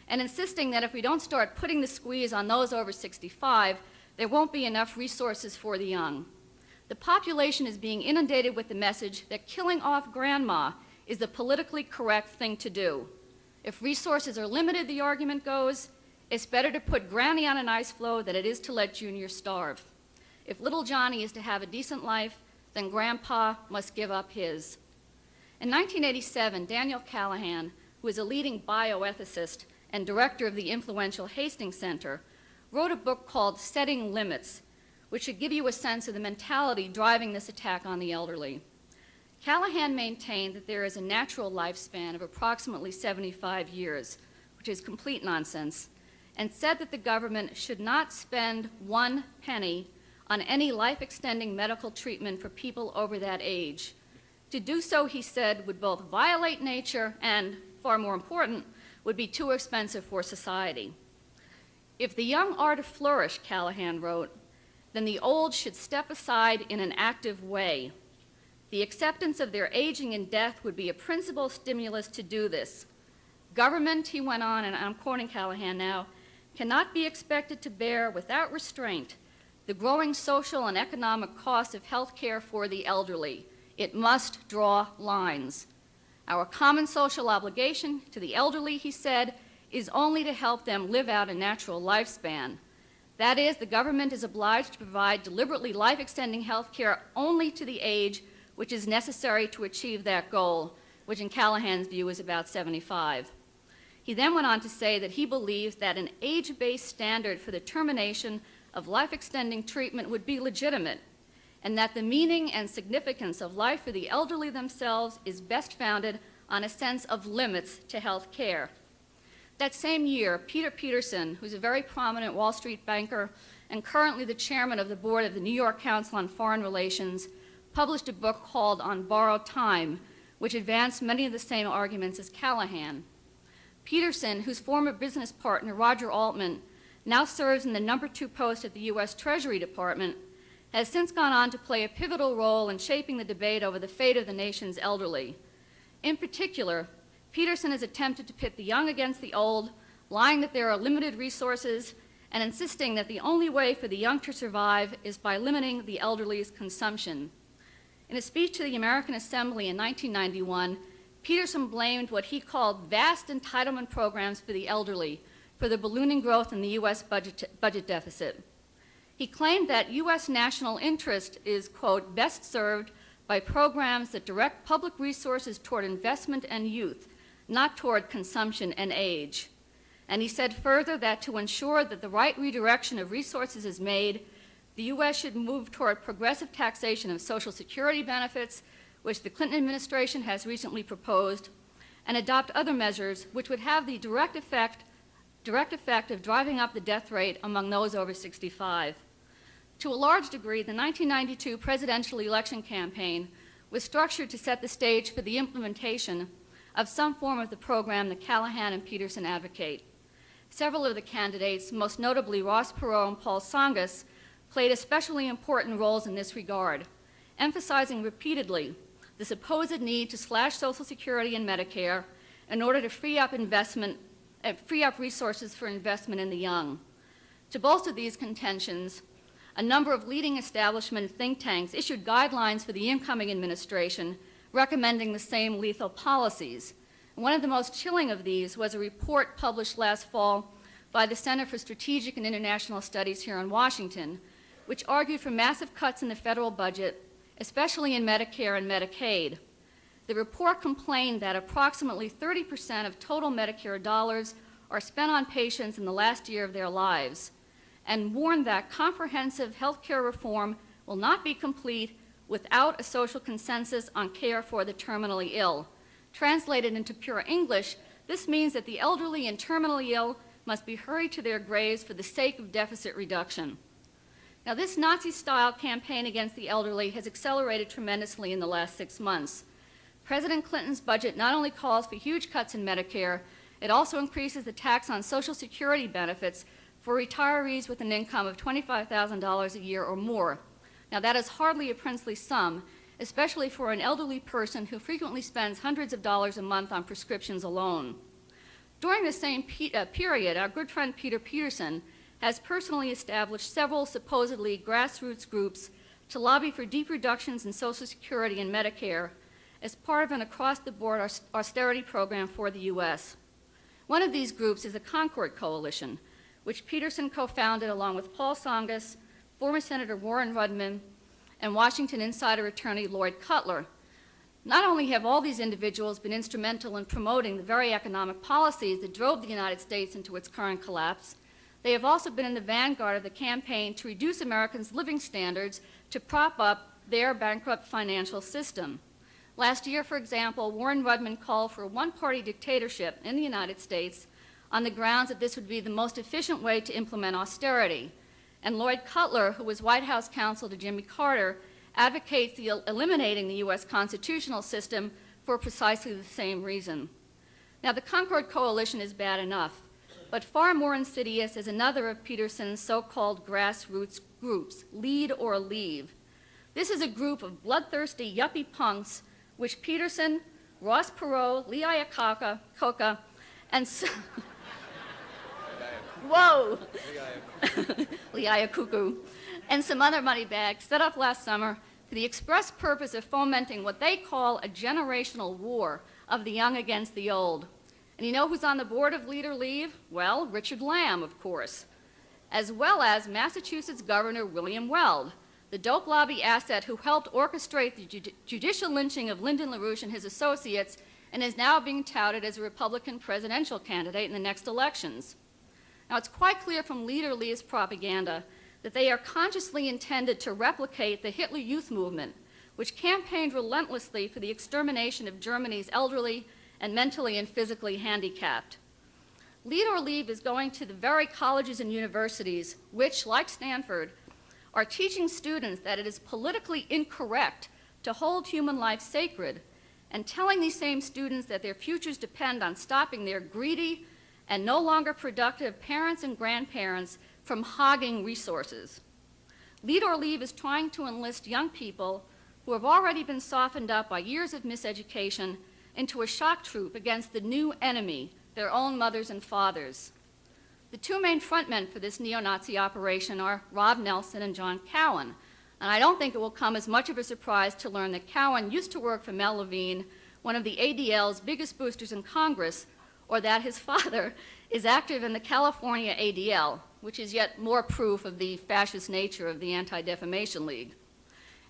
and insisting that if we don't start putting the squeeze on those over 65, there won't be enough resources for the young. The population is being inundated with the message that killing off grandma is the politically correct thing to do. If resources are limited, the argument goes, it's better to put Granny on an ice floe than it is to let Junior starve. If little Johnny is to have a decent life, then Grandpa must give up his. In 1987, Daniel Callahan, who is a leading bioethicist and director of the influential Hastings Center, wrote a book called Setting Limits, which should give you a sense of the mentality driving this attack on the elderly. Callahan maintained that there is a natural lifespan of approximately 75 years, which is complete nonsense, and said that the government should not spend 1 penny on any life-extending medical treatment for people over that age. To do so, he said, would both violate nature and, far more important, would be too expensive for society. If the young are to flourish, Callahan wrote, then the old should step aside in an active way. The acceptance of their aging and death would be a principal stimulus to do this. Government, he went on, and I'm quoting Callahan now, cannot be expected to bear without restraint the growing social and economic cost of health care for the elderly. It must draw lines. Our common social obligation to the elderly, he said, is only to help them live out a natural lifespan. That is, the government is obliged to provide deliberately life-extending health care only to the age which is necessary to achieve that goal, which in Callahan's view is about 75. He then went on to say that he believes that an age-based standard for the termination of life-extending treatment would be legitimate, and that the meaning and significance of life for the elderly themselves is best founded on a sense of limits to health care. That same year, Peter Peterson, who's a very prominent Wall Street banker and currently the chairman of the board of the New York Council on Foreign Relations, published a book called On Borrowed Time, which advanced many of the same arguments as Callahan. Peterson, whose former business partner, Roger Altman, now serves in the No. 2 post at the U.S. Treasury Department, has since gone on to play a pivotal role in shaping the debate over the fate of the nation's elderly. In particular, Peterson has attempted to pit the young against the old, lying that there are limited resources, and insisting that the only way for the young to survive is by limiting the elderly's consumption. In a speech to the American Assembly in 1991, Peterson blamed what he called vast entitlement programs for the elderly for the ballooning growth in the U.S. budget deficit. He claimed that U.S. national interest is, quote, best served by programs that direct public resources toward investment and youth, not toward consumption and age. And he said further that to ensure that the right redirection of resources is made, the U.S. should move toward progressive taxation of Social Security benefits, which the Clinton administration has recently proposed, and adopt other measures which would have the direct effect of driving up the death rate among those over 65. To a large degree, the 1992 presidential election campaign was structured to set the stage for the implementation of some form of the program that Callahan and Peterson advocate. Several of the candidates, most notably Ross Perot and Paul Tsongas, played especially important roles in this regard, emphasizing repeatedly the supposed need to slash Social Security and Medicare in order to free up resources for investment in the young. To bolster these contentions, a number of leading establishment think tanks issued guidelines for the incoming administration recommending the same lethal policies. And one of the most chilling of these was a report published last fall by the Center for Strategic and International Studies here in Washington, which argued for massive cuts in the federal budget, especially in Medicare and Medicaid. The report complained that approximately 30% of total Medicare dollars are spent on patients in the last year of their lives, and warned that comprehensive health care reform will not be complete without a social consensus on care for the terminally ill. Translated into pure English, this means that the elderly and terminally ill must be hurried to their graves for the sake of deficit reduction. Now, this Nazi-style campaign against the elderly has accelerated tremendously in the last 6 months. President Clinton's budget not only calls for huge cuts in Medicare, it also increases the tax on Social Security benefits for retirees with an income of $25,000 a year or more. Now, that is hardly a princely sum, especially for an elderly person who frequently spends hundreds of dollars a month on prescriptions alone. During the same period, our good friend Peter Peterson has personally established several supposedly grassroots groups to lobby for deep reductions in Social Security and Medicare as part of an across-the-board austerity program for the U.S. One of these groups is the Concord Coalition, which Peterson co-founded along with Paul Tsongas, former Senator Warren Rudman, and Washington insider attorney Lloyd Cutler. Not only have all these individuals been instrumental in promoting the very economic policies that drove the United States into its current collapse, they have also been in the vanguard of the campaign to reduce Americans' living standards to prop up their bankrupt financial system. Last year, for example, Warren Rudman called for a one-party dictatorship in the United States on the grounds that this would be the most efficient way to implement austerity. And Lloyd Cutler, who was White House counsel to Jimmy Carter, advocates eliminating the U.S. constitutional system for precisely the same reason. Now, the Concord Coalition is bad enough, but far more insidious is another of Peterson's so-called grassroots groups, Lead or Leave. This is a group of bloodthirsty yuppie punks which Peterson, Ross Perot, Lee Iacocca, and whoa, Lee Iacocca, and some other moneybags set up last summer for the express purpose of fomenting what they call a generational war of the young against the old. And you know who's on the board of Lead or Leave? Well, Richard Lamb, of course, as well as Massachusetts Governor William Weld, the dope lobby asset who helped orchestrate the judicial lynching of Lyndon LaRouche and his associates and is now being touted as a Republican presidential candidate in the next elections. Now, it's quite clear from Lead or Leave's propaganda that they are consciously intended to replicate the Hitler Youth movement, which campaigned relentlessly for the extermination of Germany's elderly and mentally and physically handicapped. Lead or Leave is going to the very colleges and universities which, like Stanford, are teaching students that it is politically incorrect to hold human life sacred, and telling these same students that their futures depend on stopping their greedy and no longer productive parents and grandparents from hogging resources. Lead or Leave is trying to enlist young people who have already been softened up by years of miseducation into a shock troop against the new enemy, their own mothers and fathers. The two main frontmen for this neo-Nazi operation are Rob Nelson and John Cowan, and I don't think it will come as much of a surprise to learn that Cowan used to work for Mel Levine, one of the ADL's biggest boosters in Congress, or that his father is active in the California ADL, which is yet more proof of the fascist nature of the Anti-Defamation League.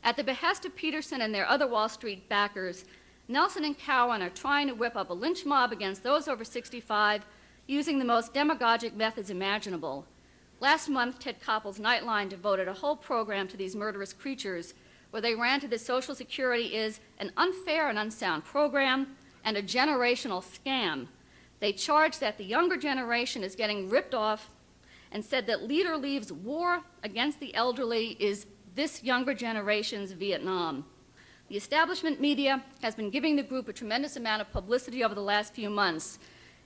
At the behest of Peterson and their other Wall Street backers, Nelson and Cowan are trying to whip up a lynch mob against those over 65 using the most demagogic methods imaginable. Last month, Ted Koppel's Nightline devoted a whole program to these murderous creatures, where they ranted that Social Security is an unfair and unsound program and a generational scam. They charged that the younger generation is getting ripped off and said that Lead or Leave's war against the elderly is this younger generation's Vietnam. The establishment media has been giving the group a tremendous amount of publicity over the last few months.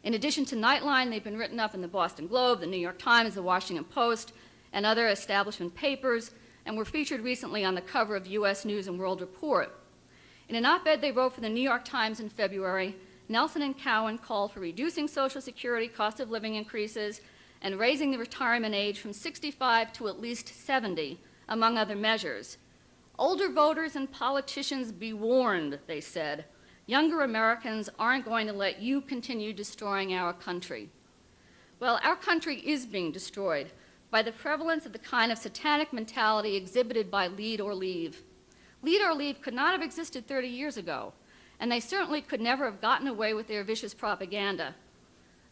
In addition to Nightline, they've been written up in the Boston Globe, the New York Times, the Washington Post, and other establishment papers, and were featured recently on the cover of U.S. News and World Report. In an op-ed they wrote for the New York Times in February, Nelson and Cowan called for reducing Social Security cost of living increases and raising the retirement age from 65 to at least 70, among other measures. Older voters and politicians be warned, they said. Younger Americans aren't going to let you continue destroying our country. Well, our country is being destroyed by the prevalence of the kind of satanic mentality exhibited by Lead or Leave. Lead or Leave could not have existed 30 years ago, and they certainly could never have gotten away with their vicious propaganda.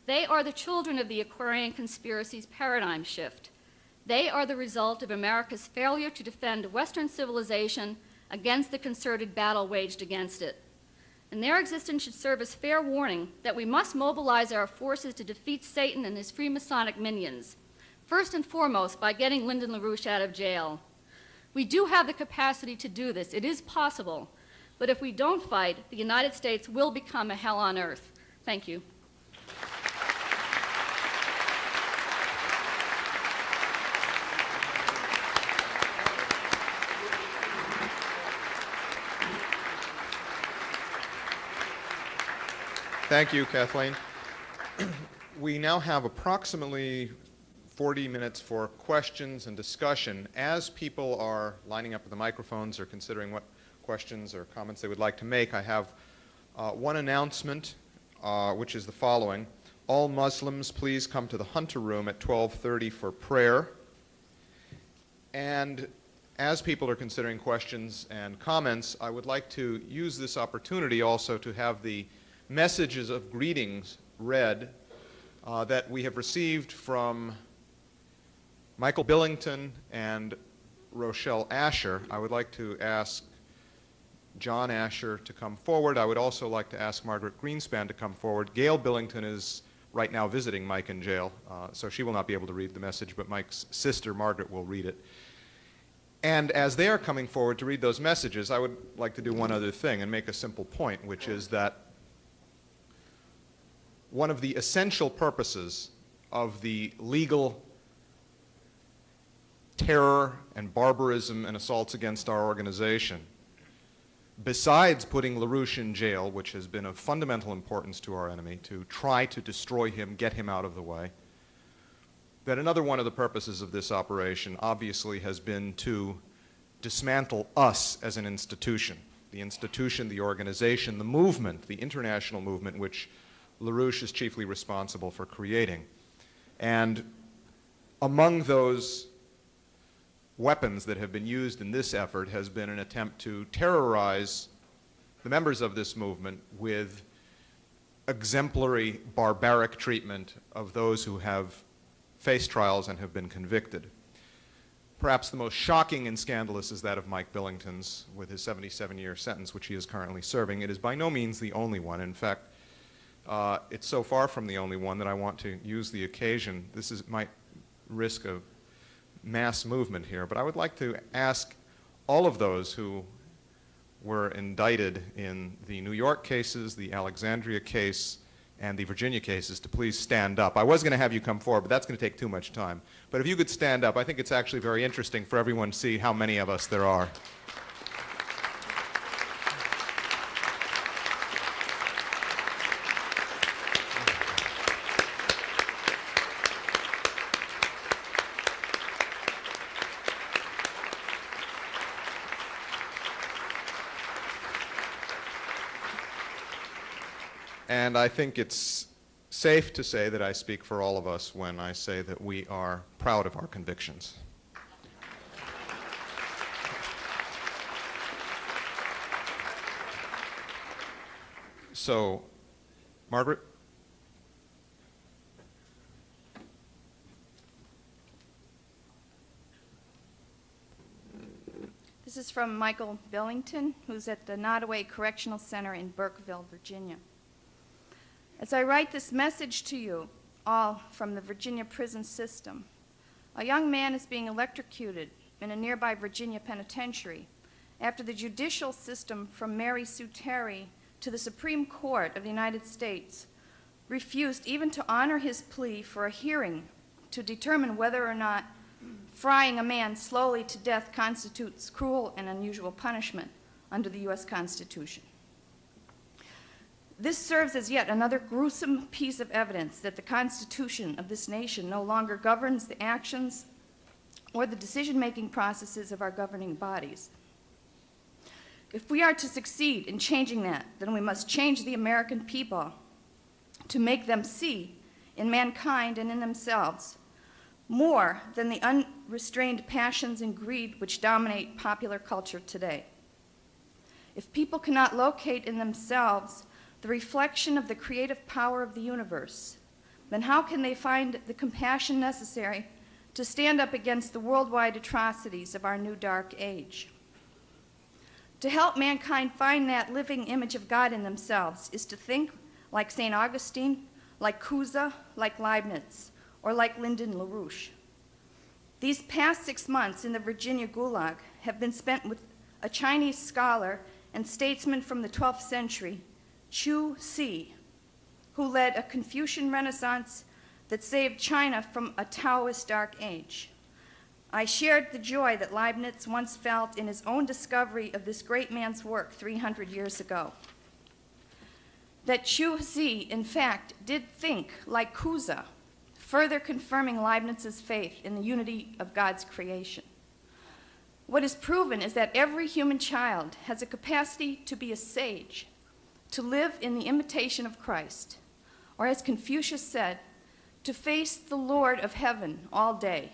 They are the children of the Aquarian conspiracy's paradigm shift. They are the result of America's failure to defend Western civilization against the concerted battle waged against it. And their existence should serve as fair warning that we must mobilize our forces to defeat Satan and his Freemasonic minions, first and foremost by getting Lyndon LaRouche out of jail. We do have the capacity to do this. It is possible. But if we don't fight, the United States will become a hell on earth. Thank you. Thank you, Kathleen. We now have approximately 40 minutes for questions and discussion. As people are lining up at the microphones or considering what questions or comments they would like to make, I have one announcement, which is the following. All Muslims, please come to the Hunter Room at 12:30 for prayer. And as people are considering questions and comments, I would like to use this opportunity also to have the messages of greetings read that we have received from Michael Billington and Rochelle Asher. I would like to ask John Asher to come forward. I would also like to ask Margaret Greenspan to come forward. Gail Billington is right now visiting Mike in jail, so she will not be able to read the message, but Mike's sister, Margaret, will read it. And as they are coming forward to read those messages, I would like to do one other thing and make a simple point, which is that one of the essential purposes of the legal terror and barbarism and assaults against our organization, besides putting LaRouche in jail, which has been of fundamental importance to our enemy, to try to destroy him, get him out of the way, that another one of the purposes of this operation obviously has been to dismantle us as an institution, the organization, the movement, the international movement, which LaRouche is chiefly responsible for creating. And among those weapons that have been used in this effort has been an attempt to terrorize the members of this movement with exemplary barbaric treatment of those who have faced trials and have been convicted. Perhaps the most shocking and scandalous is that of Mike Billington's with his 77-year sentence, which he is currently serving. It is by no means the only one. In fact, it's so far from the only one that I want to use the occasion. This might risk a mass movement here, but I would like to ask all of those who were indicted in the New York cases, the Alexandria case, and the Virginia cases to please stand up. I was going to have you come forward, but that's going to take too much time. But if you could stand up, I think it's actually very interesting for everyone to see how many of us there are. And I think it's safe to say that I speak for all of us when I say that we are proud of our convictions. So, Margaret? This is from Michael Billington, who's at the Nottoway Correctional Center in Burkeville, Virginia. As I write this message to you, all from the Virginia prison system, a young man is being electrocuted in a nearby Virginia penitentiary after the judicial system from Mary Sue Terry to the Supreme Court of the United States refused even to honor his plea for a hearing to determine whether or not frying a man slowly to death constitutes cruel and unusual punishment under the U.S. Constitution. This serves as yet another gruesome piece of evidence that the Constitution of this nation no longer governs the actions or the decision-making processes of our governing bodies. If we are to succeed in changing that, then we must change the American people to make them see in mankind and in themselves more than the unrestrained passions and greed which dominate popular culture today. if people cannot locate in themselves the reflection of the creative power of the universe, then how can they find the compassion necessary to stand up against the worldwide atrocities of our new dark age? To help mankind find that living image of God in themselves is to think like St. Augustine, like Cusa, like Leibniz, or like Lyndon LaRouche. These past 6 months in the Virginia Gulag have been spent with a Chinese scholar and statesman from the 12th century, Chu Si, who led a Confucian Renaissance that saved China from a Taoist dark age. I shared the joy that Leibniz once felt in his own discovery of this great man's work 300 years ago. That Chu Si, in fact, did think like Cusa, further confirming Leibniz's faith in the unity of God's creation. What is proven is that every human child has a capacity to be a sage, to live in the imitation of Christ, or as Confucius said, to face the Lord of heaven all day.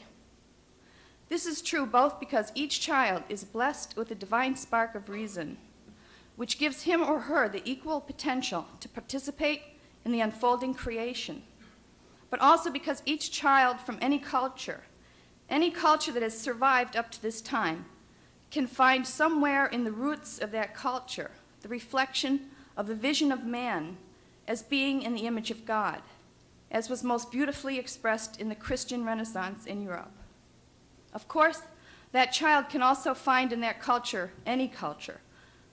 This is true both because each child is blessed with a divine spark of reason, which gives him or her the equal potential to participate in the unfolding creation, but also because each child from any culture that has survived up to this time, can find somewhere in the roots of that culture the reflection of the vision of man as being in the image of God, as was most beautifully expressed in the Christian Renaissance in Europe. Of course, that child can also find in that culture, any culture,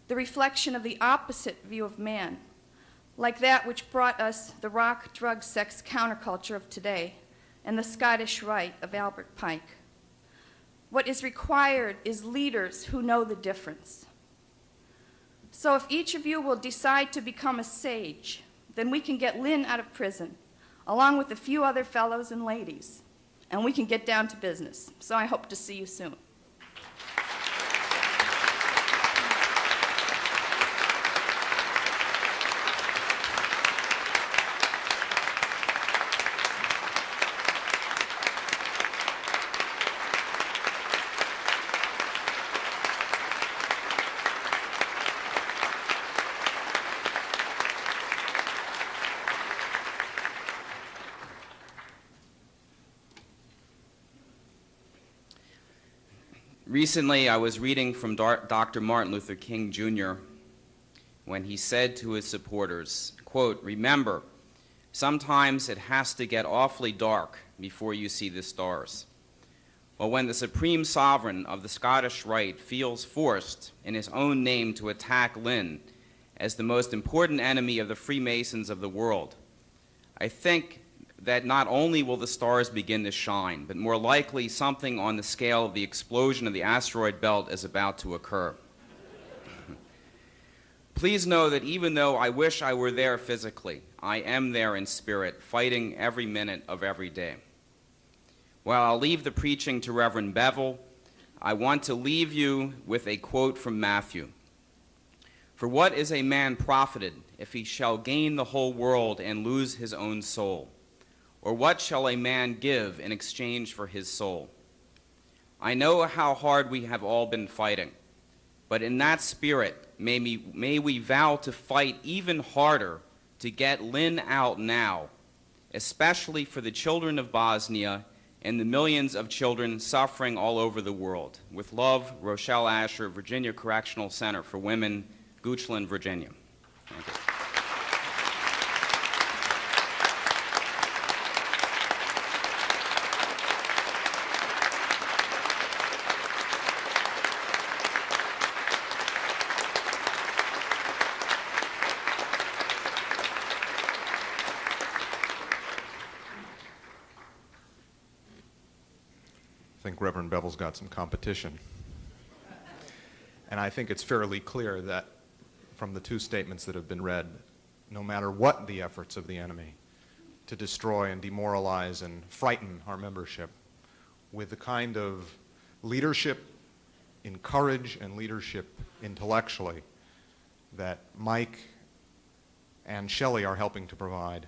the reflection of the opposite view of man, like that which brought us the rock, drug, sex counterculture of today and the Scottish Rite of Albert Pikes. What is required is leaders who know the difference. So if each of you will decide to become a sage, then we can get Lynn out of prison, along with a few other fellows and ladies, and we can get down to business. So I hope to see you soon. Recently, I was reading from Dr. Martin Luther King Jr. when he said to his supporters, quote, "Remember, sometimes it has to get awfully dark before you see the stars." Well, when the supreme sovereign of the Scottish Rite feels forced in his own name to attack Lynn as the most important enemy of the Freemasons of the world, I think that not only will the stars begin to shine, but more likely something on the scale of the explosion of the asteroid belt is about to occur. Please know that even though I wish I were there physically, I am there in spirit, fighting every minute of every day. While I'll leave the preaching to Reverend Bevel, I want to leave you with a quote from Matthew. "For what is a man profited if he shall gain the whole world and lose his own soul? Or what shall a man give in exchange for his soul?" I know how hard we have all been fighting, but in that spirit, may we vow to fight even harder to get Lynn out now, especially for the children of Bosnia and the millions of children suffering all over the world. With love, Rochelle Asher, Virginia Correctional Center for Women, Goochland, Virginia. Thank you. I think Reverend Bevel's got some competition. And I think it's fairly clear that from the two statements that have been read, no matter what the efforts of the enemy to destroy and demoralize and frighten our membership, with the kind of leadership in courage and leadership intellectually that Mike and Shelley are helping to provide,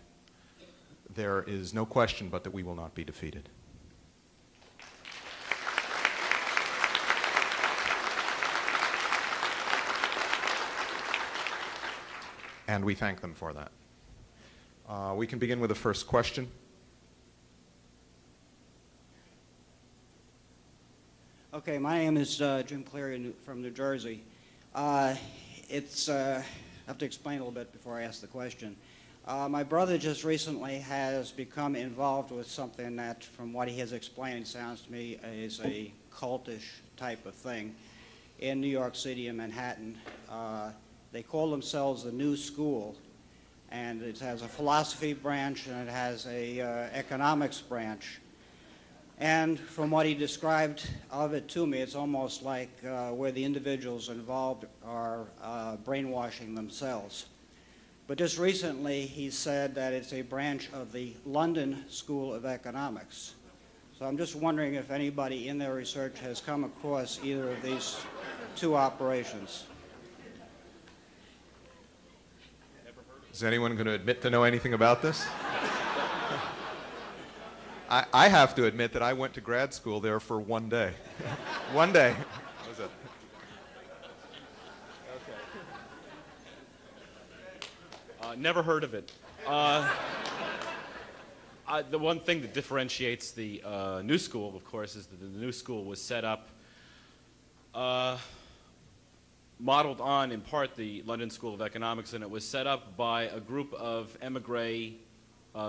there is no question but that we will not be defeated. And we thank them for that. We can begin with the first question. Okay, my name is Jim Cleary from New Jersey. I have to explain a little bit before I ask the question. My brother just recently has become involved with something that, from what he has explained, sounds to me is a cultish type of thing in New York City and Manhattan. They call themselves the New School, and it has a philosophy branch and it has a economics branch. And from what he described of it to me, it's almost like where the individuals involved are brainwashing themselves. But just recently, he said that it's a branch of the London School of Economics. So I'm just wondering if anybody in their research has come across either of these two operations. Is anyone going to admit to know anything about this? I have to admit that I went to grad school there for one day. One day. That was it. Never heard of it. The one thing that differentiates the New School, of course, is that the New School was set up, modeled on, in part, the London School of Economics, and it was set up by a group of emigre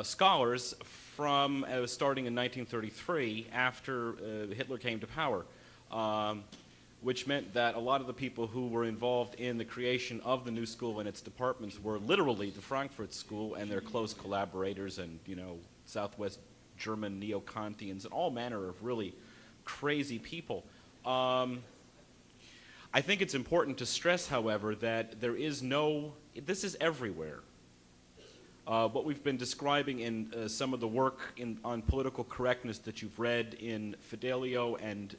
scholars from, starting in 1933, after Hitler came to power, which meant that a lot of the people who were involved in the creation of the New School and its departments were literally the Frankfurt School and their close collaborators and, you know, Southwest German neo-Kantians and all manner of really crazy people. I think it's important to stress, however, that there is no, this is everywhere. What we've been describing in some of the work on political correctness that you've read in Fidelio and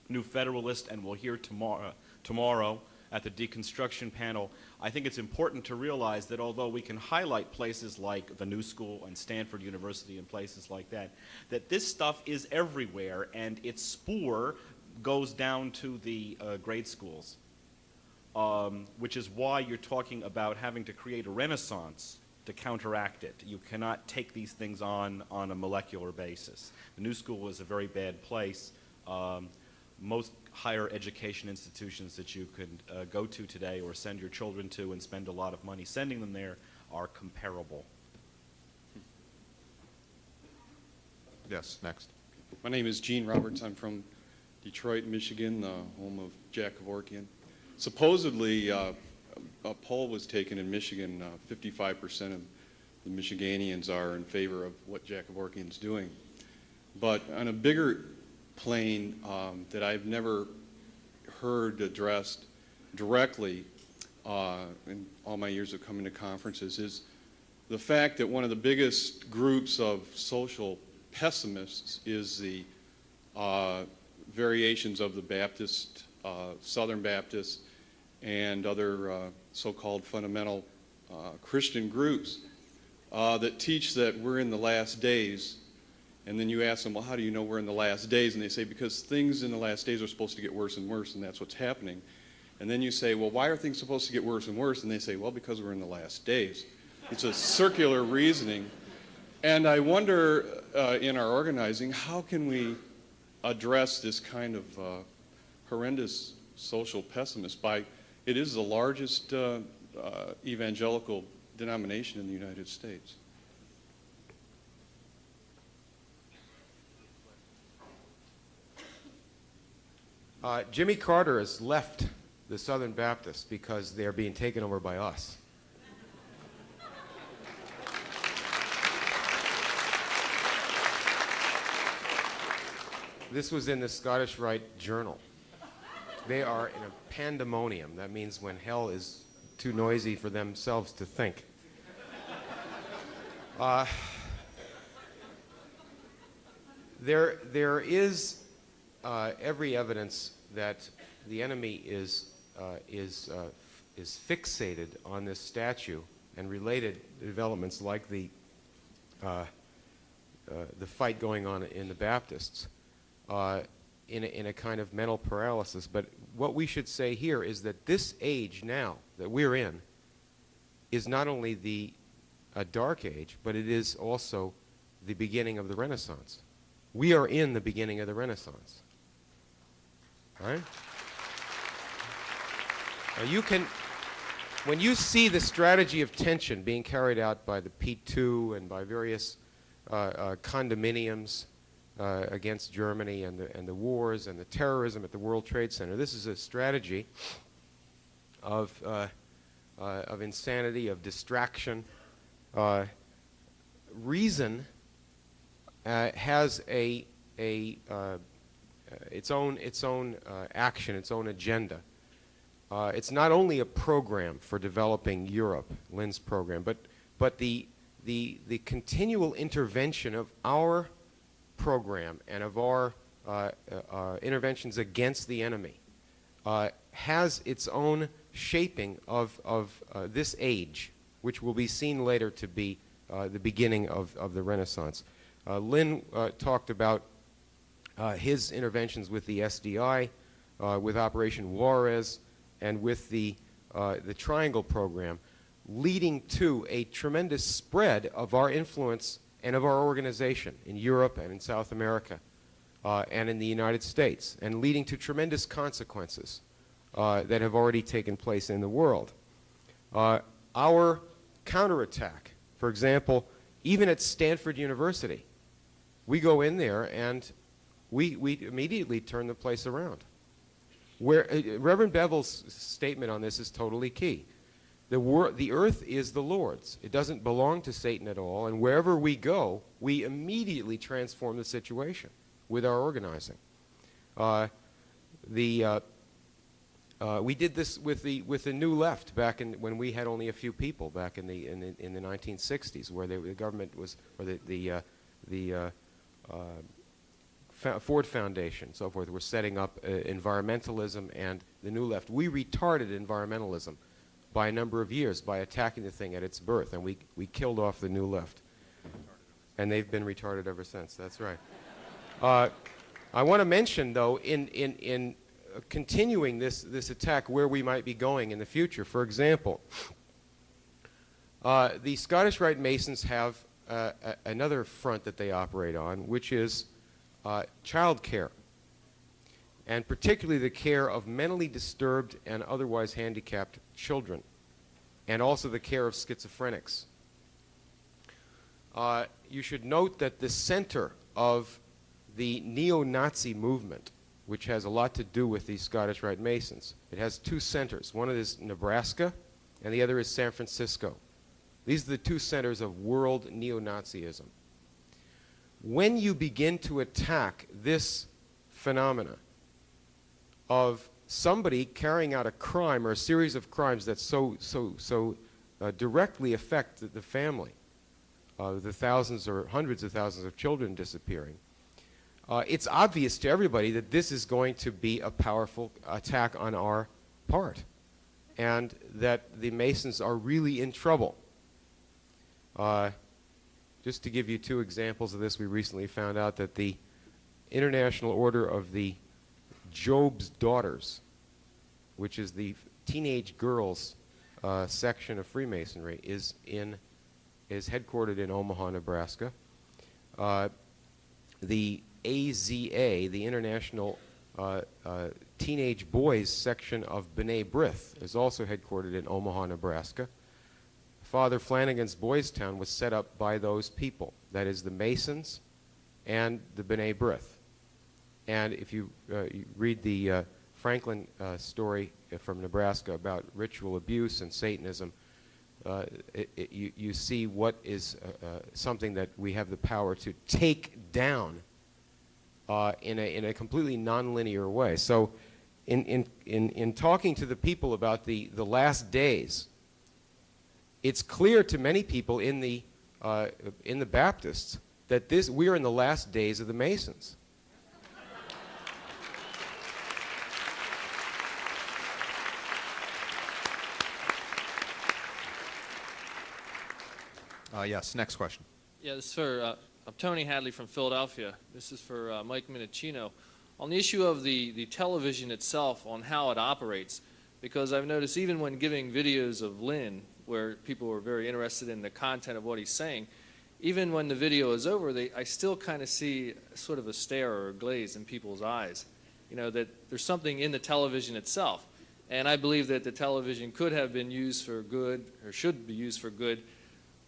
New Federalist, and we'll hear tomorrow at the deconstruction panel, I think it's important to realize that although we can highlight places like the New School and Stanford University and places like that, that this stuff is everywhere, and its spore goes down to the grade schools, which is why you're talking about having to create a renaissance to counteract it. You cannot take these things on a molecular basis. The New School is a very bad place. Most higher education institutions that you can go to today or send your children to and spend a lot of money sending them there are comparable. Yes, next. My name is Gene Roberts. I'm from Detroit, Michigan, the home of Jack Kevorkian. Supposedly, a poll was taken in Michigan. 55% of the Michiganians are in favor of what Jack Kevorkian's doing. But on a bigger plane that I've never heard addressed directly in all my years of coming to conferences is the fact that one of the biggest groups of social pessimists is the variations of the Baptist, Southern Baptists, and other so-called fundamental Christian groups that teach that we're in the last days. And then you ask them, well, how do you know we're in the last days? And they say, because things in the last days are supposed to get worse and worse, and that's what's happening. And then you say, well, why are things supposed to get worse and worse? And they say, well, because we're in the last days. It's a circular reasoning. And I wonder, in our organizing, how can we address this kind of horrendous social pessimist by, it is the largest evangelical denomination in the United States. Jimmy Carter has left the Southern Baptists because they're being taken over by us. This was in the Scottish Rite Journal. They are in a pandemonium. That means when hell is too noisy for themselves to think. There is every evidence that the enemy is fixated on this statue and related developments like the fight going on in the Baptists in a kind of mental paralysis. But what we should say here is that this age now that we're in is not only the Dark Age, but it is also the beginning of the Renaissance. We are in the beginning of the Renaissance. Right? Now you can, when you see the strategy of tension being carried out by the P2 and by various condominiums against Germany and the wars and the terrorism at the World Trade Center, this is a strategy of insanity, of distraction. Reason has its own action, its own agenda. It's not only a program for developing Europe, Lynn's program, but the continual intervention of our program and of our interventions against the enemy has its own shaping of this age, which will be seen later to be the beginning of the Renaissance. Lynn talked about his interventions with the SDI, with Operation Juarez, and with the Triangle Program, leading to a tremendous spread of our influence and of our organization in Europe and in South America and in the United States, and leading to tremendous consequences that have already taken place in the world. Our counterattack, for example, even at Stanford University, we go in there and we immediately turn the place around. Reverend Bevel's statement on this is totally key. The earth is the Lord's. It doesn't belong to Satan at all, and wherever we go, we immediately transform the situation with our organizing. We did this with the New Left back when we had only a few people back in the 1960s, where the government was, or the Ford Foundation, so forth, were setting up environmentalism and the New Left. We retarded environmentalism by a number of years by attacking the thing at its birth, and we killed off the New Left. And they've been retarded ever since. That's right. I want to mention, though, in continuing this attack, where we might be going in the future. For example, the Scottish Rite Masons have another front that they operate on, which is child care, and particularly the care of mentally disturbed and otherwise handicapped children, and also the care of schizophrenics. You should note that the center of the neo-Nazi movement, which has a lot to do with the Scottish Rite Masons, it has two centers. One is Nebraska, and the other is San Francisco. These are the two centers of world neo-Nazism. When you begin to attack this phenomena of somebody carrying out a crime or a series of crimes that so directly affect the family, the thousands or hundreds of thousands of children disappearing, it's obvious to everybody that this is going to be a powerful attack on our part, and that the Masons are really in trouble. Just to give you two examples of this, we recently found out that the International Order of the Job's Daughters, which is the teenage girls section of Freemasonry, is headquartered in Omaha, Nebraska. The AZA, the International Teenage Boys section of B'nai B'rith, is also headquartered in Omaha, Nebraska. Father Flanagan's Boys Town was set up by those people, that is the Masons and the B'nai B'rith. And if you read the Franklin story from Nebraska about ritual abuse and Satanism, you see what is something that we have the power to take down in a completely nonlinear way. So in talking to the people about the last days, it's clear to many people in the Baptists that we are in the last days of the Masons. Yes, next question. Yeah, this is for, I'm Tony Hadley from Philadelphia. This is for Mike Minnicino. On the issue of the television itself, on how it operates, because I've noticed even when giving videos of Lynn, where people were very interested in the content of what he's saying. Even when the video is over, I still kind of see sort of a stare or a glaze in people's eyes. You know, that there's something in the television itself. And I believe that the television could have been used for good, or should be used for good.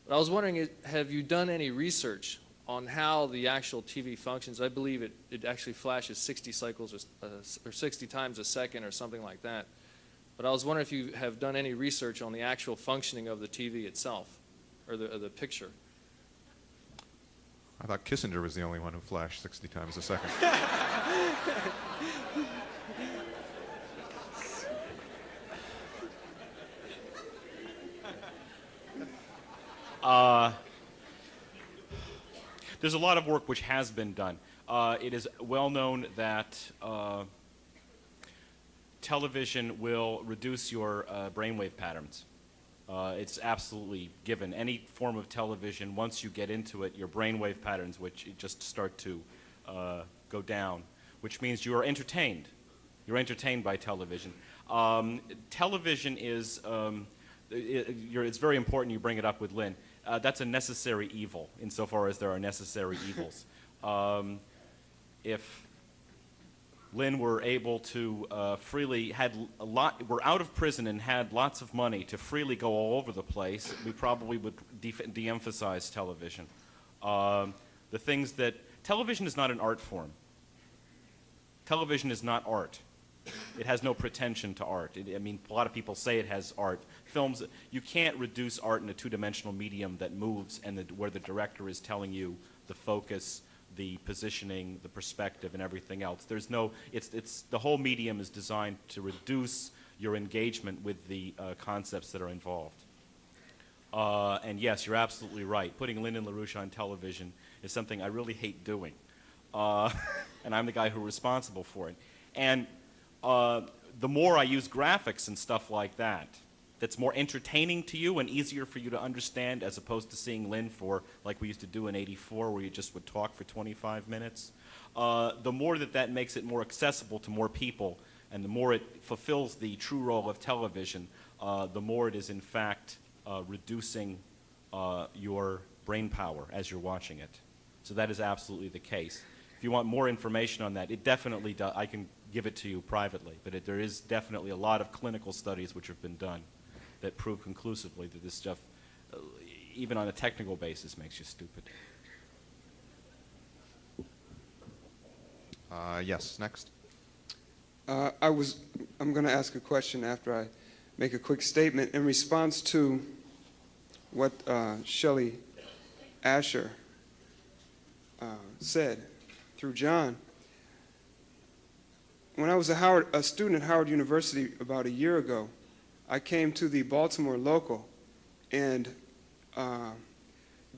But I was wondering, have you done any research on how the actual TV functions? I believe it actually flashes 60 cycles or 60 times a second or something like that. But I was wondering if you have done any research on the actual functioning of the TV itself, or the picture. I thought Kissinger was the only one who flashed 60 times a second. There's a lot of work which has been done. It is well known that television will reduce your brainwave patterns. It's absolutely given. Any form of television, once you get into it, your brainwave patterns, which just start to go down, which means you are entertained. You're entertained by television. Television is, it's very important you bring it up with Lynn. That's a necessary evil, insofar as there are necessary evils. If Lynn were able to were out of prison and had lots of money to freely go all over the place, we probably would de-emphasize television. The things that, television is not an art form. Television is not art. It has no pretension to art. I mean, a lot of people say it has art. Films, you can't reduce art in a two-dimensional medium that moves and where the director is telling you the focus, the positioning, the perspective, and everything else. There's no, the whole medium is designed to reduce your engagement with the concepts that are involved. And yes, you're absolutely right. Putting Lyndon LaRouche on television is something I really hate doing. And I'm the guy who's responsible for it. And the more I use graphics and stuff like that, that's more entertaining to you and easier for you to understand, as opposed to seeing Lynn for, like we used to do in '84, where you just would talk for 25 minutes. The more that makes it more accessible to more people, and the more it fulfills the true role of television, the more it is in fact reducing your brain power as you're watching it. So that is absolutely the case. If you want more information on that, it definitely does. I can give it to you privately, but there is definitely a lot of clinical studies which have been done that prove conclusively that this stuff, even on a technical basis, makes you stupid. Yes, next. I'm going to ask a question after I make a quick statement in response to what Shelley Asher said through John. When I was a student at Howard University about a year ago, I came to the Baltimore local and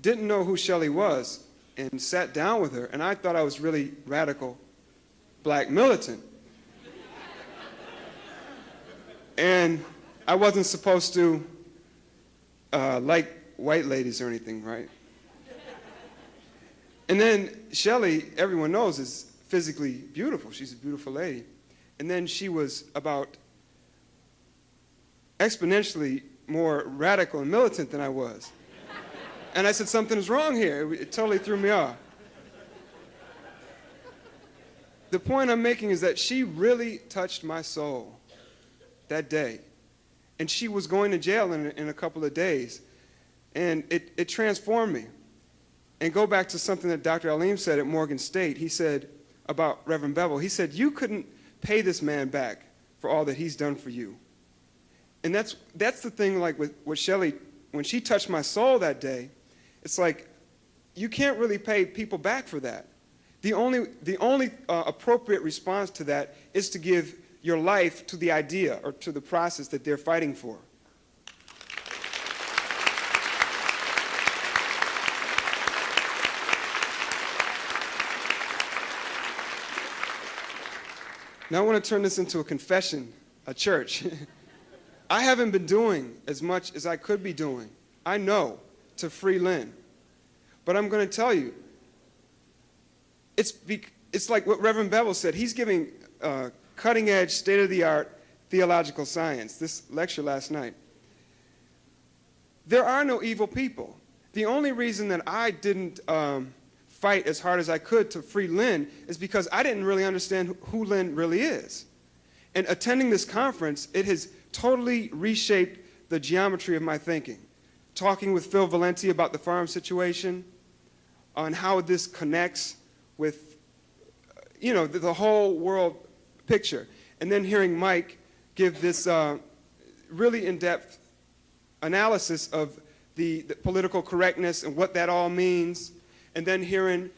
didn't know who Shelley was, and sat down with her, and I thought I was really radical black militant. And I wasn't supposed to like white ladies or anything, right? And then Shelley, everyone knows, is physically beautiful. She's a beautiful lady. And then she was about exponentially more radical and militant than I was. And I said, something's wrong here. It totally threw me off. The point I'm making is that she really touched my soul that day. And she was going to jail in a couple of days. And it transformed me. And go back to something that Dr. Aleem said at Morgan State. He said about Reverend Bevel, he said, you couldn't pay this man back for all that he's done for you. And that's the thing, like with Shelley, when she touched my soul that day, it's like you can't really pay people back for that. The only appropriate response to that is to give your life to the idea or to the process that they're fighting for. Now I want to turn this into a confession, a church. I haven't been doing as much as I could be doing, I know, to free Lynn. But I'm going to tell you, it's like what Reverend Bevel said. He's giving cutting-edge, state-of-the-art theological science, this lecture last night. there are no evil people. The only reason that I didn't fight as hard as I could to free Lynn is because I didn't really understand who Lynn really is. And attending this conference, it has totally reshaped the geometry of my thinking. Talking with Phil Valenti about the farm situation, on how this connects with, you know, the whole world picture. And then hearing Mike give this really in-depth analysis of the political correctness and what that all means. And then hearing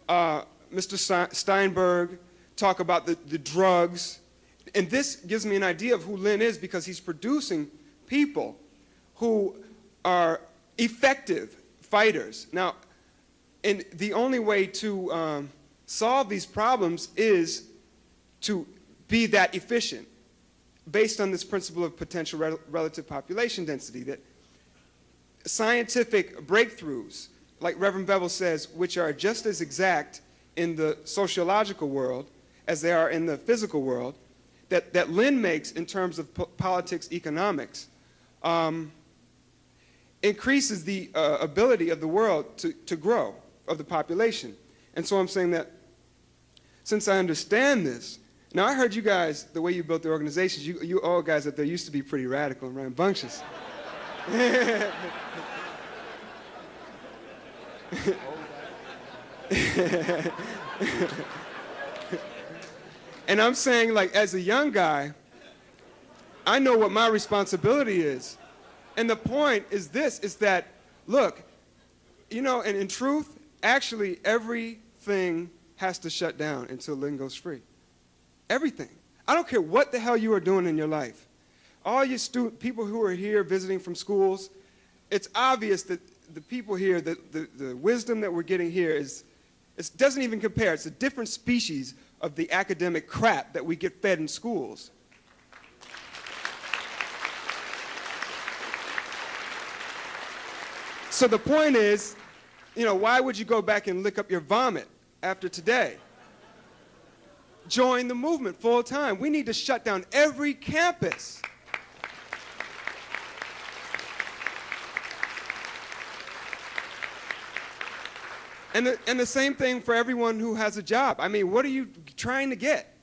Mr. Steinberg talk about the drugs. And this gives me an idea of who Lynn is, because he's producing people who are effective fighters. Now, and the only way to solve these problems is to be that efficient, based on this principle of potential relative population density, that scientific breakthroughs, like Reverend Bevel says, which are just as exact in the sociological world as they are in the physical world, that Lynn makes in terms of politics, economics, increases the ability of the world to grow, of the population. And so I'm saying that since I understand this, now I heard you guys, the way you built the organizations, you all guys up there used to be pretty radical and rambunctious. And I'm saying, like, as a young guy, I know what my responsibility is. And the point is this, is that, look, you know, and in truth, actually everything has to shut down until Lynn goes free. Everything. I don't care what the hell you are doing in your life. All you people who are here visiting from schools, it's obvious that the people here, the wisdom that we're getting here it doesn't even compare. It's a different species of the academic crap that we get fed in schools. So the point is, you know, why would you go back and lick up your vomit after today? Join the movement full time. We need to shut down every campus. And the same thing for everyone who has a job. I mean, what are you trying to get?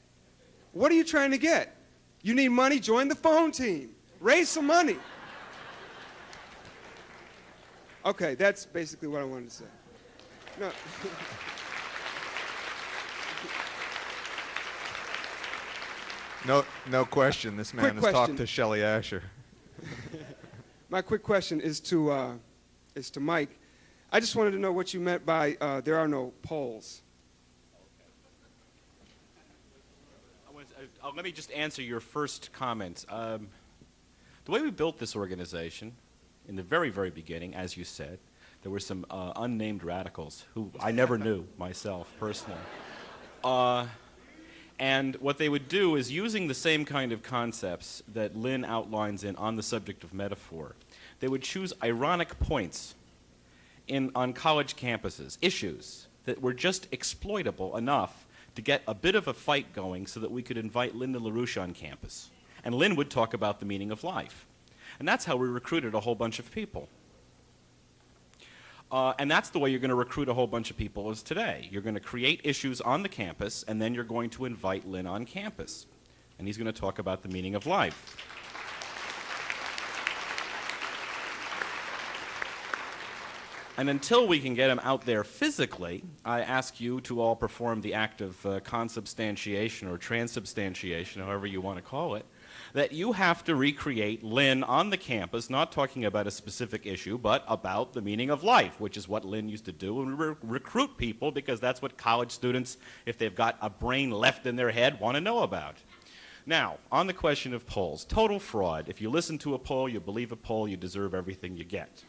What are you trying to get? You need money? Join the phone team. Raise some money. Okay, that's basically what I wanted to say. No. No question. This man has talked to Shelley Asher. My quick question is to Mike. I just wanted to know what you meant by there are no polls. Let me just answer your first comment. The way we built this organization, in the very, very beginning, as you said, there were some unnamed radicals who I never knew myself personally. And what they would do is, using the same kind of concepts that Lynn outlines on the subject of metaphor, they would choose ironic points on college campuses, issues that were just exploitable enough to get a bit of a fight going so that we could invite Lyndon LaRouche on campus. And Lynn would talk about the meaning of life. And that's how we recruited a whole bunch of people. And that's the way you're going to recruit a whole bunch of people as today. You're going to create issues on the campus, and then you're going to invite Lynn on campus. And he's going to talk about the meaning of life. And until we can get him out there physically, I ask you to all perform the act of consubstantiation or transubstantiation, however you want to call it, that you have to recreate Lynn on the campus, not talking about a specific issue, but about the meaning of life, which is what Lynn used to do, and recruit people, because that's what college students, if they've got a brain left in their head, want to know about. Now, on the question of polls, total fraud. If you listen to a poll, you believe a poll, you deserve everything you get.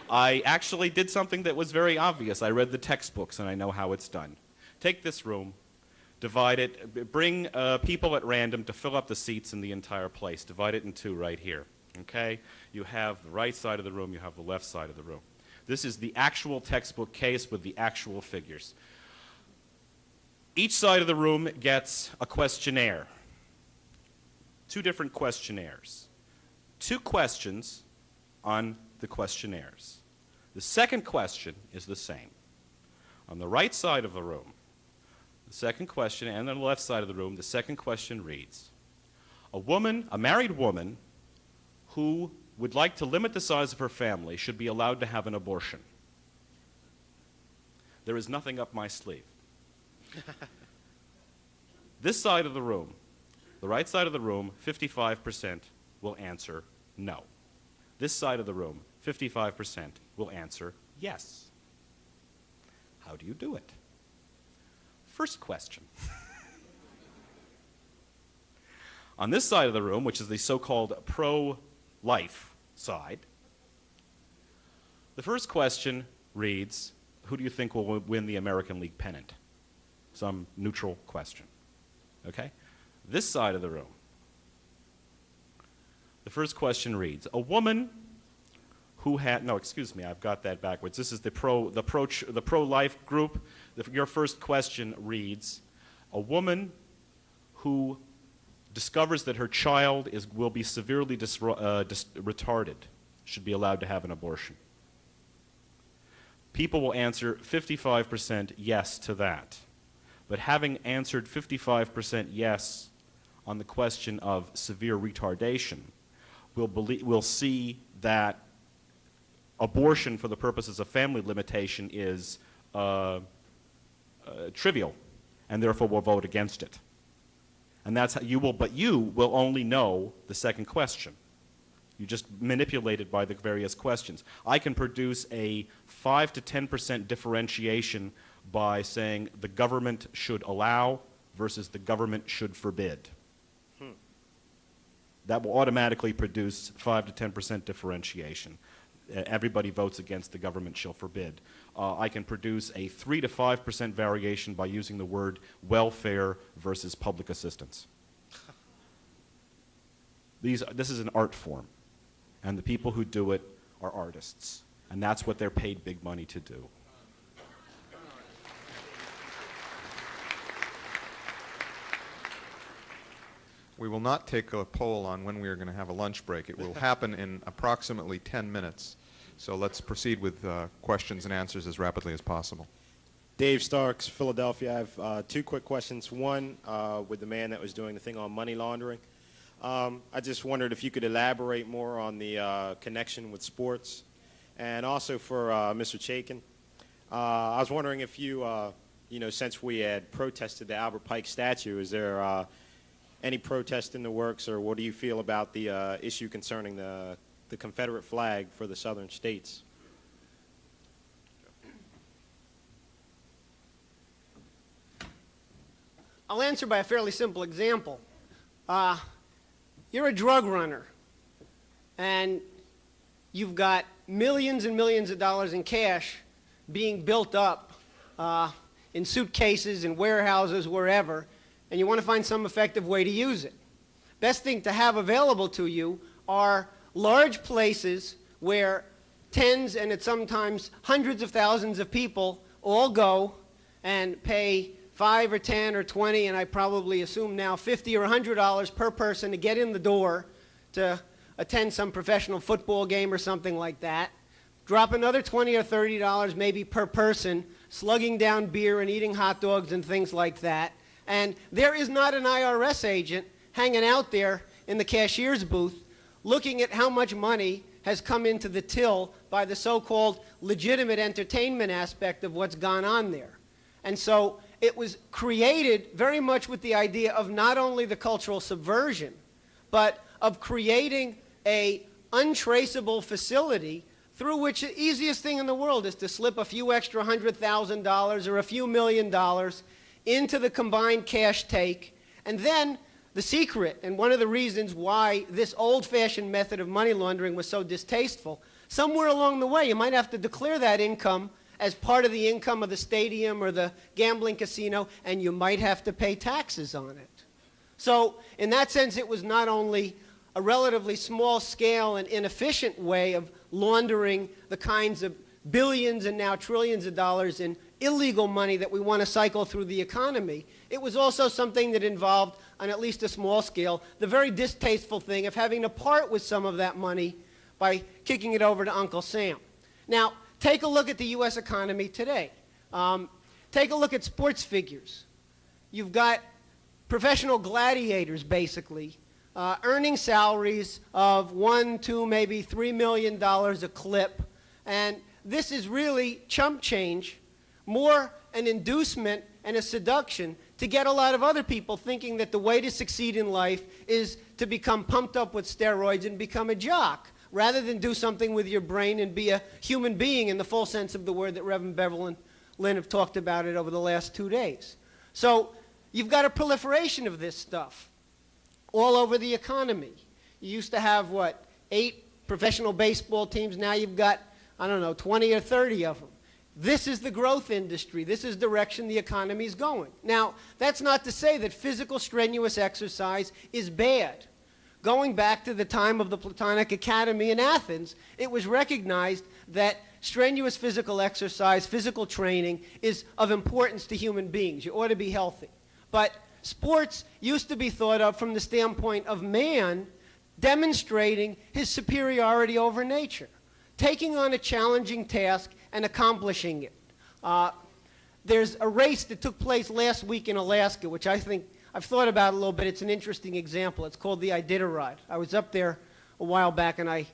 I actually did something that was very obvious. I read the textbooks, and I know how it's done. Take this room, divide it, bring people at random to fill up the seats in the entire place. Divide it in two right here, okay? You have the right side of the room, you have the left side of the room. This is the actual textbook case with the actual figures. Each side of the room gets a questionnaire. 2 different questionnaires. 2 questions on the questionnaires. The second question is the same. On the right side of the room, the second question, and on the left side of the room, the second question reads, a married woman who would like to limit the size of her family should be allowed to have an abortion. There is nothing up my sleeve. This side of the room, the right side of the room, 55% will answer no. This side of the room, 55% will answer yes. How do you do it? First question. On this side of the room, which is the so-called pro-life side, the first question reads, who do you think will win the American League pennant? Some neutral question. Okay? This side of the room, the first question reads, a woman who had, no, excuse me, I've got that backwards. This is the pro-life group. Your first question reads, a woman who discovers that her child will be severely retarded should be allowed to have an abortion. People will answer 55% yes to that. But having answered 55% yes on the question of severe retardation, we'll see that abortion for the purposes of family limitation is trivial, and therefore will vote against it. And that's how you will, but you will only know the second question. You just manipulate it by the various questions. I can produce a 5 to 10% differentiation by saying the government should allow versus the government should forbid. That will automatically produce 5 to 10% differentiation. Everybody votes against the government shall forbid. I can produce a 3 to 5% variation by using the word welfare versus public assistance. This is an art form, and the people who do it are artists, and that's what they're paid big money to do. We will not take a poll on when we are going to have a lunch break. It will happen in approximately 10 minutes. So let's proceed with questions and answers as rapidly as possible. Dave Starks, Philadelphia. I have two quick questions. One, with the man that was doing the thing on money laundering. I just wondered if you could elaborate more on the connection with sports. And also for Mr. Chaikin, I was wondering if you, since we had protested the Albert Pikes statue, is there any protest in the works, or what do you feel about the issue concerning the Confederate flag for the southern states? I'll answer by a fairly simple example. You're a drug runner, and you've got millions and millions of dollars in cash being built up in suitcases and warehouses, wherever, and you want to find some effective way to use it. Best thing to have available to you are large places where tens and at sometimes hundreds of thousands of people all go and pay 5 or 10 or 20, and I probably assume now $50 or $100 per person to get in the door to attend some professional football game or something like that. Drop another $20 or $30 maybe per person, slugging down beer and eating hot dogs and things like that. And there is not an IRS agent hanging out there in the cashier's booth looking at how much money has come into the till by the so-called legitimate entertainment aspect of what's gone on there. And so it was created very much with the idea of not only the cultural subversion, but of creating a untraceable facility through which the easiest thing in the world is to slip a few extra $100,000 or a few $1 million into the combined cash take. And then the secret, and one of the reasons why this old-fashioned method of money laundering was so distasteful, somewhere along the way you might have to declare that income as part of the income of the stadium or the gambling casino, and you might have to pay taxes on it. So in that sense, it was not only a relatively small scale and inefficient way of laundering the kinds of billions and now trillions of dollars in illegal money that we want to cycle through the economy. It was also something that involved, on at least a small scale, the very distasteful thing of having to part with some of that money by kicking it over to Uncle Sam. Now, take a look at the U.S. economy today. Take a look at sports figures. You've got professional gladiators, basically, earning salaries of $1, $2, maybe $3 million a clip. And this is really chump change, more an inducement and a seduction to get a lot of other people thinking that the way to succeed in life is to become pumped up with steroids and become a jock, rather than do something with your brain and be a human being in the full sense of the word that Reverend Bevel and Lynn have talked about it over the last 2 days. So you've got a proliferation of this stuff all over the economy. You used to have, what, 8 professional baseball teams. Now you've got, I don't know, 20 or 30 of them. This is the growth industry. This is the direction the economy is going. Now, that's not to say that physical strenuous exercise is bad. Going back to the time of the Platonic Academy in Athens, it was recognized that strenuous physical exercise, physical training, is of importance to human beings. You ought to be healthy. But sports used to be thought of from the standpoint of man demonstrating his superiority over nature, taking on a challenging task and accomplishing it. There's a race that took place last week in Alaska, which I think I've thought about a little bit. It's an interesting example. It's called the Iditarod. I was up there a while back and I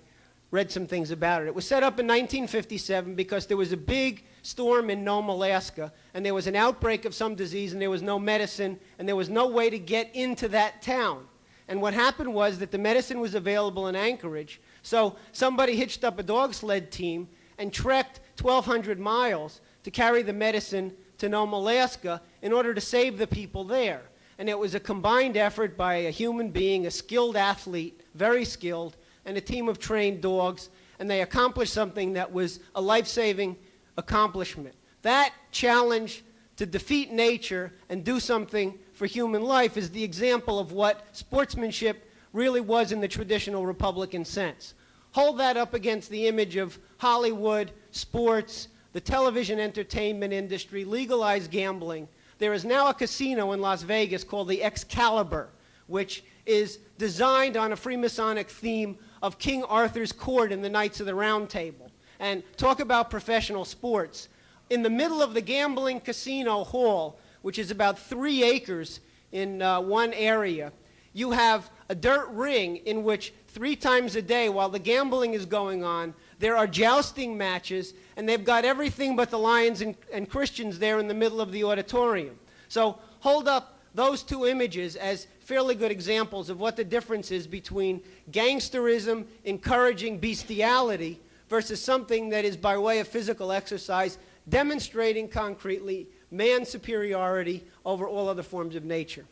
read some things about it. It was set up in 1957 because there was a big storm in Nome, Alaska, and there was an outbreak of some disease and there was no medicine and there was no way to get into that town. And what happened was that the medicine was available in Anchorage, so somebody hitched up a dog sled team and trekked 1,200 miles to carry the medicine to Nome, Alaska in order to save the people there. And it was a combined effort by a human being, a skilled athlete, very skilled, and a team of trained dogs, and they accomplished something that was a life-saving accomplishment. That challenge to defeat nature and do something for human life is the example of what sportsmanship really was in the traditional Republican sense. Hold that up against the image of Hollywood, sports, the television entertainment industry, legalized gambling. There is now a casino in Las Vegas called the Excalibur, which is designed on a Freemasonic theme of King Arthur's court in the Knights of the Round Table. And talk about professional sports. In the middle of the gambling casino hall, which is about 3 acres in one area, you have a dirt ring in which 3 times a day while the gambling is going on, there are jousting matches, and they've got everything but the lions and Christians there in the middle of the auditorium. So hold up those 2 images as fairly good examples of what the difference is between gangsterism, encouraging bestiality, versus something that is by way of physical exercise, demonstrating concretely man's superiority over all other forms of nature.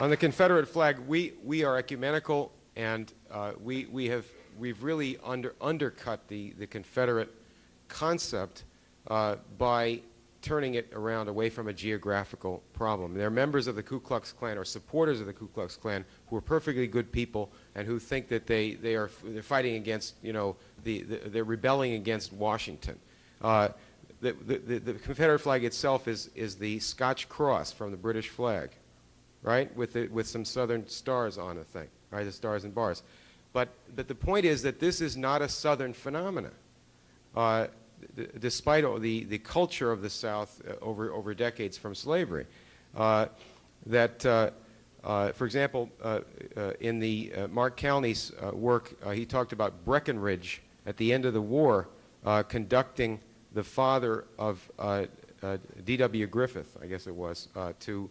On the Confederate flag, we are ecumenical, and we've really undercut the Confederate concept by turning it around away from a geographical problem. There are members of the Ku Klux Klan or supporters of the Ku Klux Klan who are perfectly good people and who think that they're fighting against, they're rebelling against Washington. The Confederate flag itself is the Scotch cross from the British flag, right, with some Southern stars on the thing, right, the stars and bars. But the point is that this is not a Southern phenomenon. Despite the culture of the South over decades from slavery, for example, in the Mark Calney's work, he talked about Breckinridge at the end of the war conducting the father of D.W. Griffith, I guess it was, to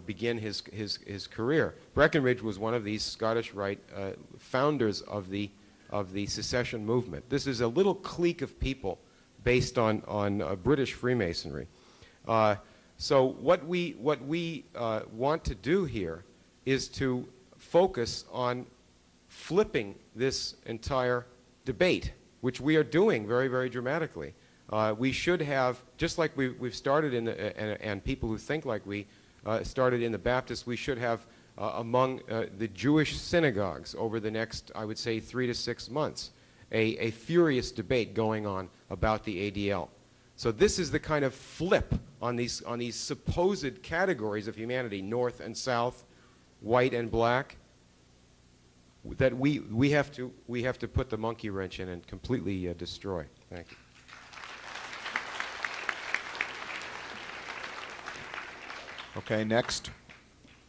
begin his career. Breckinridge was one of these Scottish Rite founders of the secession movement. This is a little clique of people based on British Freemasonry. So what we want to do here is to focus on flipping this entire debate, which we are doing very, very dramatically. We should have, just like we've started and people who think like we started in the Baptists, we should have among the Jewish synagogues over the next, I would say, 3 to 6 months, a furious debate going on about the ADL. So this is the kind of flip on these supposed categories of humanity, North and South, white and black, that we have to put the monkey wrench in and completely destroy. Thank you. Okay, next.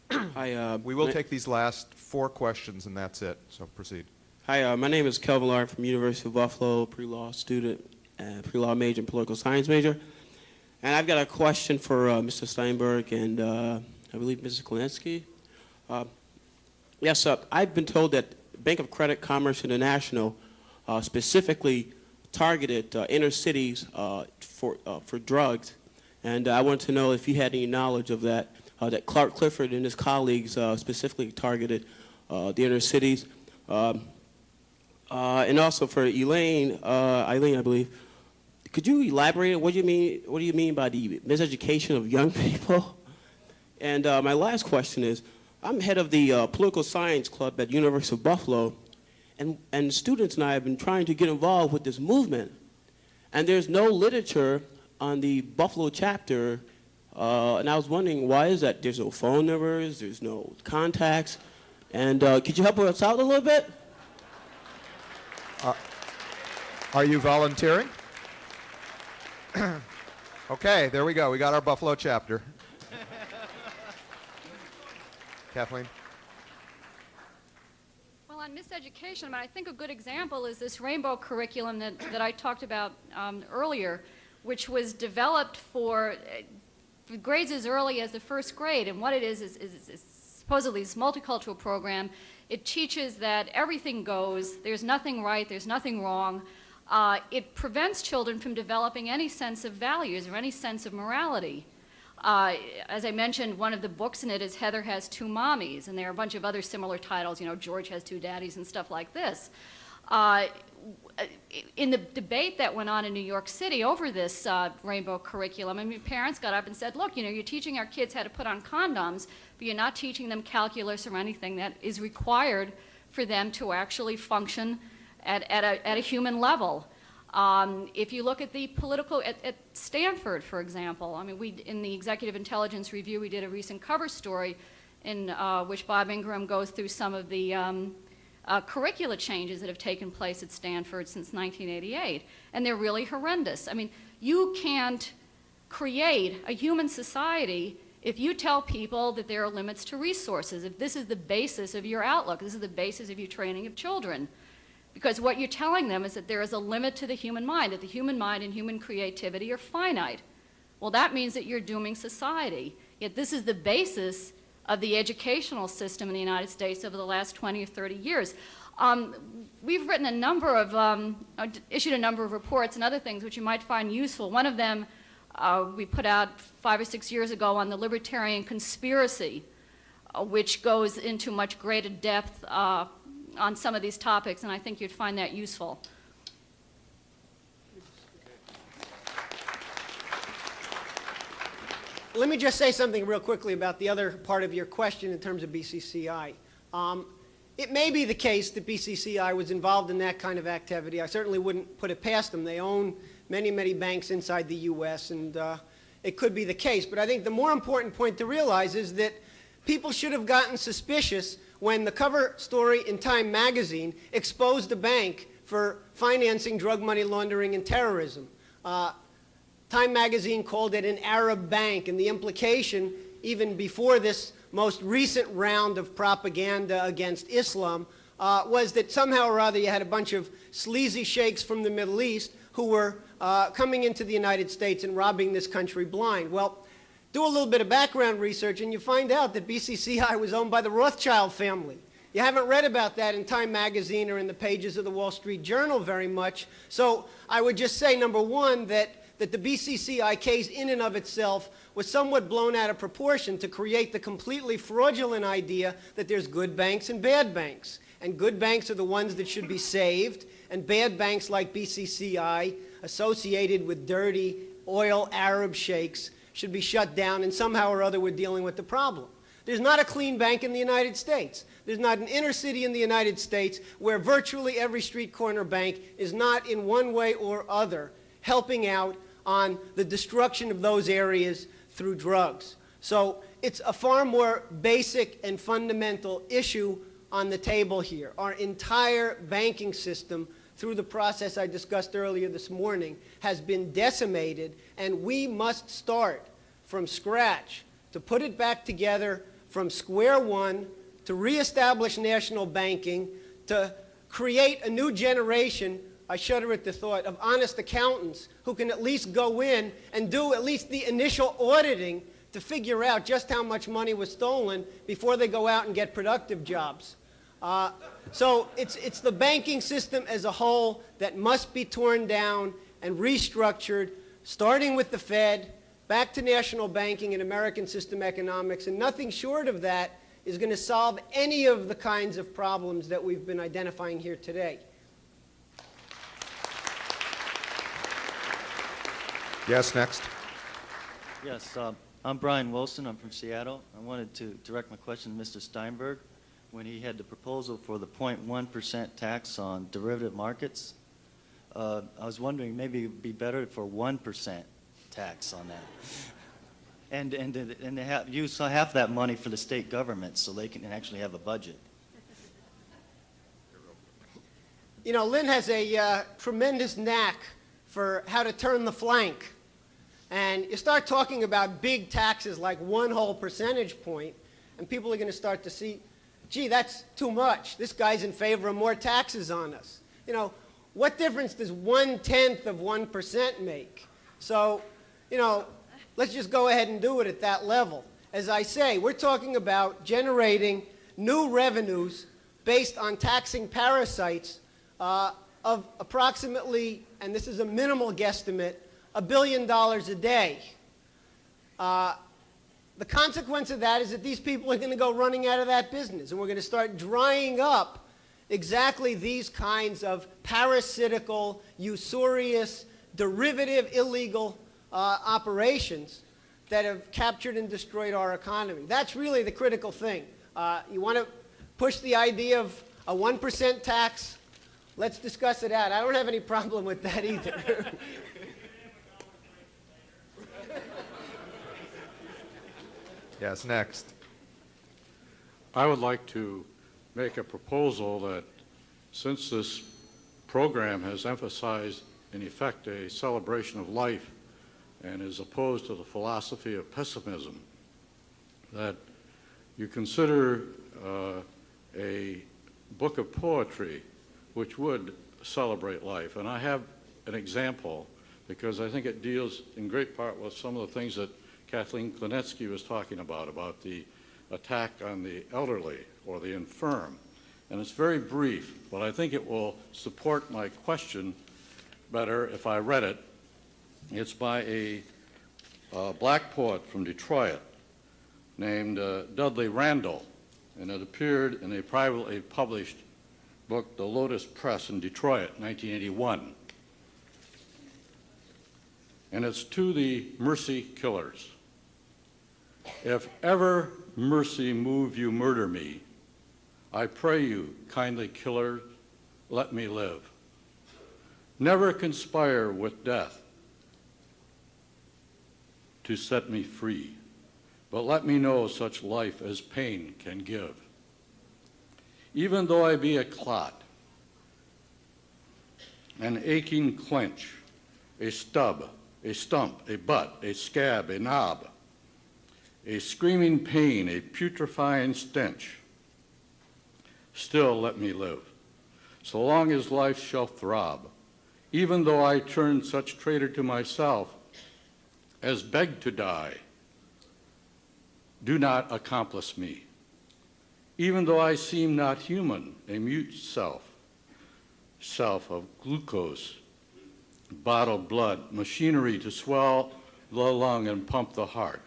Hi. We will take these last 4 questions, and that's it. So proceed. Hi, my name is Kelvin Lard from University of Buffalo, pre-law student, pre-law major and political science major. And I've got a question for Mr. Steinberg and I believe Mrs. Klenetsky. Yes, I've been told that Bank of Credit Commerce International specifically targeted inner cities for drugs. And I want to know if you had any knowledge of that, that Clark Clifford and his colleagues specifically targeted the inner cities. And also for Eileen, I believe, could you elaborate? What do you mean by the miseducation of young people? And my last question is, I'm head of the political science club at University of Buffalo, and students and I have been trying to get involved with this movement. And there's no literature on the Buffalo chapter, and I was wondering, why is that? There's no phone numbers, there's no contacts, and could you help us out a little bit? Are you volunteering? Okay, there we go. We got our Buffalo chapter. Kathleen? Well, on miseducation, I think a good example is this rainbow curriculum that I talked about earlier, which was developed for grades as early as the first grade. And what it is supposedly this multicultural program. It teaches that everything goes, there's nothing right, there's nothing wrong. It prevents children from developing any sense of values or any sense of morality. As I mentioned, one of the books in it is Heather Has Two Mommies, and there are a bunch of other similar titles, George Has Two Daddies and stuff like this. In the debate that went on in New York City over this rainbow curriculum, parents got up and said, look, you're teaching our kids how to put on condoms, but you're not teaching them calculus or anything that is required for them to actually function at a human level. If you look at the political, at Stanford, for example, we, in the Executive Intelligence Review, we did a recent cover story in which Bob Ingram goes through some of the curricula changes that have taken place at Stanford since 1988, and they're really horrendous. You can't create a human society if you tell people that there are limits to resources, if this is the basis of your outlook, this is the basis of your training of children. Because what you're telling them is that there is a limit to the human mind, that the human mind and human creativity are finite. Well, that means that you're dooming society. Yet this is the basis of the educational system in the United States over the last 20 or 30 years. We've written a number of, issued a number of reports and other things which you might find useful. One of them we put out 5 or 6 years ago on the libertarian conspiracy, which goes into much greater depth on some of these topics, and I think you'd find that useful. Let me just say something real quickly about the other part of your question in terms of BCCI. It may be the case that BCCI was involved in that kind of activity. I certainly wouldn't put it past them. They own many, many banks inside the U.S., and it could be the case. But I think the more important point to realize is that people should have gotten suspicious when the cover story in Time magazine exposed the bank for financing drug money laundering and terrorism. Time magazine called it an Arab bank, and the implication, even before this most recent round of propaganda against Islam, was that somehow or other you had a bunch of sleazy sheikhs from the Middle East who were coming into the United States and robbing this country blind. Well, do a little bit of background research and you find out that BCCI was owned by the Rothschild family. You haven't read about that in Time magazine or in the pages of the Wall Street Journal very much. So I would just say, number one, that the BCCI case in and of itself was somewhat blown out of proportion to create the completely fraudulent idea that there's good banks and bad banks. And good banks are the ones that should be saved, and bad banks like BCCI, associated with dirty oil Arab sheikhs, should be shut down, and somehow or other we're dealing with the problem. There's not a clean bank in the United States. There's not an inner city in the United States where virtually every street corner bank is not in one way or other helping out on the destruction of those areas through drugs. So it's a far more basic and fundamental issue on the table here. Our entire banking system, through the process I discussed earlier this morning, has been decimated, and we must start from scratch to put it back together from square one, to reestablish national banking, to create a new generation, I shudder at the thought, of honest accountants who can at least go in and do at least the initial auditing to figure out just how much money was stolen before they go out and get productive jobs. So it's the banking system as a whole that must be torn down and restructured, starting with the Fed, back to national banking and American system economics, and nothing short of that is going to solve any of the kinds of problems that we've been identifying here today. Yes, next. Yes, I'm Brian Wilson. I'm from Seattle. I wanted to direct my question to Mr. Steinberg. When he had the proposal for the 0.1% tax on derivative markets, I was wondering maybe it would be better for 1% tax on that. And they use half that money for the state government so they can actually have a budget. You know, Lynn has a tremendous knack for how to turn the flank. And you start talking about big taxes like 1 whole percentage point, and people are going to start to see, gee, that's too much. This guy's in favor of more taxes on us. You know, what difference does 1/10 of 1% make? So, you know, let's just go ahead and do it at that level. As I say, we're talking about generating new revenues based on taxing parasites of approximately, and this is a minimal guesstimate, $1 billion a day. The consequence of that is that these people are going to go running out of that business, and we're going to start drying up exactly these kinds of parasitical, usurious, derivative, illegal operations that have captured and destroyed our economy. That's really the critical thing. You want to push the idea of a 1% tax? Let's discuss it out. I don't have any problem with that either. Yes, next. I would like to make a proposal that since this program has emphasized, in effect, a celebration of life and is opposed to the philosophy of pessimism, that you consider a book of poetry which would celebrate life. And I have an example because I think it deals in great part with some of the things that Kathleen Klenetsky was talking about the attack on the elderly or the infirm. And it's very brief, but I think it will support my question better if I read it. It's by a black poet from Detroit named Dudley Randall, and it appeared in a privately published book, The Lotus Press in Detroit, 1981. And it's to the mercy killers. If ever mercy move you murder me, I pray you, kindly killers, let me live. Never conspire with death to set me free, but let me know such life as pain can give. Even though I be a clot, an aching clench, a stub, a stump, a butt, a scab, a knob, a screaming pain, a putrefying stench, still let me live, so long as life shall throb, even though I turn such traitor to myself as beg to die. Do not accomplice me, even though I seem not human, a mute self of glucose, bottled blood, machinery to swell the lung and pump the heart.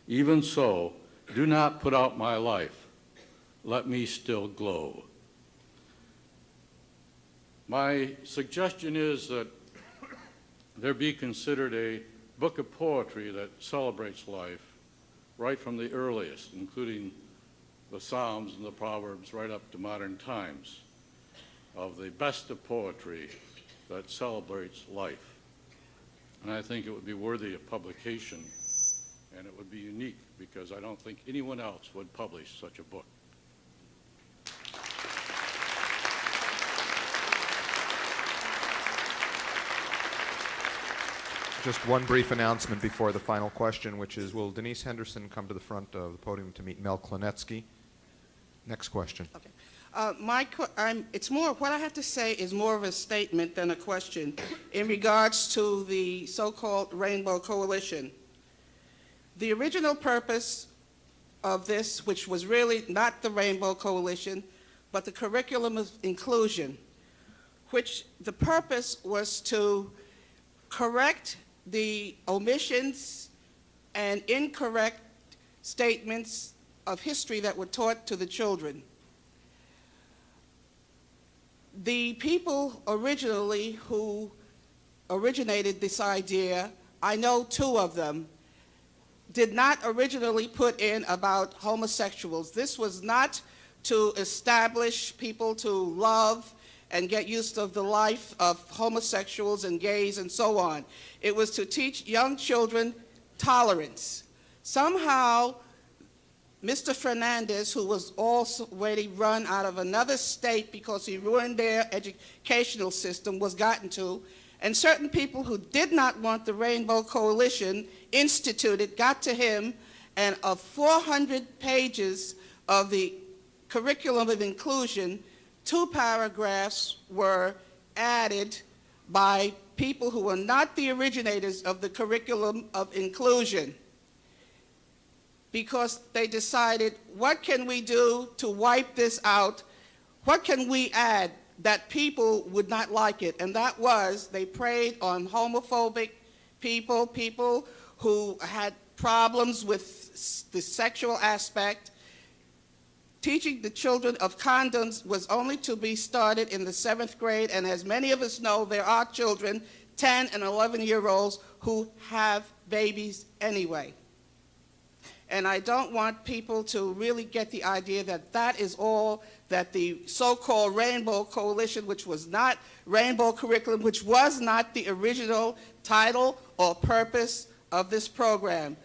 Even so, do not put out my life. Let me still glow. My suggestion is that there be considered a book of poetry that celebrates life right from the earliest, including the Psalms and the Proverbs right up to modern times, of the best of poetry that celebrates life. and I think it would be worthy of publication, and it would be unique because I don't think anyone else would publish such a book. Just one brief announcement before the final question, which is, will Denise Henderson come to the front of the podium to meet Mel Klenetsky? Next question. Okay. It's more, what I have to say is more of a statement than a question in regards to the so-called Rainbow Coalition. The original purpose of this, which was really not the Rainbow Coalition, but the curriculum of inclusion, which the purpose was to correct the omissions and incorrect statements of history that were taught to the children. The people originally who originated this idea, I know two of them, did not originally put in about homosexuals. This was not to establish people to love and get used to the life of homosexuals and gays and so on. It was to teach young children tolerance. Somehow, Mr. Fernandez, who was already run out of another state because he ruined their educational system, was gotten to, and certain people who did not want the Rainbow Coalition instituted got to him, and of 400 pages of the curriculum of inclusion, 2 paragraphs were added by people who were not the originators of the curriculum of inclusion, because they decided, what can we do to wipe this out? What can we add that people would not like it? And that was, they preyed on homophobic people, people who had problems with the sexual aspect. Teaching the children of condoms was only to be started in the 7th grade, and as many of us know, there are children, 10 and 11-year-olds, who have babies anyway. And I don't want people to really get the idea that that is all that the so-called Rainbow Coalition, which was not Rainbow Curriculum, which was not the original title or purpose of this program.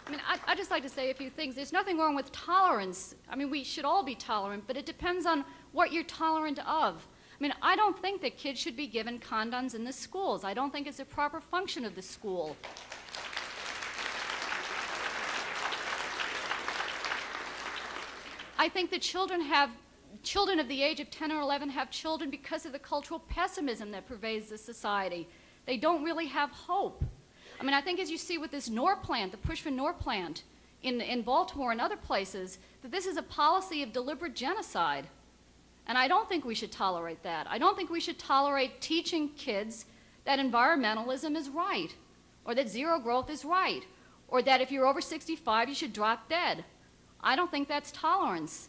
I mean, I'd just like to say a few things. There's nothing wrong with tolerance. I mean, we should all be tolerant, but it depends on what you're tolerant of. I mean, I don't think that kids should be given condoms in the schools. I don't think it's a proper function of the school. I think that children of the age of 10 or 11 have children because of the cultural pessimism that pervades this society. They don't really have hope. I mean, I think as you see with this Norplant, the push for Norplant in Baltimore and other places, that this is a policy of deliberate genocide. And I don't think we should tolerate that. I don't think we should tolerate teaching kids that environmentalism is right, or that zero growth is right, or that if you're over 65, you should drop dead. I don't think that's tolerance.